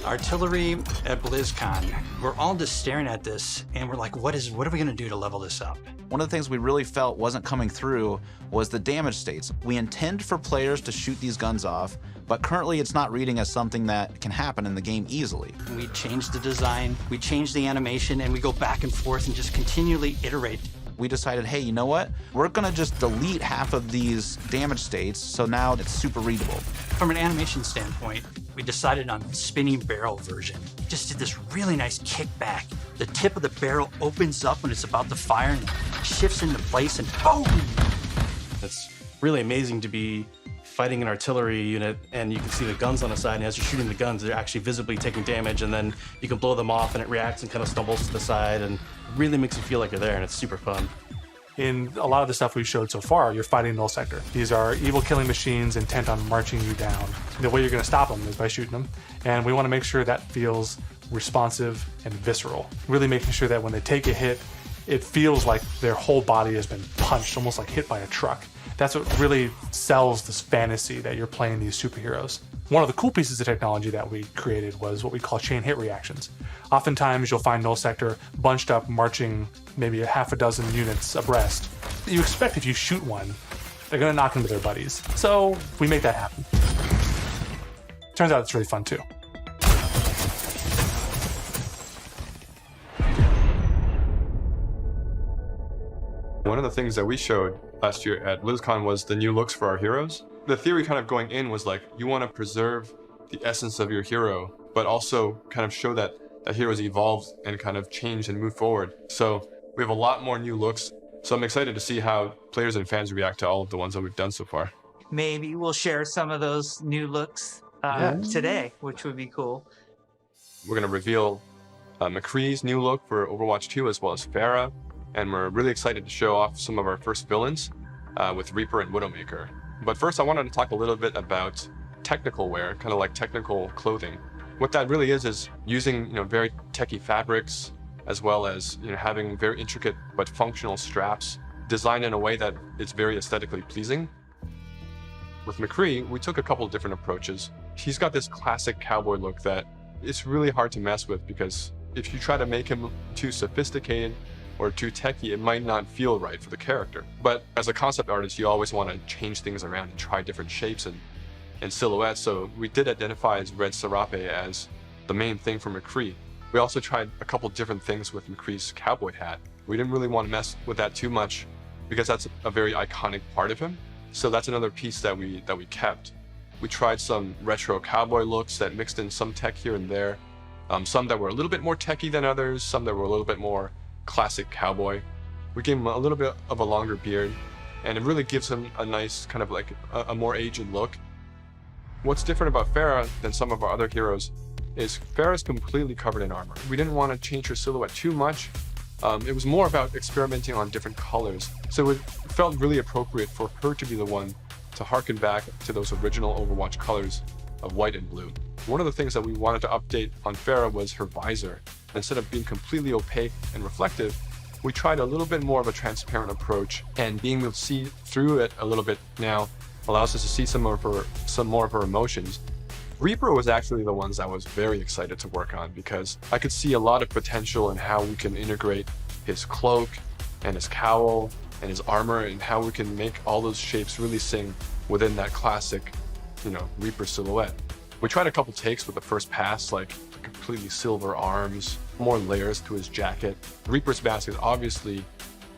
Artillery at BlizzCon, we're all just staring at this, and we're like, what are we gonna do to level this up? One of the things we really felt wasn't coming through was the damage states. We intend for players to shoot these guns off, but currently it's not reading as something that can happen in the game easily. We changed the design, we changed the animation, and we go back and forth and just continually iterate. We decided, hey, you know what? We're gonna just delete half of these damage states, so now it's super readable. From an animation standpoint, we decided on the spinning barrel version. Just did this really nice kickback. The tip of the barrel opens up when it's about to fire and shifts into place, and boom! It's really amazing to be fighting an artillery unit and you can see the guns on the side, and as you're shooting the guns, they're actually visibly taking damage, and then you can blow them off and it reacts and kind of stumbles to the side, and it really makes you feel like you're there, and it's super fun. In a lot of the stuff we've showed so far, you're fighting null sector. These are evil killing machines intent on marching you down. The way you're going to stop them is by shooting them, and we want to make sure that feels responsive and visceral. Really making sure that when they take a hit, it feels like their whole body has been punched, almost like hit by a truck. That's what really sells this fantasy that you're playing these superheroes. One of the cool pieces of technology that we created was what we call chain hit reactions. Oftentimes you'll find null sector bunched up, marching maybe a half a dozen units abreast. You expect if you shoot one, they're gonna knock into their buddies. So we make that happen. Turns out it's really fun too. One of the things that we showed last year at Blizzcon was the new looks for our heroes. The theory kind of going in was like, you want to preserve the essence of your hero, but also kind of show that that hero's evolved and kind of changed and moved forward. So we have a lot more new looks. So I'm excited to see how players and fans react to all of the ones that we've done so far. Maybe we'll share some of those new looks today, which would be cool. We're going to reveal McCree's new look for Overwatch 2 as well as Pharah. And we're really excited to show off some of our first villains with Reaper and Widowmaker. But first, I wanted to talk a little bit about technical wear, kind of like technical clothing. What that really is using very techie fabrics, as well as having very intricate but functional straps designed in a way that is very aesthetically pleasing. With McCree, we took a couple of different approaches. He's got this classic cowboy look that it's really hard to mess with, because if you try to make him too sophisticated or too techy, it might not feel right for the character. But as a concept artist, you always want to change things around and try different shapes and silhouettes. So we did identify as Red Serape as the main thing for McCree. We also tried a couple different things with McCree's cowboy hat. We didn't really want to mess with that too much because that's a very iconic part of him. So that's another piece that we kept. We tried some retro cowboy looks that mixed in some tech here and there. Some that were a little bit more techy than others, some that were a little bit more classic cowboy. We gave him a little bit of a longer beard, and it really gives him a nice kind of like a more aged look. What's different about Pharah than some of our other heroes is Pharah's completely covered in armor. We didn't want to change her silhouette too much. It was more about experimenting on different colors. So it felt really appropriate for her to be the one to harken back to those original Overwatch colors of white and blue. One of the things that we wanted to update on Pharah was her visor. Instead of being completely opaque and reflective, we tried a little bit more of a transparent approach, and being able to see through it a little bit now allows us to see some more of her emotions. Reaper was actually the ones I was very excited to work on, because I could see a lot of potential in how we can integrate his cloak and his cowl and his armor, and how we can make all those shapes really sing within that classic, Reaper silhouette. We tried a couple takes with the first pass, like completely silver arms, more layers to his jacket. Reaper's mask is obviously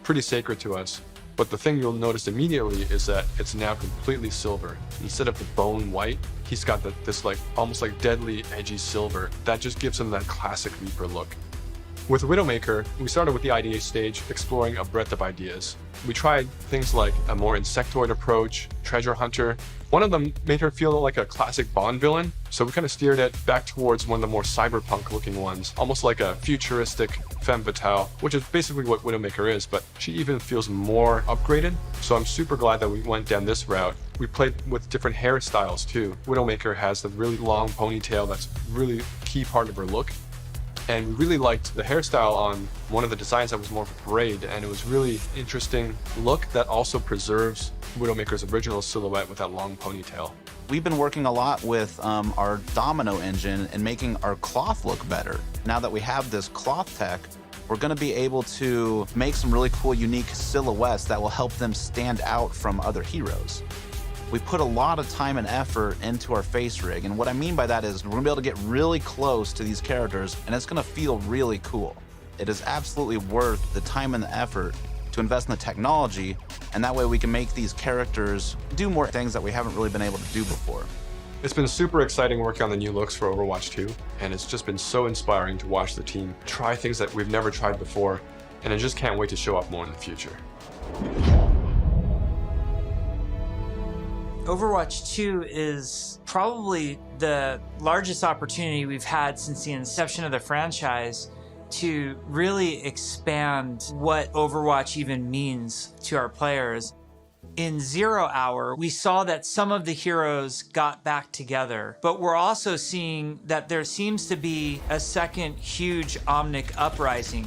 pretty sacred to us, but the thing you'll notice immediately is that it's now completely silver. Instead of the bone white, he's got this like almost like deadly edgy silver that just gives him that classic Reaper look. With Widowmaker, we started with the IDA stage, exploring a breadth of ideas. We tried things like a more insectoid approach, treasure hunter. One of them made her feel like a classic Bond villain, so we kind of steered it back towards one of the more cyberpunk looking ones, almost like a futuristic femme fatale, which is basically what Widowmaker is, but she even feels more upgraded. So I'm super glad that we went down this route. We played with different hairstyles too. Widowmaker has the really long ponytail that's really a key part of her look. And we really liked the hairstyle on one of the designs that was more of a braid, and it was really interesting look that also preserves Widowmaker's original silhouette with that long ponytail. We've been working a lot with our domino engine and making our cloth look better. Now that we have this cloth tech, we're going to be able to make some really cool, unique silhouettes that will help them stand out from other heroes. We put a lot of time and effort into our face rig, and what I mean by that is we're gonna be able to get really close to these characters, and it's gonna feel really cool. It is absolutely worth the time and the effort to invest in the technology, and that way we can make these characters do more things that we haven't really been able to do before. It's been super exciting working on the new looks for Overwatch 2, and it's just been so inspiring to watch the team try things that we've never tried before, and I just can't wait to show up more in the future. Overwatch 2 is probably the largest opportunity we've had since the inception of the franchise to really expand what Overwatch even means to our players. In 0 Hour, we saw that some of the heroes got back together, but we're also seeing that there seems to be a second huge Omnic uprising.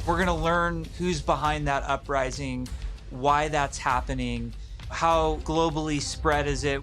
We're gonna learn who's behind that uprising, why that's happening, how globally spread is it.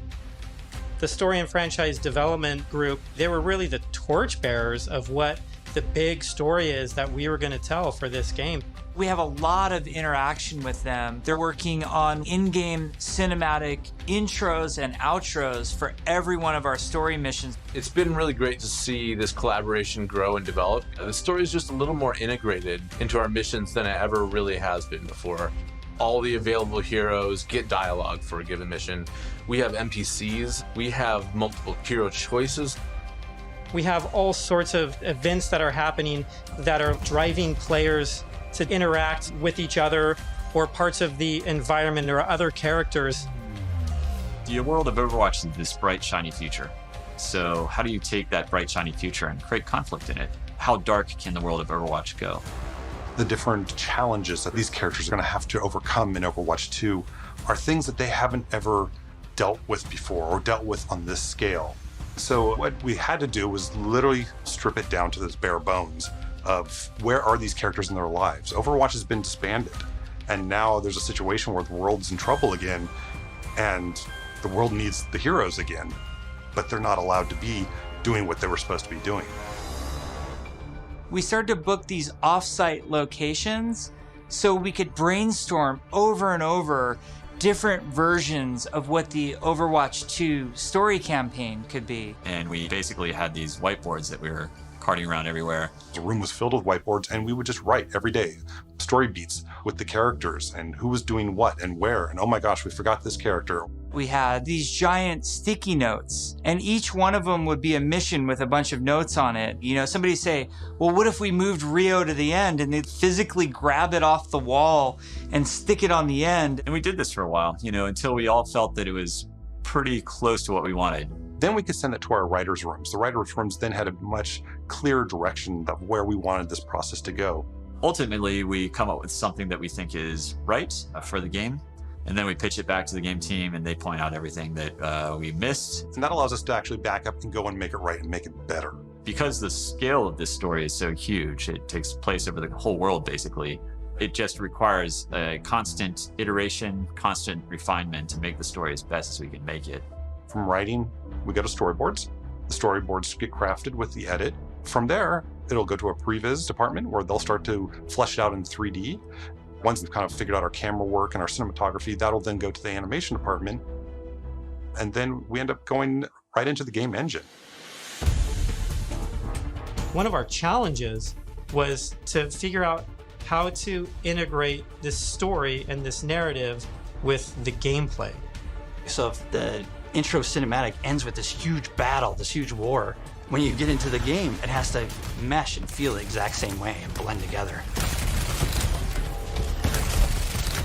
The story and franchise development group, they were really the torchbearers of what the big story is that we were going to tell for this game. We have a lot of interaction with them. They're working on in-game cinematic intros and outros for every one of our story missions. It's been really great to see this collaboration grow and develop. The story is just a little more integrated into our missions than it ever really has been before. All the available heroes get dialogue for a given mission. We have NPCs. We have multiple hero choices. We have all sorts of events that are happening that are driving players to interact with each other or parts of the environment or other characters. The world of Overwatch is this bright, shiny future. So how do you take that bright, shiny future and create conflict in it? How dark can the world of Overwatch go? The different challenges that these characters are going to have to overcome in Overwatch 2 are things that they haven't ever dealt with before or dealt with on this scale. So what we had to do was literally strip it down to this bare bones of where are these characters in their lives. Overwatch has been disbanded, and now there's a situation where the world's in trouble again, and the world needs the heroes again, but they're not allowed to be doing what they were supposed to be doing. We started to book these off-site locations so we could brainstorm over and over different versions of what the Overwatch 2 story campaign could be. And we basically had these whiteboards that we were carting around everywhere. The room was filled with whiteboards, and we would just write every day story beats with the characters and who was doing what and where, and oh my gosh, we forgot this character. We had these giant sticky notes, and each one of them would be a mission with a bunch of notes on it. You know, somebody say, well, what if we moved Rio to the end, and they'd physically grab it off the wall and stick it on the end. And we did this for a while, you know, until we all felt that it was pretty close to what we wanted. Then we could send it to our writers' rooms. The writers' rooms then had a much clearer direction of where we wanted this process to go. Ultimately, we come up with something that we think is right for the game. And then we pitch it back to the game team, and they point out everything that we missed. And that allows us to actually back up and go and make it right and make it better. Because the scale of this story is so huge, it takes place over the whole world, basically. It just requires a constant iteration, constant refinement to make the story as best as we can make it. From writing, we go to storyboards. The storyboards get crafted with the edit. From there, it'll go to a previs department where they'll start to flesh it out in 3D. Once we've kind of figured out our camera work and our cinematography, that'll then go to the animation department. And then we end up going right into the game engine. One of our challenges was to figure out how to integrate this story and this narrative with the gameplay. So if the intro cinematic ends with this huge battle, this huge war, when you get into the game, it has to mesh and feel the exact same way and blend together.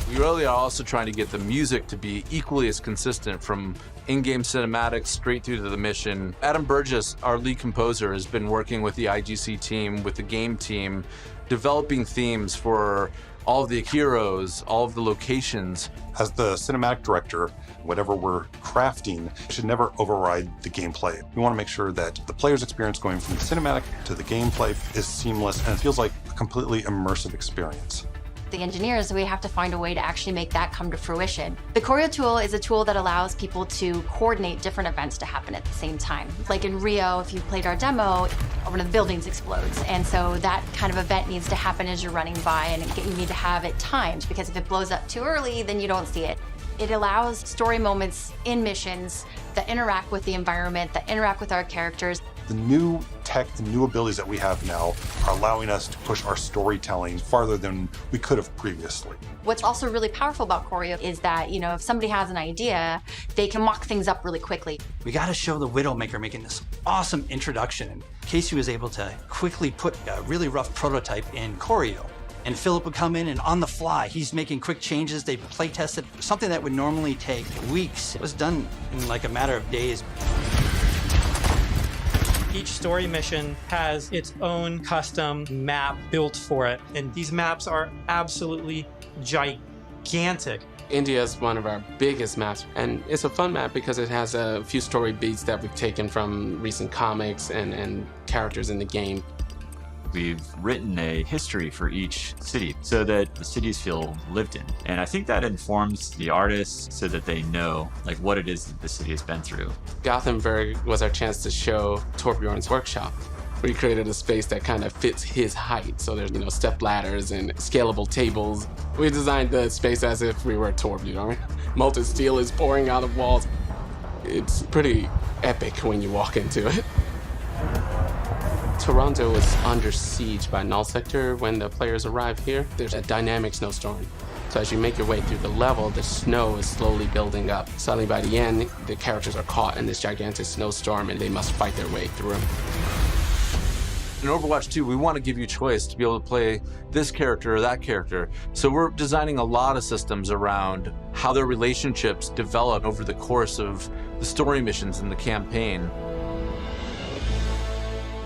We really are also trying to get the music to be equally as consistent from in-game cinematics straight through to the mission. Adam Burgess, our lead composer, has been working with the IGC team, with the game team, developing themes for all of the heroes, all of the locations. As the cinematic director, whatever we're crafting should never override the gameplay. We want to make sure that the player's experience going from the cinematic to the gameplay is seamless and it feels like a completely immersive experience. The engineers, we have to find a way to actually make that come to fruition. The Choreo tool is a tool that allows people to coordinate different events to happen at the same time. Like in Rio, if you played our demo, one of the buildings explodes. And so that kind of event needs to happen as you're running by, and you need to have it timed, because if it blows up too early, then you don't see it. It allows story moments in missions that interact with the environment, that interact with our characters. The new tech, the new abilities that we have now are allowing us to push our storytelling farther than we could have previously. What's also really powerful about Choreo is that, you know, if somebody has an idea, they can mock things up really quickly. We got to show the Widowmaker making this awesome introduction. And Casey was able to quickly put a really rough prototype in Choreo. And Philip would come in and on the fly, he's making quick changes. They play tested something that would normally take weeks. It was done in like a matter of days. Each story mission has its own custom map built for it, and these maps are absolutely gigantic. India is one of our biggest maps, and it's a fun map because it has a few story beats that we've taken from recent comics and characters in the game. We've written a history for each city so that the cities feel lived in. And I think that informs the artists so that they know like what it is that the city has been through. Gothenburg was our chance to show Torbjorn's workshop. We created a space that kind of fits his height. So there's, step ladders and scalable tables. We designed the space as if we were Torbjorn. Molten steel is pouring out of walls. It's pretty epic when you walk into it. Toronto was under siege by Null Sector when the players arrive here. There's a dynamic snowstorm. So as you make your way through the level, the snow is slowly building up. Suddenly by the end, the characters are caught in this gigantic snowstorm and they must fight their way through. In Overwatch 2, we want to give you choice to be able to play this character or that character. So we're designing a lot of systems around how their relationships develop over the course of the story missions in the campaign.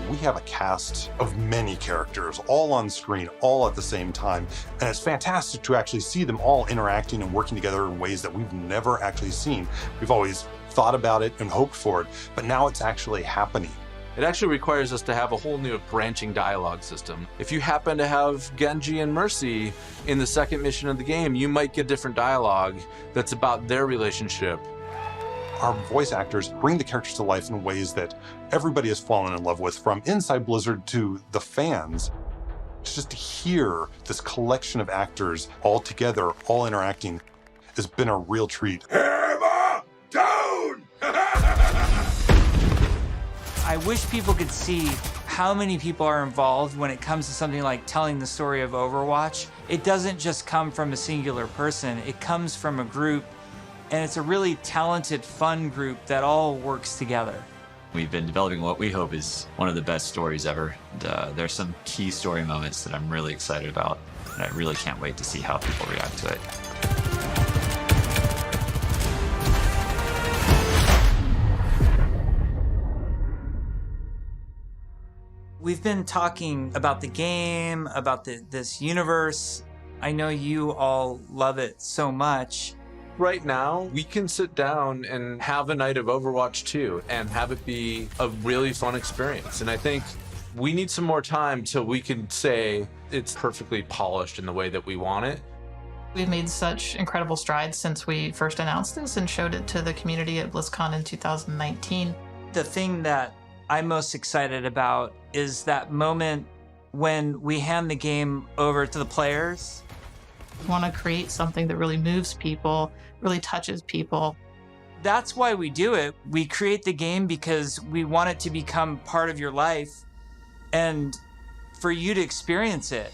We have a cast of many characters, all on screen, all at the same time. And it's fantastic to actually see them all interacting and working together in ways that we've never actually seen. We've always thought about it and hoped for it, but now it's actually happening. It actually requires us to have a whole new branching dialogue system. If you happen to have Genji and Mercy in the second mission of the game, you might get different dialogue that's about their relationship. Our voice actors bring the characters to life in ways that everybody has fallen in love with, from inside Blizzard to the fans. Just to hear this collection of actors all together, all interacting, has been a real treat. Hammer down! I wish people could see how many people are involved when it comes to something like telling the story of Overwatch. It doesn't just come from a singular person, it comes from a group. And it's a really talented, fun group that all works together. We've been developing what we hope is one of the best stories ever. There's some key story moments that I'm really excited about, and I really can't wait to see how people react to it. We've been talking about the game, about this universe. I know you all love it so much. Right now, we can sit down and have a night of Overwatch 2 and have it be a really fun experience. And I think we need some more time till we can say it's perfectly polished in the way that we want it. We've made such incredible strides since we first announced this and showed it to the community at Blizzcon in 2019. The thing that I'm most excited about is that moment when we hand the game over to the players. We want to create something that really moves people, really touches people. That's why we do it. We create the game because we want it to become part of your life and for you to experience it.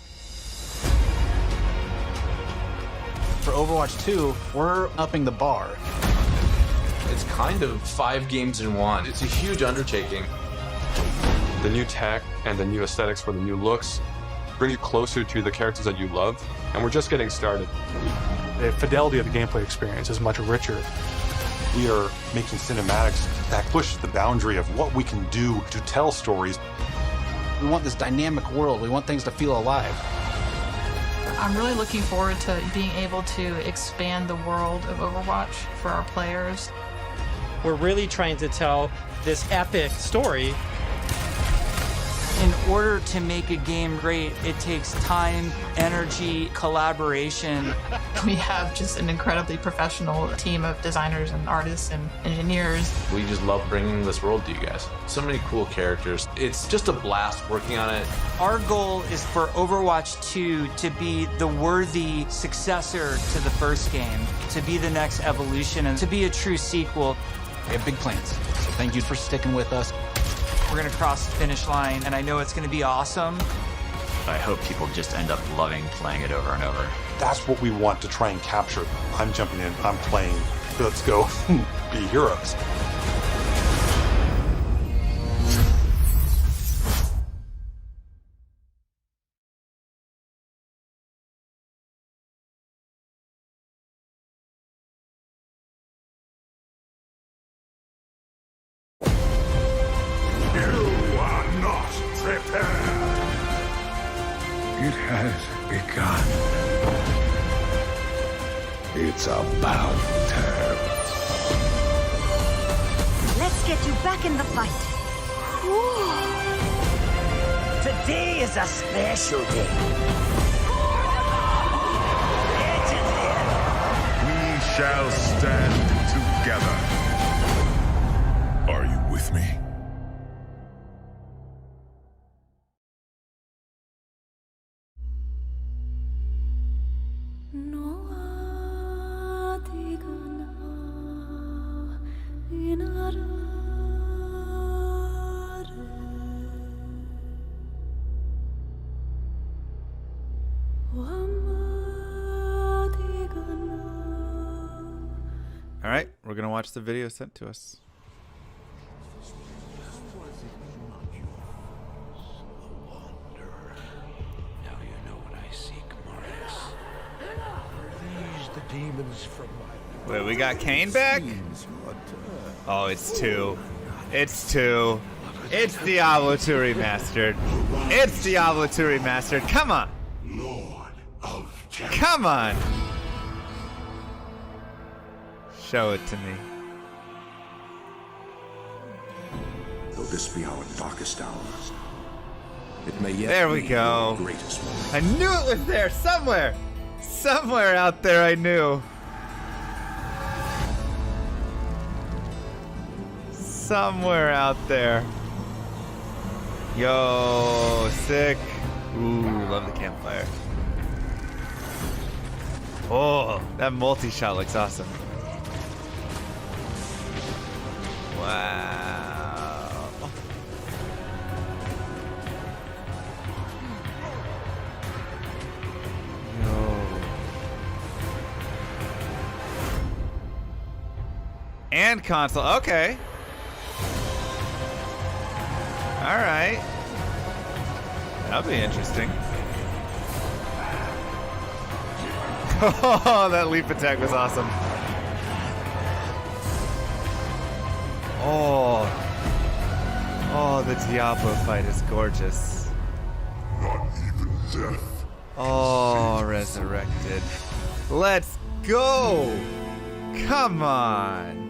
For Overwatch 2, we're upping the bar. It's kind of 5 games in one. It's a huge undertaking. The new tech and the new aesthetics for the new looks bring you closer to the characters that you love, and we're just getting started. The fidelity of the gameplay experience is much richer. We are making cinematics that push the boundary of what we can do to tell stories. We want this dynamic world. We want things to feel alive. I'm really looking forward to being able to expand the world of Overwatch for our players. We're really trying to tell this epic story. In order to make a game great, it takes time, energy, collaboration. We have just an incredibly professional team of designers and artists and engineers. We just love bringing this world to you guys. So many cool characters. It's just a blast working on it. Our goal is for Overwatch 2 to be the worthy successor to the first game, to be the next evolution, and to be a true sequel. We have big plans, so thank you for sticking with us. We're gonna cross the finish line, and I know it's gonna be awesome. I hope people just end up loving playing it over and over. That's what we want to try and capture. I'm jumping in, I'm playing, let's go be heroes. It has begun. It's about time. Let's get you back in the fight. Today is a special day. We shall stand together. Are you with me? All right, we're gonna watch the video sent to us. Now you know what I seek, Marius. These the demons from my... Wait, we got Kane back? Oh, it's 2. It's 2. It's Diablo 2 remastered. It's Diablo 2 remastered. Come on. Lord of Terror. Come on. Show it to me. Though this be our darkest hours, it may yet There we be go. your greatest moment. I knew it was there somewhere. Somewhere out there I knew. Somewhere out there. Yo, sick. Ooh, love the campfire. Oh, that multi-shot looks awesome. Wow. Yo. And console. Okay. All right. That'll be interesting. Oh, that leap attack was awesome. Oh. Oh, the Diablo fight is gorgeous. Not even death. Oh, resurrected. Let's go. Come on.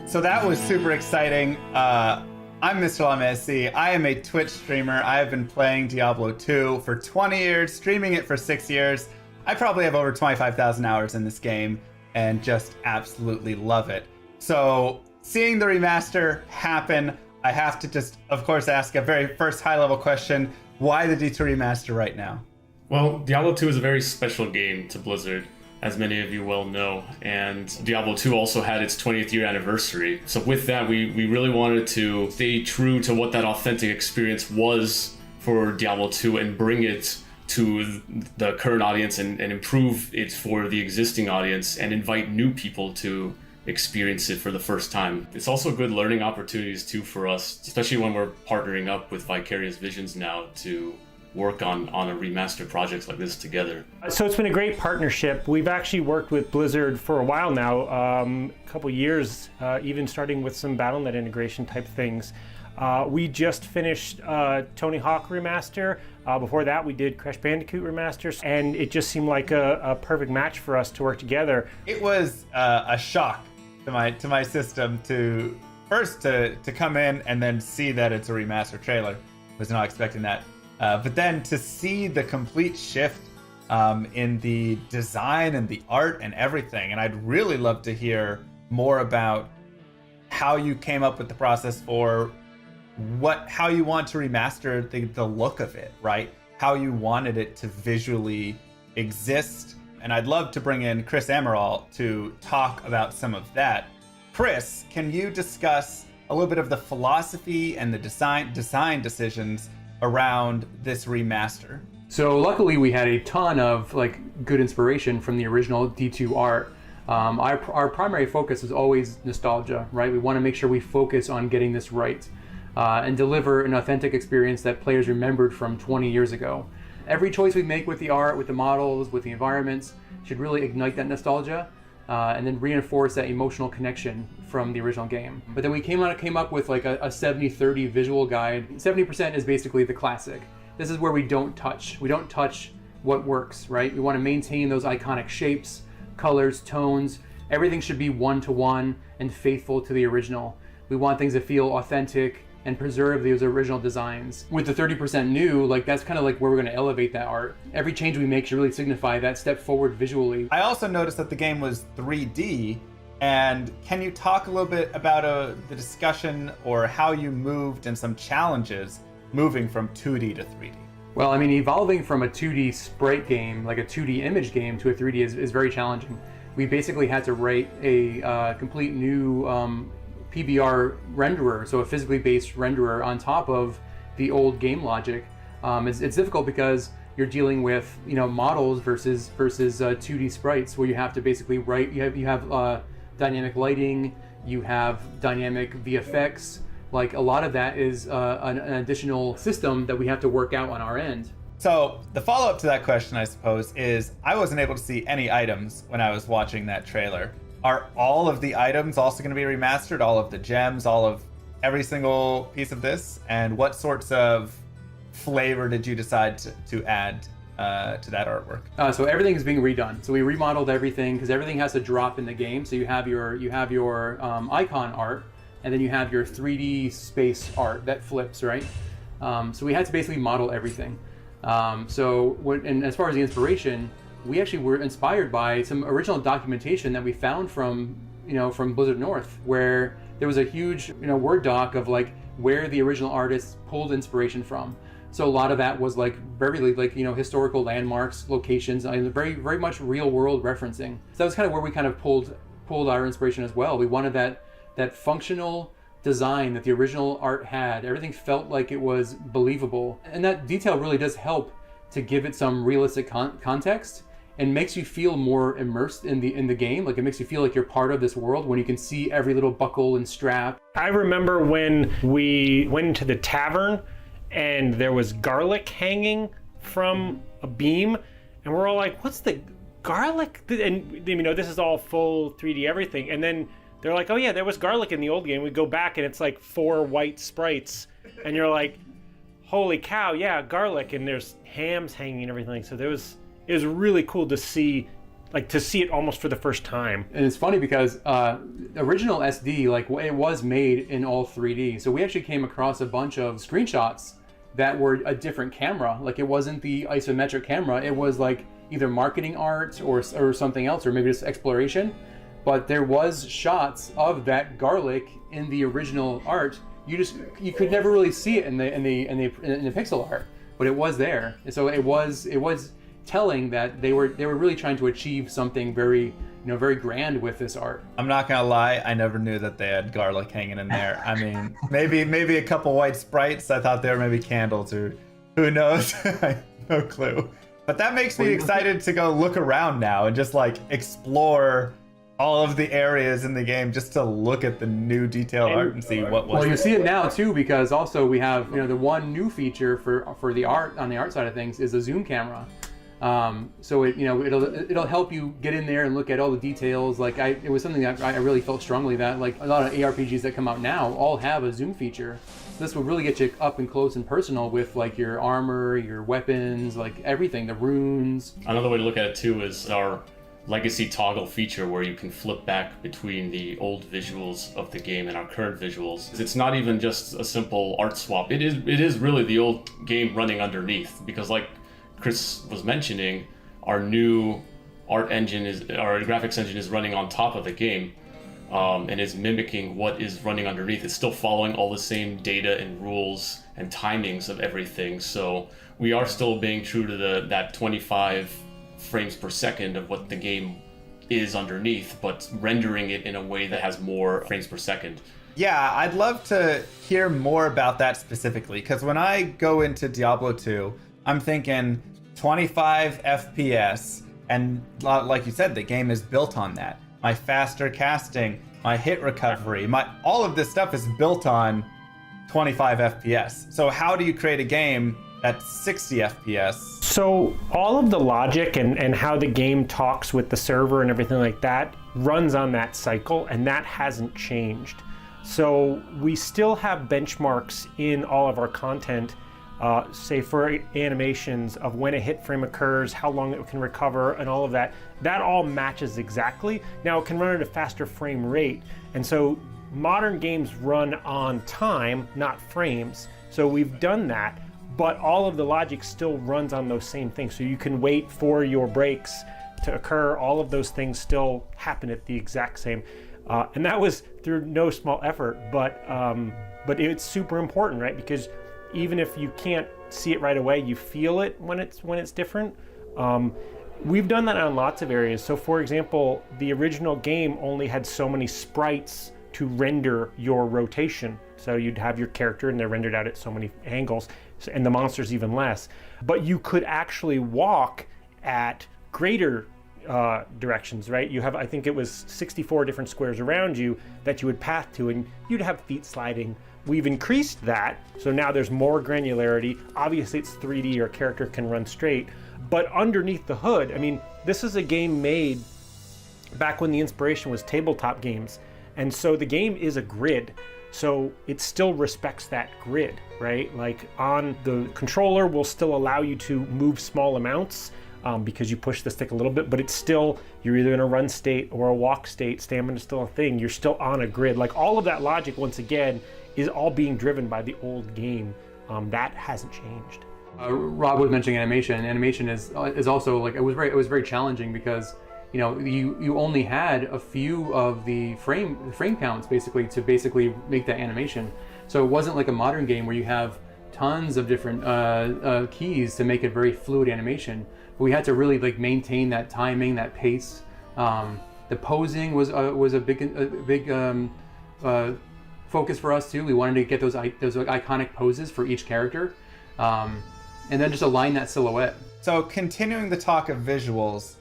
So that was super exciting. I'm Mr. LMSC. I am a Twitch streamer. I have been playing Diablo 2 for 20 years, streaming it for 6 years. I probably have over 25,000 hours in this game and just absolutely love it. So seeing the remaster happen, I have to just, of course, ask a very first high-level question. Why the D2 remaster right now? Well, Diablo 2 is a very special game to Blizzard, as many of you well know, and Diablo 2 also had its 20th year anniversary. So with that, we really wanted to stay true to what that authentic experience was for Diablo 2 and bring it to the current audience and improve it for the existing audience and invite new people to experience it for the first time. It's also good learning opportunities too for us, especially when we're partnering up with Vicarious Visions now to work on a remaster projects like this together. So it's been a great partnership. We've actually worked with Blizzard for a while now, a couple years, even starting with some BattleNet integration type things. We just finished Tony Hawk Remaster. Before that, we did Crash Bandicoot Remasters, and it just seemed like a perfect match for us to work together. It was a shock to my system to first to come in and then see that it's a remaster trailer. Was not expecting that. But then to see the complete shift in the design and the art and everything. And I'd really love to hear more about how you came up with the process for how you want to remaster the look of it, right? How you wanted it to visually exist. And I'd love to bring in Chris Amaral to talk about some of that. Chris, can you discuss a little bit of the philosophy and the design decisions around this remaster? So luckily we had a ton of good inspiration from the original D2 art. Our primary focus is always nostalgia, right? We want to make sure we focus on getting this right and deliver an authentic experience that players remembered from 20 years ago. Every choice we make with the art, with the models, with the environments should really ignite that nostalgia and then reinforce that emotional connection from the original game. But then we came up with like a 70-30 visual guide. 70% is basically the classic. this is where we don't touch. We don't touch what works, right? We want to maintain those iconic shapes, colors, tones. Everything should be one-to-one and faithful to the original. We want things to feel authentic and preserve those original designs. With the 30% new, like that's kind of like where we're going to elevate that art. Every change we make should really signify that step forward visually. I also noticed that the game was 3D, and can you talk a little bit about the discussion or how you moved and some challenges moving from 2D to 3D? Well, I mean, evolving from a 2D sprite game, like a 2D image game, to a 3D is very challenging. We basically had to write a complete new PBR renderer, so a physically based renderer on top of the old game logic. It's difficult because you're dealing with models versus 2D sprites, where you have to basically write. You have dynamic lighting, you have dynamic VFX. Like a lot of that is an additional system that we have to work out on our end. So the follow-up to that question, I suppose, is I wasn't able to see any items when I was watching that trailer. Are all of the items also going to be remastered? All of the gems, all of every single piece of this? And what sorts of flavor did you decide to add to that artwork? So everything is being redone. So we remodeled everything because everything has to drop in the game. So you have your icon art, and then you have your 3D space art that flips, right? So we had to basically model everything. And as far as the inspiration, we actually were inspired by some original documentation that we found from Blizzard North, where there was a huge Word doc of like where the original artists pulled inspiration from. So a lot of that was like very like historical landmarks, locations, and very very much real world referencing. So that was kind of where we kind of pulled our inspiration as well. We wanted that functional design that the original art had. Everything felt like it was believable, and that detail really does help to give it some realistic context and makes you feel more immersed in the game. Like it makes you feel like you're part of this world when you can see every little buckle and strap. I remember when we went into the tavern and there was garlic hanging from a beam, and we're all like, what's the garlic? And this is all full 3D everything, and then they're like, oh yeah, there was garlic in the old game. We go back and it's like 4 white sprites, and you're like, holy cow, yeah, garlic, and there's hams hanging and everything. So it was really cool to see it almost for the first time. And it's funny because original SD, like it was made in all 3D. So we actually came across a bunch of screenshots that were a different camera. Like it wasn't the isometric camera. It was like either marketing art or something else, or maybe just exploration. But there was shots of that garlic in the original art. You could never really see it in the pixel art, but it was there. And so it was telling that they were really trying to achieve something very very grand with this art. I'm not gonna lie, I never knew that they had garlic hanging in there. I mean, maybe a couple white sprites. I thought they were maybe candles, or who knows? No clue. But that makes me excited to go look around now and just like explore all of the areas in the game, just to look at the new detailed art and see what was. Well, you see it now too, because also we have the one new feature for the art on the art side of things is a zoom camera. So it'll help you get in there and look at all the details. Like it was something that I really felt strongly that like a lot of ARPGs that come out now all have a zoom feature. So this will really get you up and close and personal with like your armor, your weapons, like everything, the runes. Another way to look at it too is our legacy toggle feature, where you can flip back between the old visuals of the game and our current visuals. It's not even just a simple art swap. It is really the old game running underneath, because like Chris was mentioning, our new our graphics engine is running on top of the game, and is mimicking what is running underneath. It's still following all the same data and rules and timings of everything. So we are still being true to that 25 frames per second of what the game is underneath, but rendering it in a way that has more frames per second. Yeah, I'd love to hear more about that specifically, because when I go into Diablo 2, I'm thinking 25 FPS, and like you said, the game is built on that. My faster casting, my hit recovery, all of this stuff is built on 25 FPS. So how do you create a game that's 60 FPS? So all of the logic and how the game talks with the server and everything like that runs on that cycle, and that hasn't changed. So we still have benchmarks in all of our content say for animations of when a hit frame occurs, how long it can recover, and all of that. That all matches exactly. Now it can run at a faster frame rate, and so modern games run on time, not frames. So we've done that, but all of the logic still runs on those same things. So you can wait for your breaks to occur. All of those things still happen at the exact same. And that was through no small effort, but it's super important, right? Because even if you can't see it right away, you feel it when it's different. We've done that on lots of areas. So for example, the original game only had so many sprites to render your rotation. So you'd have your character and they're rendered out at so many angles, and the monsters even less. But you could actually walk at greater directions, right? You have, I think it was 64 different squares around you that you would path to, and you'd have feet sliding. We've increased that, so now there's more granularity. Obviously it's 3D, your character can run straight, but underneath the hood, I mean, this is a game made back when the inspiration was tabletop games, and so the game is a grid, so it still respects that grid, right? Like on the controller will still allow you to move small amounts, because you push the stick a little bit, but it's still, you're either in a run state or a walk state, stamina's still a thing, you're still on a grid. Like all of that logic, once again, is all being driven by the old game. That hasn't changed. Rob was mentioning animation. Animation is also like, it was very challenging because you only had a few of the frame counts basically to make that animation. So it wasn't like a modern game where you have tons of different keys to make it very fluid animation. We had to really like maintain that timing, that pace. The posing was a big focus for us too. We wanted to get those iconic poses for each character, and then just align that silhouette. So continuing the talk of visuals,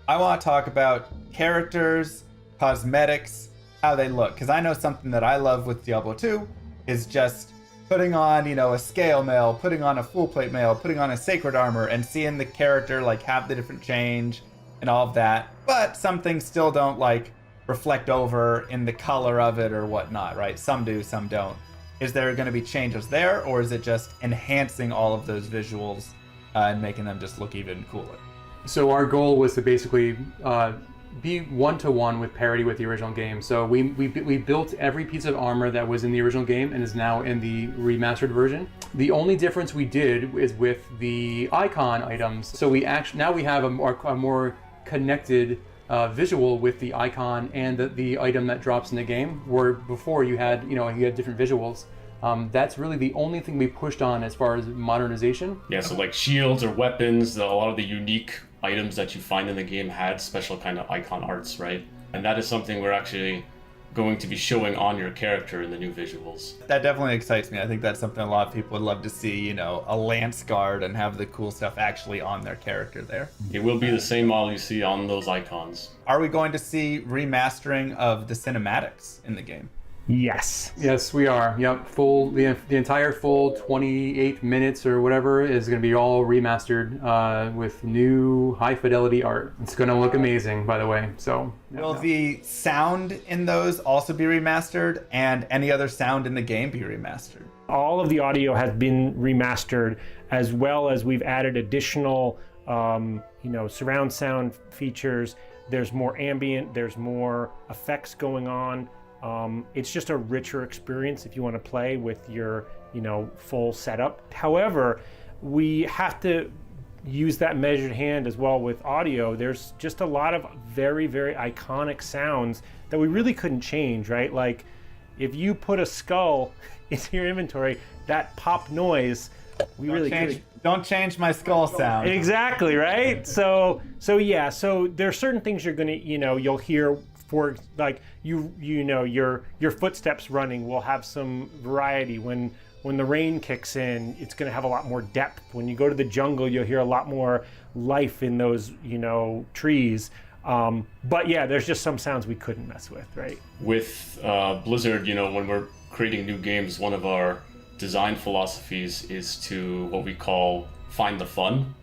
I want to talk about characters, cosmetics, how they look. Because I know something that I love with Diablo 2 is just putting on, a scale mail, putting on a full plate mail, putting on a sacred armor, and seeing the character like have the different change and all of that. But some things still don't like reflect over in the color of it or whatnot, right? Some do, some don't. Is there going to be changes there, or is it just enhancing all of those visuals and making them just look even cooler? So our goal was to basically be one-to-one with parity with the original game. So we built every piece of armor that was in the original game and is now in the remastered version. The only difference we did is with the icon items. So we now have a more connected visual with the icon and the item that drops in the game, where before you had different visuals. That's really the only thing we pushed on as far as modernization. Yeah, so like shields or weapons, a lot of the unique items that you find in the game had special kind of icon arts, right? And that is something we're actually going to be showing on your character in the new visuals. That definitely excites me. I think that's something a lot of people would love to see, a lance guard and have the cool stuff actually on their character there. It will be the same model you see on those icons. Are we going to see remastering of the cinematics in the game? Yes. Yes, we are. Yep, the entire full 28 minutes or whatever is going to be all remastered with new high fidelity art. It's going to look amazing, by the way. So will the sound in those also be remastered, and any other sound in the game be remastered? All of the audio has been remastered, as well as we've added additional surround sound features. There's more ambient, there's more effects going on. It's just a richer experience if you want to play with your, full setup. However, we have to use that measured hand as well with audio. There's just a lot of very, very iconic sounds that we really couldn't change, right? Like if you put a skull into your inventory, that pop noise, don't change my skull sound. Exactly, right? So yeah, so there are certain things you're gonna, you'll hear. For like your footsteps running will have some variety. When the rain kicks in, it's going to have a lot more depth. When you go to the jungle, you'll hear a lot more life in those trees. But yeah, there's just some sounds we couldn't mess with, right? With Blizzard, when we're creating new games, one of our design philosophies is to what we call find the fun.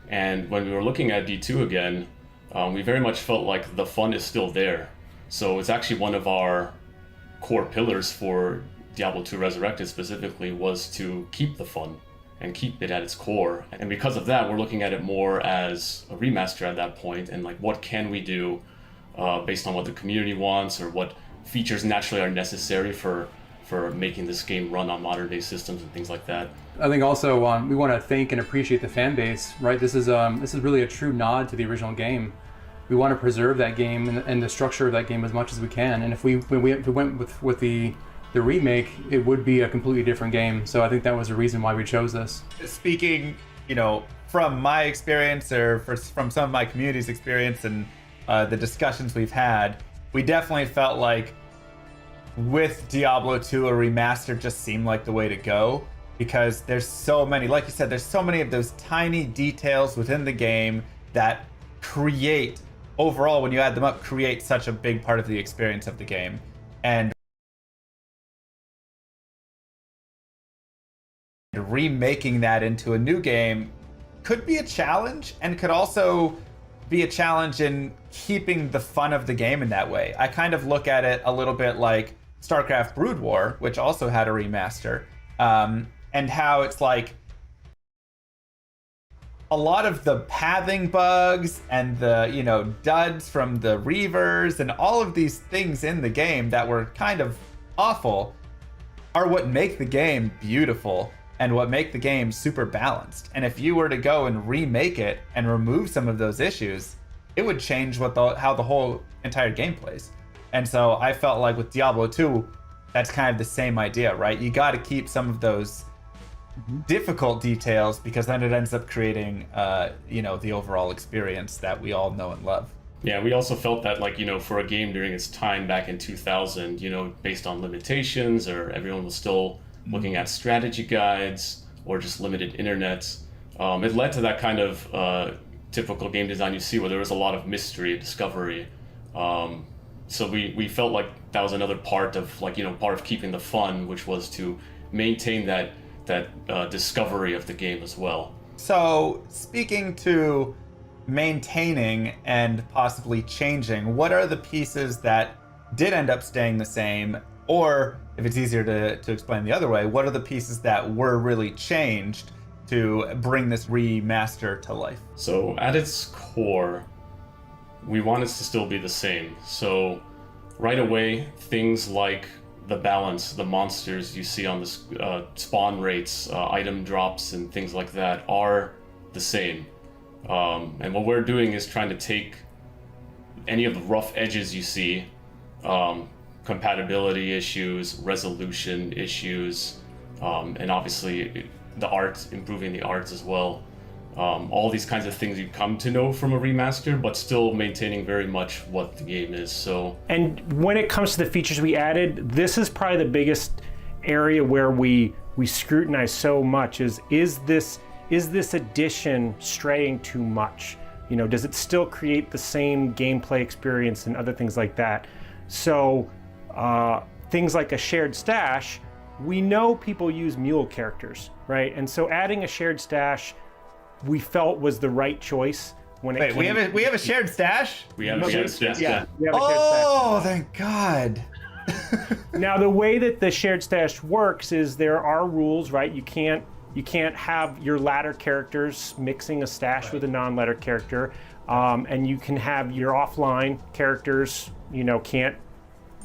And when we were looking at D2 again, we very much felt like the fun is still there. So it's actually one of our core pillars for Diablo 2 Resurrected specifically was to keep the fun. and keep it at its core. And because of that, we're looking at it more as a remaster at that point, and like what can we do based on what the community wants, or what features naturally are necessary for making this game run on modern day systems and things like that. I think also we want to thank and appreciate the fan base, right? This is really a true nod to the original game. We want to preserve that game and the structure of that game as much as we can. And if we went with the remake, it would be a completely different game. So I think that was the reason why we chose this. Speaking, from my experience or from some of my community's experience and the discussions we've had, we definitely felt like with Diablo 2, a remaster just seemed like the way to go, because there's so many, like you said, there's so many of those tiny details within the game that create, overall, when you add them up, create such a big part of the experience of the game. And remaking that into a new game could be a challenge, and could also be a challenge in keeping the fun of the game in that way. I kind of look at it a little bit like StarCraft Brood War, which also had a remaster, and how it's like a lot of the pathing bugs and the duds from the Reavers and all of these things in the game that were kind of awful are what make the game beautiful and what make the game super balanced. And if you were to go and remake it and remove some of those issues, it would change how the whole entire game plays. And so I felt like with Diablo 2, that's kind of the same idea, right? You got to keep some of those difficult details, because then it ends up creating, the overall experience that we all know and love. Yeah, we also felt that, for a game during its time back in 2000, based on limitations, or everyone was still looking at strategy guides or just limited internet, it led to that kind of typical game design you see, where there was a lot of mystery, discovery. So we felt like that was another part of part of keeping the fun, which was to maintain that discovery of the game as well. So speaking to maintaining and possibly changing, what are the pieces that did end up staying the same? Or if it's easier to explain the other way, what are the pieces that were really changed to bring this remaster to life? So at its core, we want it to still be the same. So right away, things like the balance, the monsters you see on the spawn rates, item drops, and things like that are the same. And what we're doing is trying to take any of the rough edges you see, compatibility issues, resolution issues, and obviously the art, improving the art as well. All these kinds of things you come to know from a remaster, but still maintaining very much what the game is. So, and when it comes to the features we added, this is probably the biggest area where we scrutinize so much is this addition straying too much? Does it still create the same gameplay experience and other things like that? So things like a shared stash, we know people use mule characters, right? And so adding a shared stash we felt was the right choice when it came. We have a shared stash? We have a shared stash. Yeah. Oh, thank God. Now the way that the shared stash works is there are rules, right? You can't have your ladder characters mixing a stash with a non-ladder character, and you can have your offline characters, can't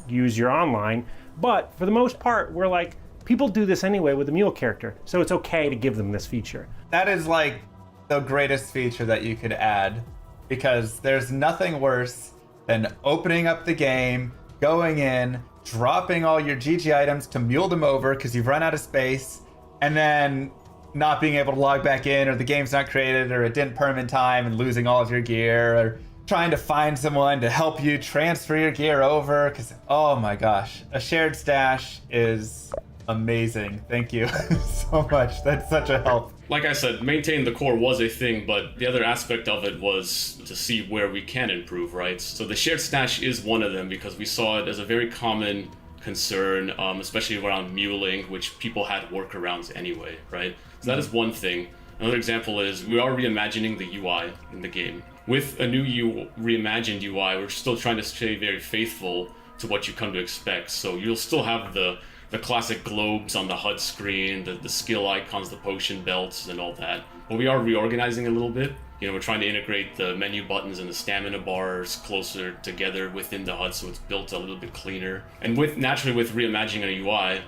use your online. But for the most part, we're like, people do this anyway with a mule character, so it's okay to give them this feature. That is like the greatest feature that you could add, because there's nothing worse than opening up the game, going in, dropping all your GG items to mule them over because you've run out of space, and then not being able to log back in, or the game's not created, or it didn't perm in time, and losing all of your gear, or trying to find someone to help you transfer your gear over, because, oh my gosh, a shared stash is amazing. Thank you so much. That's such a help. Like I said, maintaining the core was a thing, but the other aspect of it was to see where we can improve, right? So the shared stash is one of them, because we saw it as a very common concern, especially around muling, which people had workarounds anyway, right? So that is one thing. Another example is we are reimagining the UI in the game. With a new reimagined UI, we're still trying to stay very faithful to what you come to expect. So you'll still have the the classic globes on the HUD screen, the skill icons, the potion belts, and all that. But we are reorganizing a little bit. You know, we're trying to integrate the menu buttons and the stamina bars closer together within the HUD, so it's built a little bit cleaner. And naturally with reimagining a UI,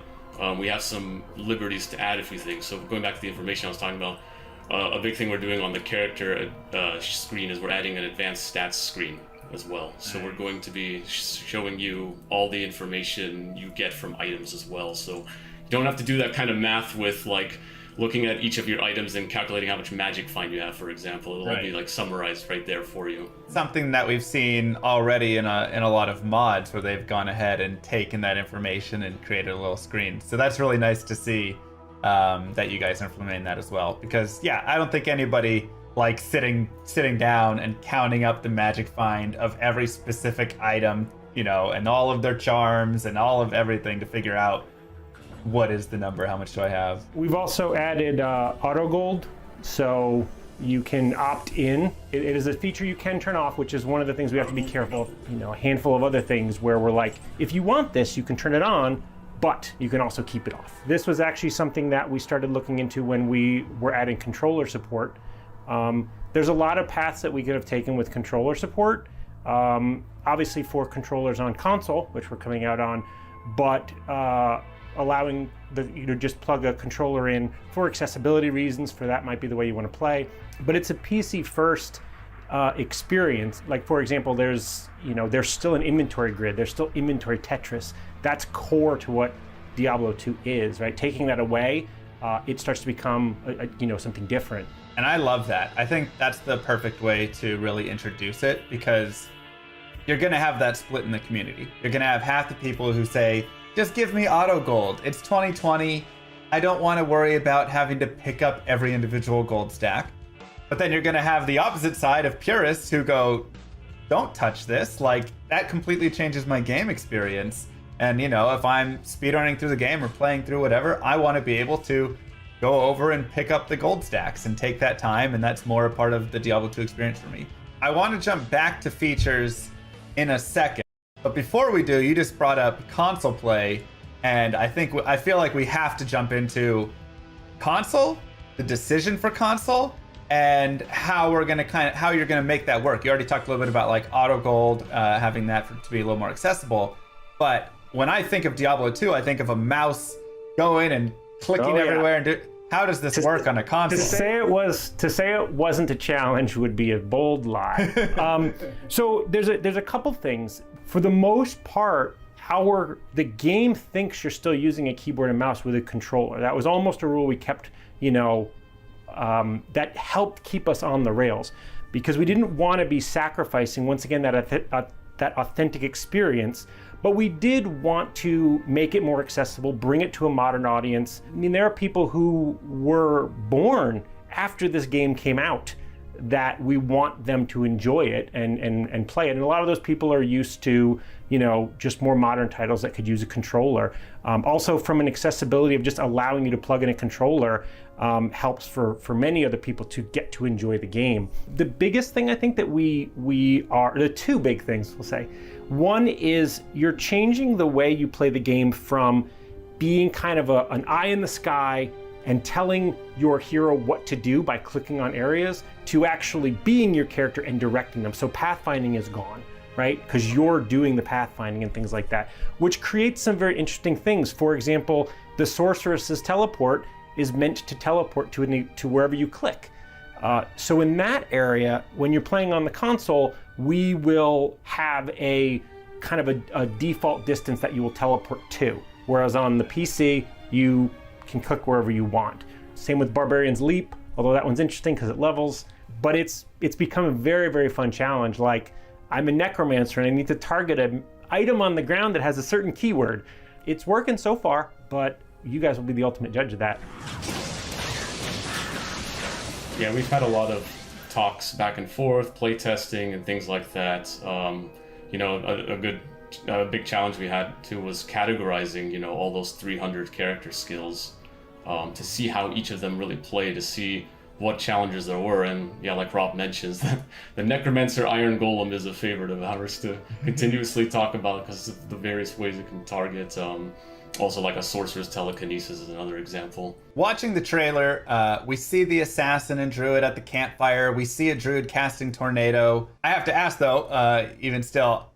we have some liberties to add a few things. So going back to the information I was talking about, a big thing we're doing on the character screen is we're adding an advanced stats screen as well. So we're going to be showing you all the information you get from items as well. So you don't have to do that kind of math with like looking at each of your items and calculating how much magic find you have, for example. It'll all be like summarized right there for you. Something that we've seen already in a lot of mods where they've gone ahead and taken that information and created a little screen. So that's really nice to see that you guys are implementing that as well. Because yeah, I don't think anybody like sitting down and counting up the magic find of every specific item, you know, and all of their charms and all of everything to figure out what is the number, how much do I have. We've also added auto gold, so you can opt in. It is a feature you can turn off, which is one of the things we have to be careful of. You know, a handful of other things where we're like, if you want this, you can turn it on, but you can also keep it off. This was actually something that we started looking into when we were adding controller support. There's a lot of paths that we could have taken with controller support. Obviously for controllers on console, which we're coming out on, but allowing you to just plug a controller in for accessibility reasons, for that might be the way you want to play. But it's a PC first experience. Like for example, there's still an inventory grid, there's still inventory Tetris. That's core to what Diablo 2 is, right? Taking that away, it starts to become something different. And I love that. I think that's the perfect way to really introduce it, because you're going to have that split in the community. You're going to have half the people who say, just give me auto gold. It's 2020. I don't want to worry about having to pick up every individual gold stack. But then you're going to have the opposite side of purists who go, don't touch this. Like, that completely changes my game experience. And, you know, if I'm speedrunning through the game or playing through whatever, I want to be able to go over and pick up the gold stacks and take that time, and that's more a part of the Diablo 2 experience for me. I want to jump back to features in a second, but before we do, you just brought up console play, and I feel like we have to jump into console, the decision for console, and how you're gonna make that work. You already talked a little bit about like auto gold, having that to be a little more accessible, but when I think of Diablo 2, I think of a mouse going and clicking everywhere and how does this work on a console? To say it wasn't a challenge would be a bold lie. So there's a couple things. For the most part, the game thinks you're still using a keyboard and mouse with a controller. That was almost a rule we kept, that helped keep us on the rails, because we didn't want to be sacrificing once again that authentic experience. But we did want to make it more accessible, bring it to a modern audience. I mean, there are people who were born after this game came out that we want them to enjoy it and play it. And a lot of those people are used to, just more modern titles that could use a controller. Also, from an accessibility of just allowing you to plug in a controller helps for many other people to get to enjoy the game. The biggest thing I think that the two big things we'll say. One is you're changing the way you play the game from being kind of an eye in the sky and telling your hero what to do by clicking on areas to actually being your character and directing them. So pathfinding is gone, right? Because you're doing the pathfinding and things like that, which creates some very interesting things. For example, the sorceress's teleport is meant to teleport to wherever you click. So in that area, when you're playing on the console, we will have a kind of a default distance that you will teleport to. Whereas on the PC, you can click wherever you want. Same with Barbarian's Leap, although that one's interesting because it levels. But it's become a very, very fun challenge. Like, I'm a necromancer and I need to target an item on the ground that has a certain keyword. It's working so far, but you guys will be the ultimate judge of that. Yeah, we've had a lot of talks back and forth, play testing and things like that. A big challenge we had too was categorizing, all those 300 character skills to see how each of them really play, to see what challenges there were. And yeah, like Rob mentions, the Necromancer Iron Golem is a favorite of ours to continuously talk about because of the various ways it can target. Also, like a sorcerer's telekinesis is another example. Watching the trailer, we see the assassin and druid at the campfire. We see a druid casting tornado. I have to ask though, even still,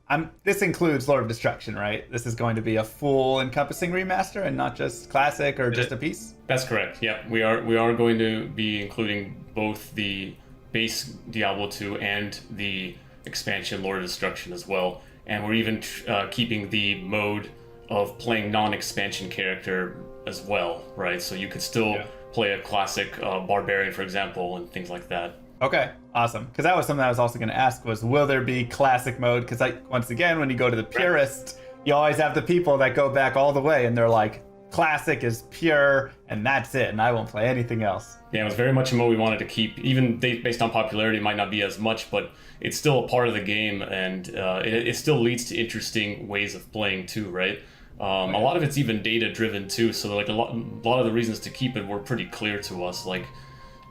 this includes Lord of Destruction, right? This is going to be a full encompassing remaster and not just classic or just a piece? That's correct. Yeah, we are going to be including both the base Diablo 2 and the expansion Lord of Destruction as well. And we're even keeping the mode of playing non-expansion character as well, right? So you could still play a classic barbarian, for example, and things like that. Okay, awesome. Because that was something I was also going to ask was, will there be classic mode? Because once again, when you go to the purist, you always have the people that go back all the way and they're like, classic is pure and that's it, and I won't play anything else. Yeah, it was very much a mode we wanted to keep. Even based on popularity, it might not be as much, but it's still a part of the game, and it still leads to interesting ways of playing too, right? A lot of it's even data driven too, so like a lot of the reasons to keep it were pretty clear to us. Like,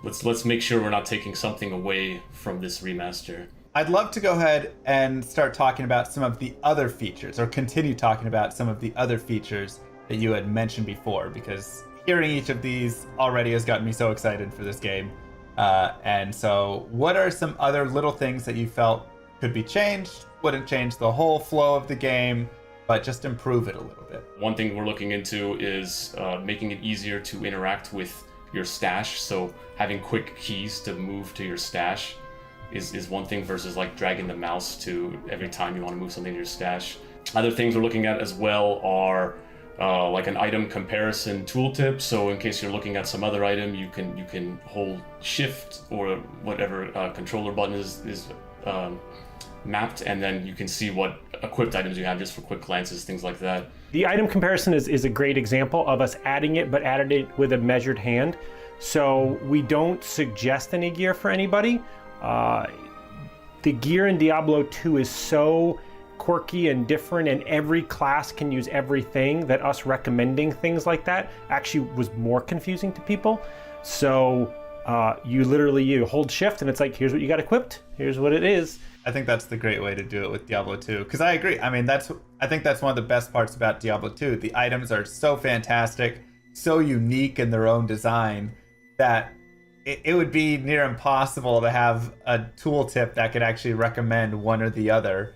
let's make sure we're not taking something away from this remaster. I'd love to go ahead and start talking about some of the other features, or continue talking about some of the other features that you had mentioned before, because hearing each of these already has gotten me so excited for this game. And so what are some other little things that you felt could be changed, wouldn't change the whole flow of the game, but just improve it a little bit? One thing we're looking into is making it easier to interact with your stash. So having quick keys to move to your stash is one thing versus like dragging the mouse to every time you want to move something to your stash. Other things we're looking at as well are like an item comparison tooltip. So in case you're looking at some other item, you can hold shift or whatever controller button is mapped, and then you can see what equipped items you have just for quick glances, things like that. The item comparison is a great example of us adding it, but added it with a measured hand. So we don't suggest any gear for anybody. The gear in Diablo 2 is so quirky and different, and every class can use everything, that us recommending things like that actually was more confusing to people. So you hold shift and it's like, here's what you got equipped, here's what it is. I think that's the great way to do it with Diablo 2, because I agree. I mean, I think that's one of the best parts about Diablo 2. The items are so fantastic, so unique in their own design, that it would be near impossible to have a tooltip that could actually recommend one or the other,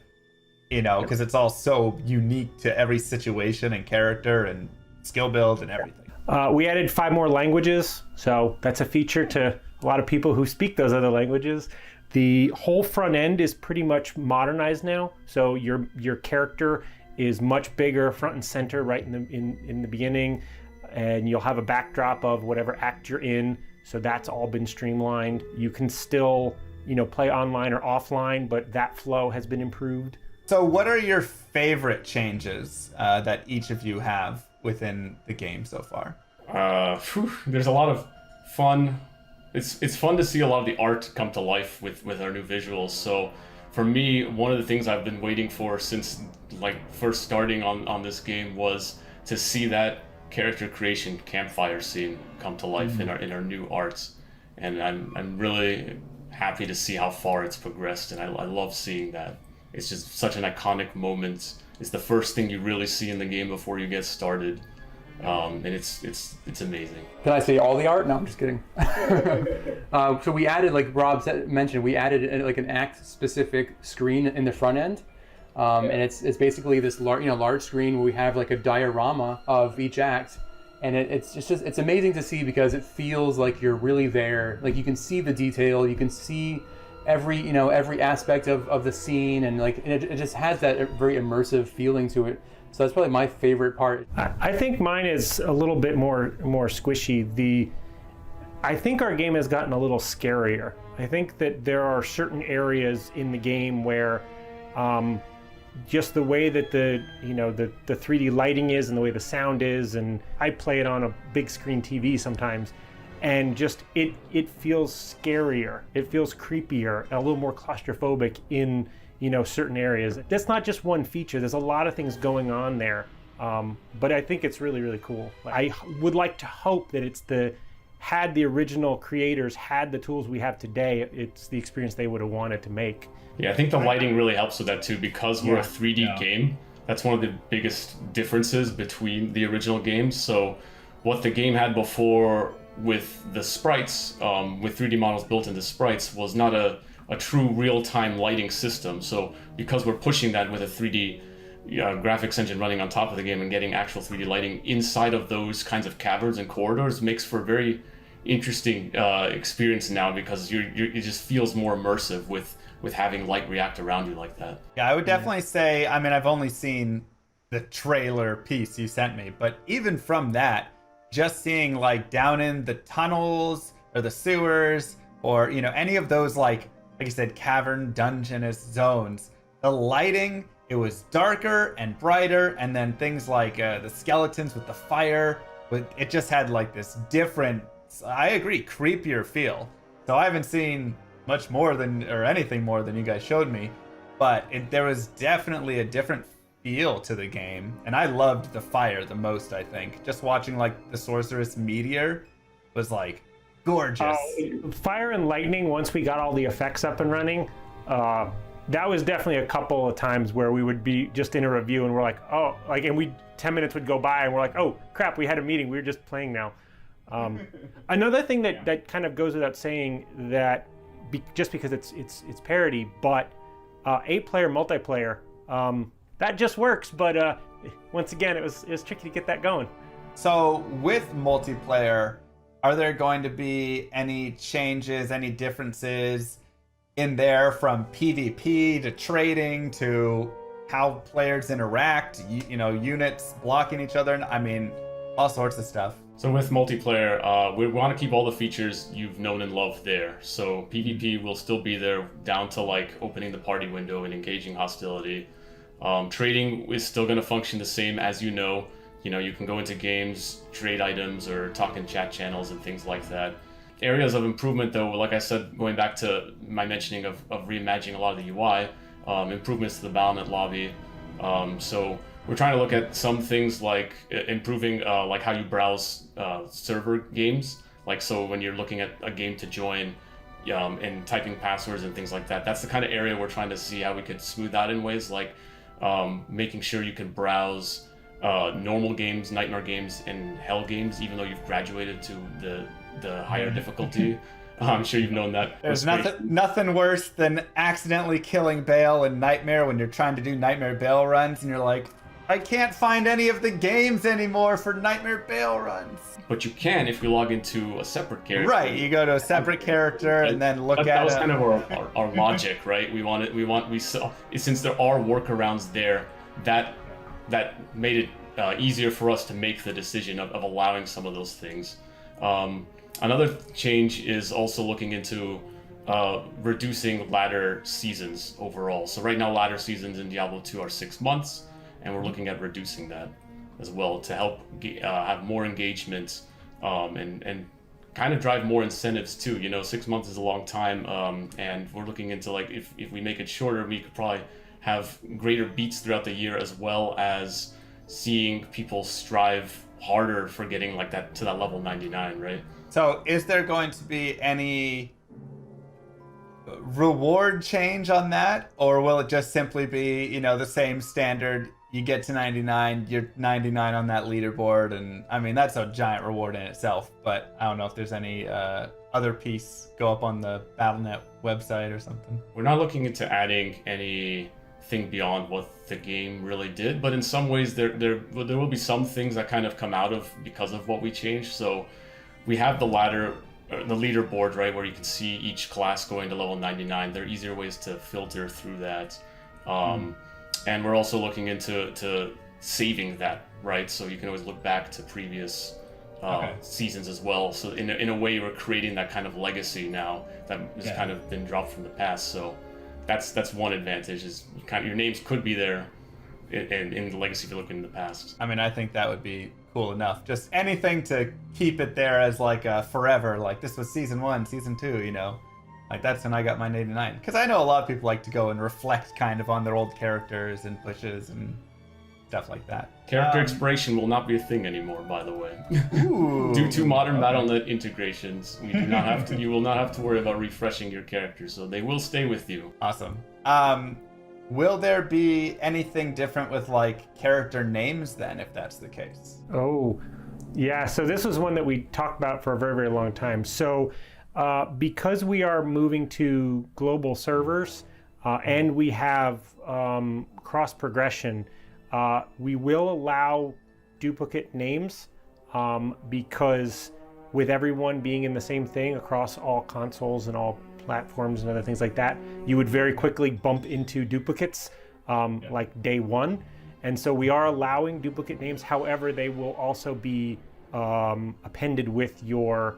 you know, because it's all so unique to every situation and character and skill build and everything. We added 5 more languages, so that's a feature to a lot of people who speak those other languages. The whole front end is pretty much modernized now, so your character is much bigger front and center right in the beginning, and you'll have a backdrop of whatever act you're in. So that's all been streamlined. You can still, play online or offline, but that flow has been improved. So what are your favorite changes that each of you have within the game so far? There's a lot of fun. It's fun to see a lot of the art come to life with our new visuals. So for me, one of the things I've been waiting for since first starting on this game was to see that character creation campfire scene come to life in our new arts, and I'm really happy to see how far it's progressed, and I love seeing that. It's just such an iconic moment. It's the first thing you really see in the game before you get started, and it's amazing. Can I say all the art? No, I'm just kidding. So we added, like Rob mentioned, we added like an act-specific screen in the front end. And it's basically this large screen where we have like a diorama of each act, and it's amazing to see, because it feels like you're really there. Like you can see the detail, you can see every aspect of the scene, and like it just has that very immersive feeling to it. So that's probably my favorite part. I think mine is a little bit more squishy. I think our game has gotten a little scarier. I think that there are certain areas in the game where just the way that the 3D lighting is and the way the sound is, and I play it on a big screen TV sometimes, and just it feels scarier, it feels creepier, a little more claustrophobic in certain areas. That's not just one feature, there's a lot of things going on there, but I think it's really, really cool. I would like to hope that had the original creators had the tools we have today, it's the experience they would have wanted to make. Yeah, I think the lighting really helps with that too, because we're a 3D game. That's one of the biggest differences between the original games. So what the game had before with the sprites, with 3D models built into sprites, was not a true real-time lighting system. So because we're pushing that with a 3D graphics engine running on top of the game and getting actual 3D lighting inside of those kinds of caverns and corridors makes for a very interesting experience now, because it just feels more immersive with having light react around you like that. Yeah, I would definitely say, I mean, I've only seen the trailer piece you sent me, but even from that, just seeing like down in the tunnels or the sewers or, you know, any of those like you said, cavern dungeonous zones, the lighting, it was darker and brighter, and then things like the skeletons with the fire, it just had like this different, I agree, creepier feel. So I haven't seen much more than, or anything more than you guys showed me, but there was definitely a different feel to the game, and I loved the fire the most. I think just watching like the sorceress meteor was like gorgeous. Fire and lightning, once we got all the effects up and running, that was definitely a couple of times where we would be just in a review and we're like, oh, like, and 10 minutes would go by and we're like, oh crap, we had a meeting, we were just playing now. Another thing that kind of goes without saying, that just because it's parody, but 8-player multiplayer, that just works. But once again, it was tricky to get that going. So with multiplayer, are there going to be any changes, any differences in there from PvP to trading to how players interact, you know, units blocking each other? I mean, all sorts of stuff. So with multiplayer, we want to keep all the features you've known and loved there. So PvP will still be there, down to like opening the party window and engaging hostility. Trading is still going to function the same as you know. You know, you can go into games, trade items, or talk in chat channels and things like that. Areas of improvement, though, like I said, going back to my mentioning of reimagining a lot of the UI, improvements to the battlement lobby. So we're trying to look at some things like improving like how you browse server games. Like, so when you're looking at a game to join and typing passwords and things like that, that's the kind of area we're trying to see how we could smooth out in ways like making sure you can browse normal games, nightmare games, and hell games, even though you've graduated to the higher difficulty. I'm sure you've known that. There's nothing worse than accidentally killing Bale in Nightmare when you're trying to do Nightmare Bale runs and you're like, I can't find any of the games anymore for Nightmare Bale runs. But you can if you log into a separate character. Right, you go to a separate character and then look at it. That was kind of our logic, right? Since there are workarounds there, that made it easier for us to make the decision of allowing some of those things. Another change is also looking into reducing ladder seasons overall. So right now, ladder seasons in Diablo 2 are 6 months, and we're looking at reducing that as well to help have more engagement and kind of drive more incentives too. You know, 6 months is a long time, and we're looking into like if we make it shorter, we could probably have greater beats throughout the year, as well as seeing people strive harder for getting like that to that level 99, right? So is there going to be any reward change on that, or will it just simply be, you know, the same standard? You get to 99, you're 99 on that leaderboard, and I mean that's a giant reward in itself. But I don't know if there's any other piece go up on the Battle.net website or something. We're not looking into adding anything beyond what the game really did, but in some ways there will be some things that kind of come out of because of what we changed. So we have the leaderboard, right, where you can see each class going to level 99. There are easier ways to filter through that. And we're also looking into saving that, right? So you can always look back to previous seasons as well. So in a way, we're creating that kind of legacy now that has kind of been dropped from the past. So that's one advantage, is your names could be there in the legacy if you look in the past. I mean, I think that would be cool enough. Just anything to keep it there as like a forever, like this was season 1, season 2, you know? Like that's when I got my 89. Because I know a lot of people like to go and reflect kind of on their old characters and pushes and stuff like that. Character expiration will not be a thing anymore, by the way. Ooh, Due to modern Battle.net integrations, you will not have to worry about refreshing your characters, so they will stay with you. Awesome. Will there be anything different with like character names then, if that's the case? Oh, yeah. So this was one that we talked about for a very, very long time. So because we are moving to global servers and we have cross progression, we will allow duplicate names because with everyone being in the same thing across all consoles and all platforms and other things like that, you would very quickly bump into duplicates like day one. And so we are allowing duplicate names. However, they will also be appended with your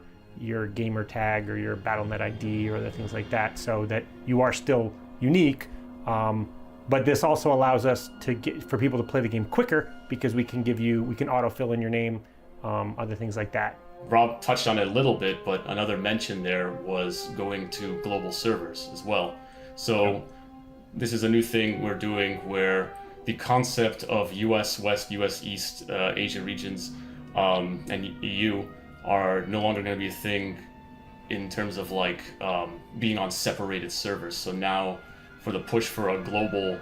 gamer tag or your Battle.net ID or other things like that, so that you are still unique. But this also allows us for people to play the game quicker because we can autofill in your name, other things like that. Rob touched on it a little bit, but another mention there was going to global servers as well. So this is a new thing we're doing where the concept of US West, US East, Asia regions, and EU are no longer going to be a thing in terms of like being on separated servers. So now for the push for a global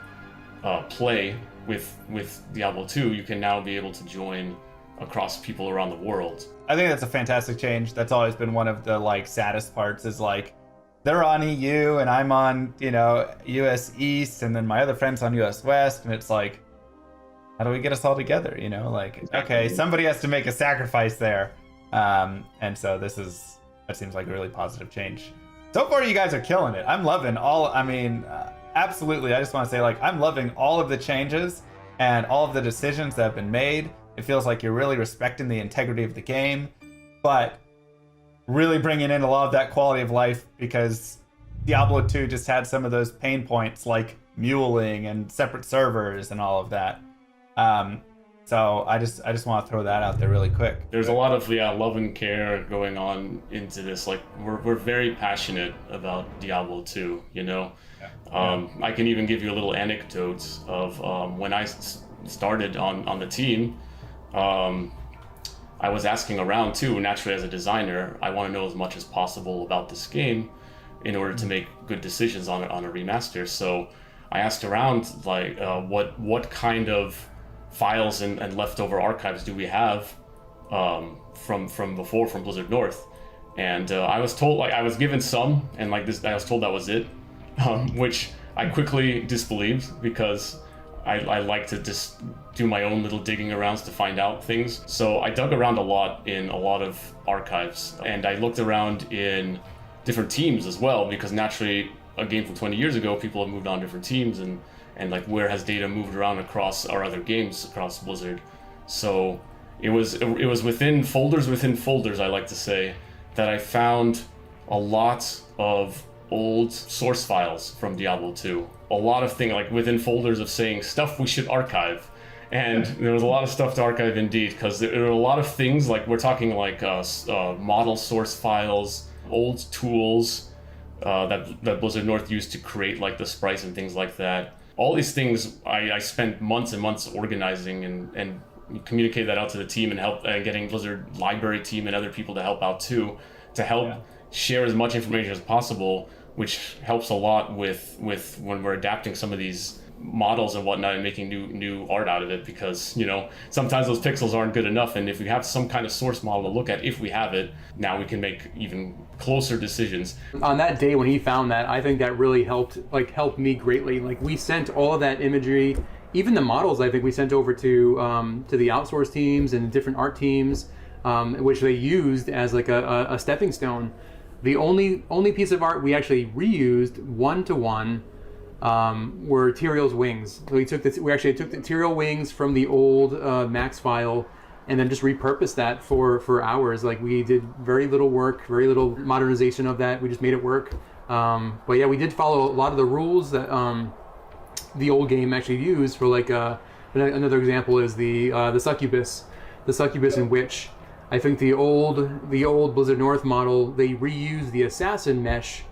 play with Diablo 2, you can now be able to join across people around the world. I think that's a fantastic change. That's always been one of the like saddest parts, is like they're on EU and I'm on, US East, and then my other friend's on US West, and it's like, how do we get us all together? Like, okay, somebody has to make a sacrifice there. And so that seems like a really positive change. So far, you guys are killing it. I'm loving absolutely. I just want to say, like, I'm loving all of the changes and all of the decisions that have been made. It feels like you're really respecting the integrity of the game, but really bringing in a lot of that quality of life, because Diablo 2 just had some of those pain points like muling and separate servers and all of that. So I just want to throw that out there really quick. There's a lot of love and care going on into this. Like we're very passionate about Diablo 2. I can even give you a little anecdote of when I started on the team. I was asking around too. Naturally, as a designer, I want to know as much as possible about this game in order to make good decisions on a remaster. So I asked around, like, what kind of files and leftover archives do we have from before, from Blizzard North? And I was told, like, I was given some, and like this, I was told that was it, which I quickly disbelieved, because I like to just do my own little digging arounds to find out things. So I dug around a lot in a lot of archives, and I looked around in different teams as well, because naturally a game from 20 years ago, people have moved on different teams, and like where has data moved around across our other games across Blizzard. So it was within folders, I like to say, that I found a lot of old source files from Diablo 2. A lot of things, like within folders of saying stuff we should archive. And there was a lot of stuff to archive indeed, because there are a lot of things, like we're talking like model source files, old tools that Blizzard North used to create like the sprites and things like that. All these things I spent months and months organizing and communicate that out to the team, and help getting Blizzard library team and other people to help out too, to help share as much information as possible, which helps a lot with when we're adapting some of these models and whatnot and making new art out of it, because sometimes those pixels aren't good enough, and if we have some kind of source model to look at, if we have it, now we can make even closer decisions. On that day when he found that, I think that really helped me greatly. Like, we sent all of that imagery, even the models, I think we sent over to the outsource teams and different art teams, which they used as like a stepping stone. The only piece of art we actually reused one-to-one were Tyrael's wings. So we actually took the Tyrael wings from the old Max file and then just repurposed that for hours. Like, we did very little work, very little modernization of that. We just made it work. But yeah, we did follow a lot of the rules that the old game actually used. For like another example is the succubus, in which I think the old Blizzard North model, they reused the assassin mesh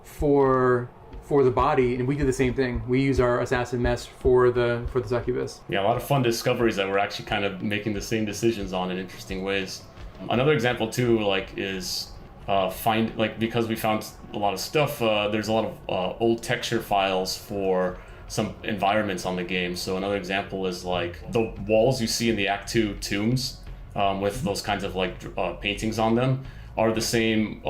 for the body, and we did the same thing. We use our assassin mesh for the succubus. Yeah, a lot of fun discoveries that we're actually kind of making the same decisions on in interesting ways. Another example too, like, is because we found a lot of stuff. There's a lot of old texture files for some environments on the game. So another example is like the walls you see in the Act 2 tombs with those kinds of like paintings on them are the same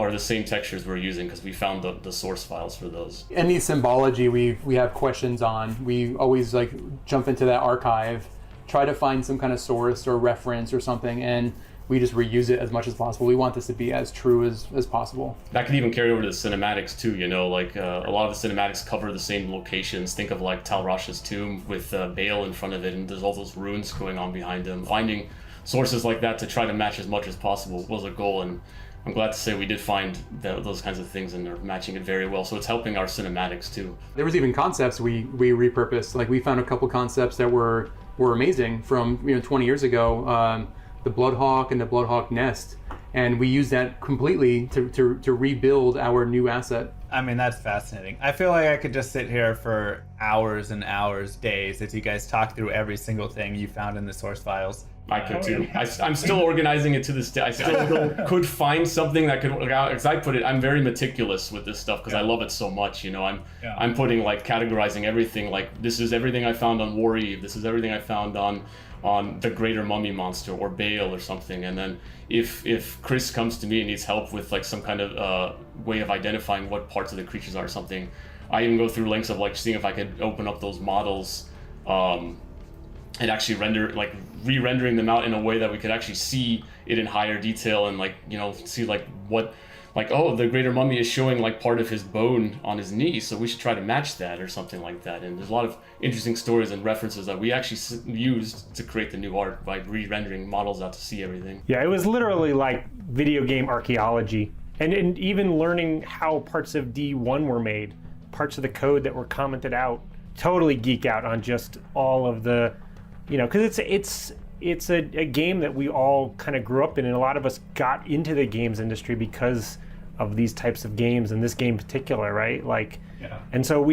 textures we're using because we found the source files for those. Any symbology we have questions on, we always like jump into that archive, try to find some kind of source or reference or something, and we just reuse it as much as possible. We want this to be as true as possible. That could even carry over to the cinematics too, you know, like a lot of the cinematics cover the same locations. Think of like Tal Rasha's tomb with Baal in front of it, and there's all those runes going on behind him. Finding sources like that to try to match as much as possible was a goal, and I'm glad to say we did find those kinds of things, and they're matching it very well. So it's helping our cinematics too. There was even concepts we repurposed. Like we found a couple concepts that were amazing from 20 years ago. The Bloodhawk and the Bloodhawk Nest, and we used that completely to rebuild our new asset. I mean, that's fascinating. I feel like I could just sit here for hours and hours, days, as you guys talk through every single thing you found in the source files. I could too. I'm still organizing it to this day. I still could find something that could work out. As I put it, I'm very meticulous with this stuff because I love it so much. You know, I'm putting like categorizing everything. Like this is everything I found on War Eve. This is everything I found on the Greater Mummy Monster or Baal or something. And then if Chris comes to me and needs help with like some kind of way of identifying what parts of the creatures are or something, I even go through lengths of like seeing if I could open up those models and actually re-rendering them out in a way that we could actually see it in higher detail and like, you know, see like what, like, oh, the Greater Mummy is showing like part of his bone on his knee, so we should try to match that or something like that. And there's a lot of interesting stories and references that we actually used to create the new art by re-rendering models out to see everything. Yeah, it was literally like video game archaeology, and even learning how parts of D1 were made, parts of the code that were commented out. Totally geek out on just all of the, you know, because it's a game that we all kind of grew up in, and a lot of us got into the games industry because of these types of games, and this game in particular, right? Like, and so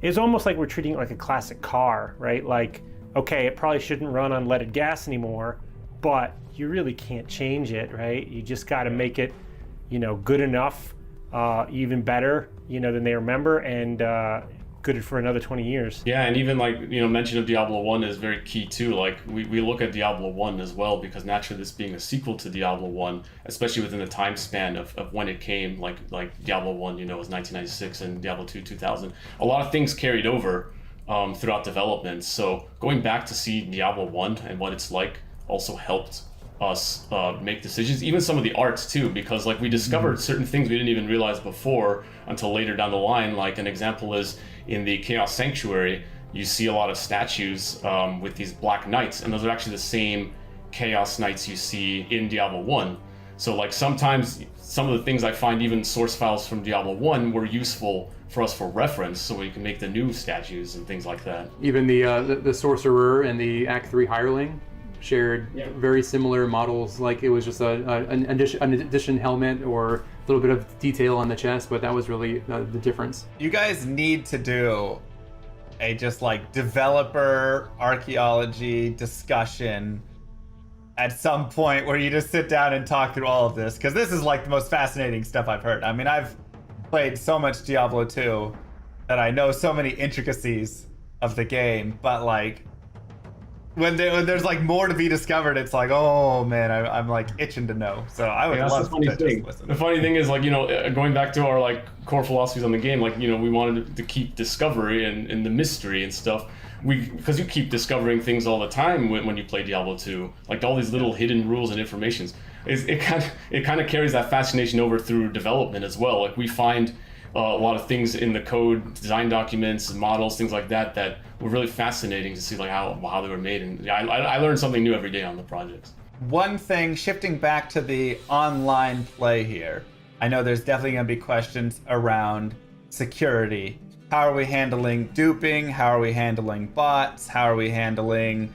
it's almost like we're treating it like a classic car, right? Like, okay, it probably shouldn't run on leaded gas anymore, but you really can't change it, right? You just got to make it, you know, good enough, even better, you know, than they remember, and good for another 20 years. Yeah, and even like, you know, mention of Diablo 1 is very key too. Like we look at Diablo 1 as well, because naturally this being a sequel to Diablo 1, especially within the time span of when it came, like Diablo 1, you know, was 1996 and Diablo 2, 2000. A lot of things carried over throughout development. So going back to see Diablo 1 and what it's like also helped us make decisions, even some of the arts too, because like we discovered certain things we didn't even realize before until later down the line. Like an example is in the Chaos Sanctuary, you see a lot of statues with these black knights, and those are actually the same Chaos Knights you see in Diablo 1. So like sometimes some of the things I find even source files from Diablo 1 were useful for us for reference, so we can make the new statues and things like that. Even the Sorcerer and the Act 3 Hireling shared very similar models. Like it was just an addition helmet or a little bit of detail on the chest, but that was really the difference. You guys need to do a just like developer archaeology discussion at some point where you just sit down and talk through all of this, because this is like the most fascinating stuff I've heard. I mean, I've played so much Diablo 2 that I know so many intricacies of the game, but like when there's like more to be discovered, it's like, oh man, I'm like itching to know. So I would love to just listen. The funny thing is, like, you know, going back to our like core philosophies on the game, like, you know, we wanted to keep discovery and the mystery and stuff. Because you keep discovering things all the time when you play Diablo 2, like all these little hidden rules and informations. It kind of carries that fascination over through development as well. Like we find a lot of things in the code, design documents, models, things like that, that were really fascinating to see, like how they were made. And I learned something new every day on the projects. One thing, shifting back to the online play here, I know there's definitely going to be questions around security. How are we handling duping? How are we handling bots? How are we handling,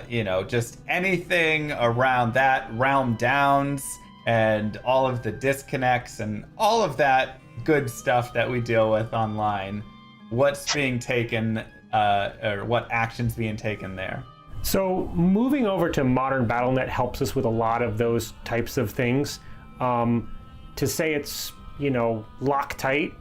you know, just anything around that, realm downs, and all of the disconnects and all of that good stuff that we deal with online? What's being taken, or what actions being taken there? So moving over to modern BattleNet helps us with a lot of those types of things. To say it's you know, Loctite.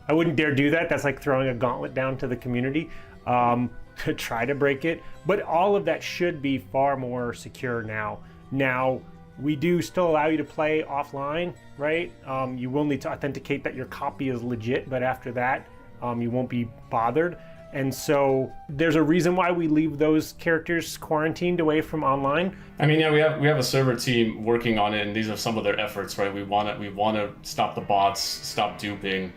I wouldn't dare do that. That's like throwing a gauntlet down to the community to try to break it. But all of that should be far more secure now. Now, we do still allow you to play offline, right? You will need to authenticate that your copy is legit, but after that, you won't be bothered. And so there's a reason why we leave those characters quarantined away from online. I mean, yeah, we have a server team working on it, and these are some of their efforts, right? We want to stop the bots, stop duping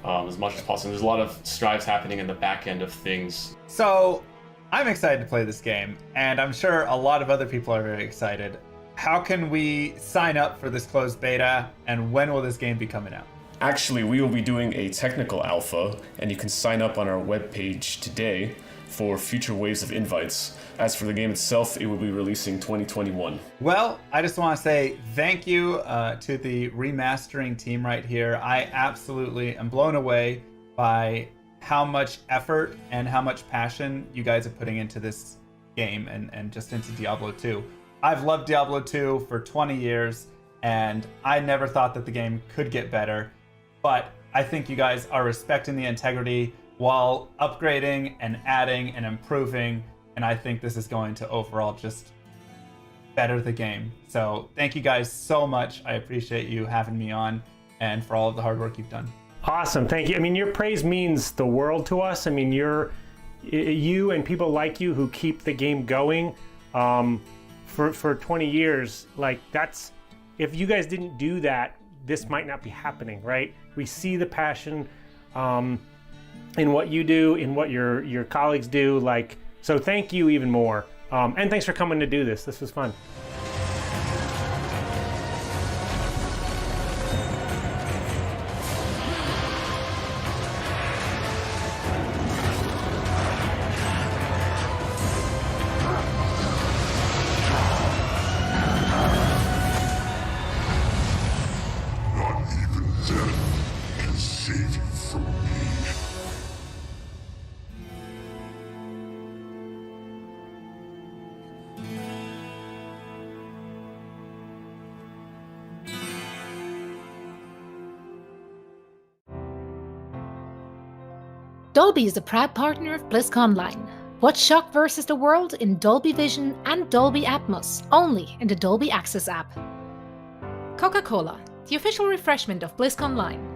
as much as possible. There's a lot of strides happening in the back end of things. So I'm excited to play this game, and I'm sure a lot of other people are very excited. How can we sign up for this closed beta, and when will this game be coming out? Actually, we will be doing a technical alpha, and you can sign up on our webpage today for future waves of invites. As for the game itself, it will be releasing 2021. Well, I just want to say thank you to the remastering team right here. I absolutely am blown away by how much effort and how much passion you guys are putting into this game and just into Diablo 2. I've loved Diablo 2 for 20 years, and I never thought that the game could get better. But I think you guys are respecting the integrity while upgrading and adding and improving. And I think this is going to overall just better the game. So thank you guys so much. I appreciate you having me on and for all of the hard work you've done. Awesome, thank you. I mean, your praise means the world to us. I mean, you and people like you who keep the game going for 20 years. Like, that's, if you guys didn't do that, this might not be happening, right? We see the passion in what you do, in what your colleagues do. Like, so thank you even more. And thanks for coming to do this. This was fun. Dolby is a proud partner of Blizzcon Online. Watch Shock vs. the World in Dolby Vision and Dolby Atmos, only in the Dolby Access app. Coca-Cola, the official refreshment of Blizzcon Online.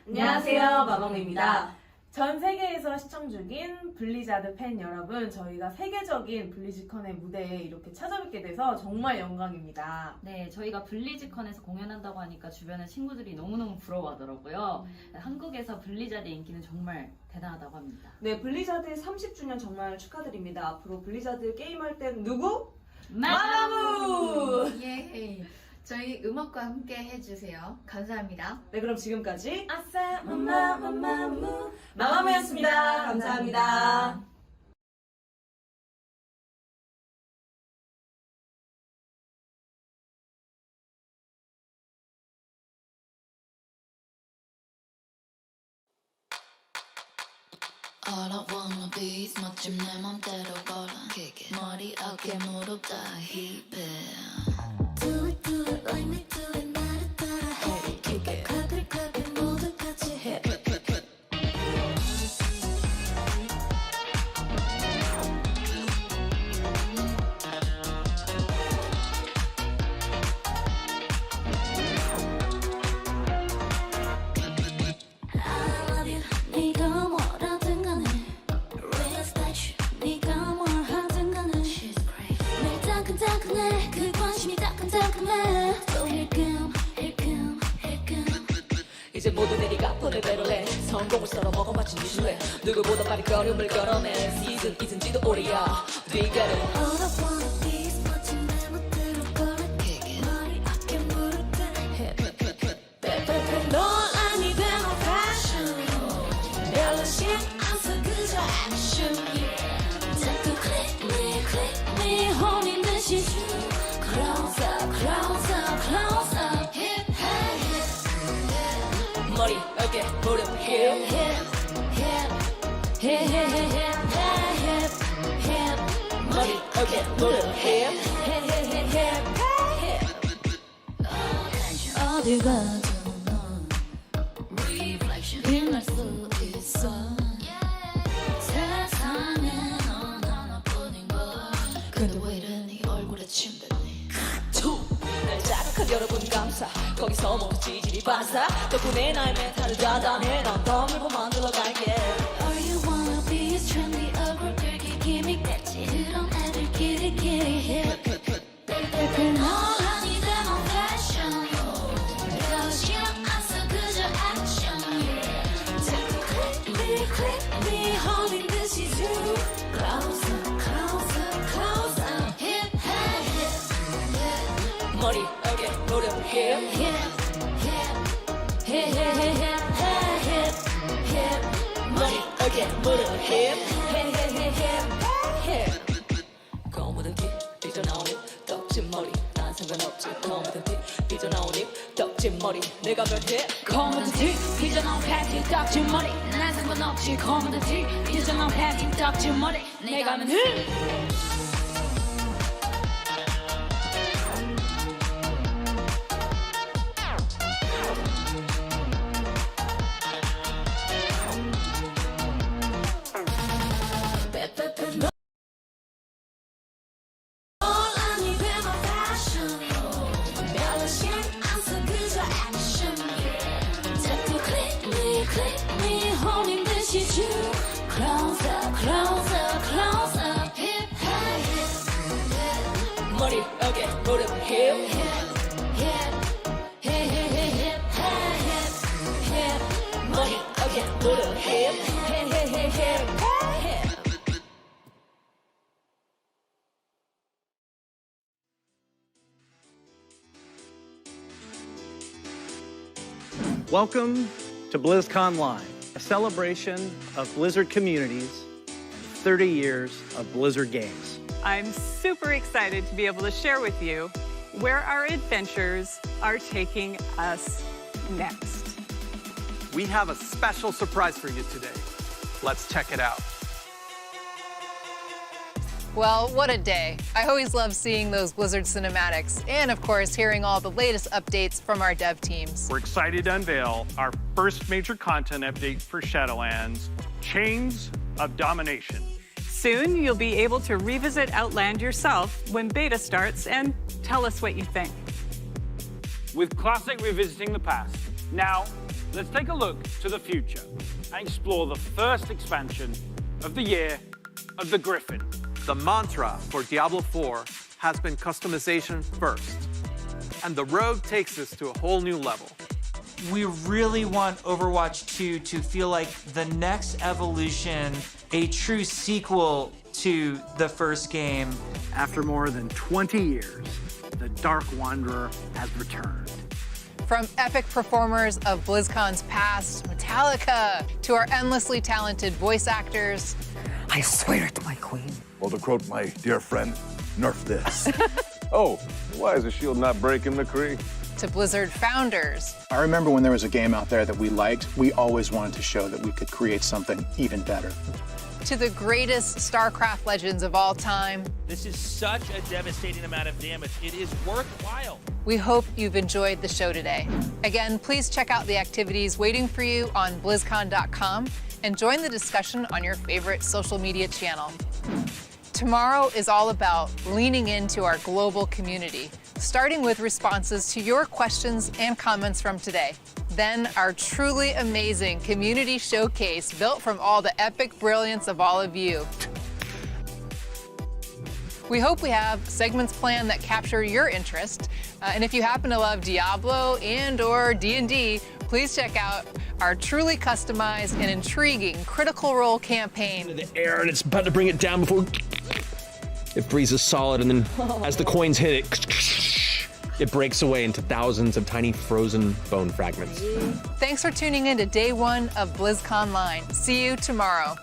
안녕하세요, 마법입니다. 전 세계에서 시청 중인 블리자드 팬 여러분, 저희가 세계적인 블리즈컨의 무대에 이렇게 찾아뵙게 돼서 정말 영광입니다. 네, 저희가 블리즈컨에서 공연한다고 하니까 주변의 친구들이 너무너무 부러워하더라고요. 한국에서 블리자드의 인기는 정말 대단하다고 합니다. 네, 블리자드 30주년 정말 축하드립니다. 앞으로 블리자드 게임할 땐 누구? 마마무! 예. 저희 음악과 함께 해주세요. 감사합니다. 네, 그럼 지금까지 아싸 마마무 마마무였습니다. 감사합니다. All I wanna be is 멋진 내 맘대로 걸어 머리 어깨 무릎 다 힙해 Do it like me do it 나를 따라 해 Kick it clap it 모두 같이 해 I love you 네가 뭐라든 간에 Real statue 네가 뭘 하든 간에 She's crazy 매일 따끈따끈해 그 관심이 따끈따끈해 또 힐끔 힐끔 힐끔 이제 모두 내리가 보내대로 해 성공을 썰어먹어 마치 미술해 누구보다 빨리 걸음을 걸어내 시즌 잊은지도 오래야 네가 All I wanna be is 멋진 내 멋대로 걸어 머리 어깨 무릎 다 넌 아니 된 my passion 별로 신경 안 써 그저 action 자꾸 click me 홀린 듯이 Close up, close up, close up hip, hip 머리, 어깨, 무릎, hip, hip, hip hip, hip, hip, hip, hip 머리, 어깨, 무릎, hip, hip, hip, hip, hip 어딜 가도 넌 reflection 빛날 수 있어 세상에 넌 하나뿐인 걸 근데 왜 이래 네 얼굴에 침뱉니 날 자극한 여러분 감사 거기서 모두 지질이 반사 덕분에 나의 멘탈을 다단해 난 더 물고 만들어 갈게 All you wanna be is trendy 얼굴 긁기 기믹 됐지 그런 애들끼리 hip 넌 아니 된 my passion 별로 신경 안 써 그저 action 자꾸 click me 홀린 듯이 do Close up, close up, close up hip, hip 머리, 어깨, 무릎, hip, hip, hip, hip, hip, hip, hip 머리, 어깨, 무릎, hip, hip, hip, hip, hip 검은 티 삐져나오니 떡진 머리 난 상관없지 검은 티 삐져나오니 떡진 머리 내가 몇해 검은 티 삐져나온 팬티 떡진 머리 난 상관없지 검은 티 삐져나온 팬티 떡진 머리 내가 몇해 Close up, close up, close up, hip, hip 머리, 어깨, 무릎, hip, hip, hip, hip, hip, hip, hip 머리, 어깨, 무릎, hip, hip, hip, hip, hip Welcome to BlizzCon Live, a celebration of Blizzard communities and 30 years of Blizzard games. I'm super excited to be able to share with you where our adventures are taking us next. We have a special surprise for you today. Let's check it out. Well, what a day. I always love seeing those Blizzard cinematics and, of course, hearing all the latest updates from our dev teams. We're excited to unveil our first major content update for Shadowlands, Chains of Domination. Soon, you'll be able to revisit Outland yourself when beta starts and tell us what you think. With Classic revisiting the past, now let's take a look to the future and explore the first expansion of the year of the Griffin. The mantra for Diablo 4 has been customization first, and the road takes us to a whole new level. We really want Overwatch 2 to feel like the next evolution, a true sequel to the first game. After more than 20 years, the Dark Wanderer has returned. From epic performers of BlizzCon's past, Metallica, to our endlessly talented voice actors. I swear to my queen. Well, to quote my dear friend, nerf this. Oh, why is the shield not breaking, McCree? To Blizzard founders. I remember when there was a game out there that we liked, we always wanted to show that we could create something even better. To the greatest StarCraft legends of all time. This is such a devastating amount of damage. It is worthwhile. We hope you've enjoyed the show today. Again, please check out the activities waiting for you on BlizzCon.com and join the discussion on your favorite social media channel. Tomorrow is all about leaning into our global community, starting with responses to your questions and comments from today. Then our truly amazing community showcase built from all the epic brilliance of all of you. We hope we have segments planned that capture your interest. And if you happen to love Diablo and/or D&D, please check out our truly customized and intriguing Critical Role campaign. The air, and it's about to bring it down before it freezes solid, and then as the coins hit it, it breaks away into thousands of tiny frozen bone fragments. Thanks for tuning in to day one of BlizzCon Line. See you tomorrow.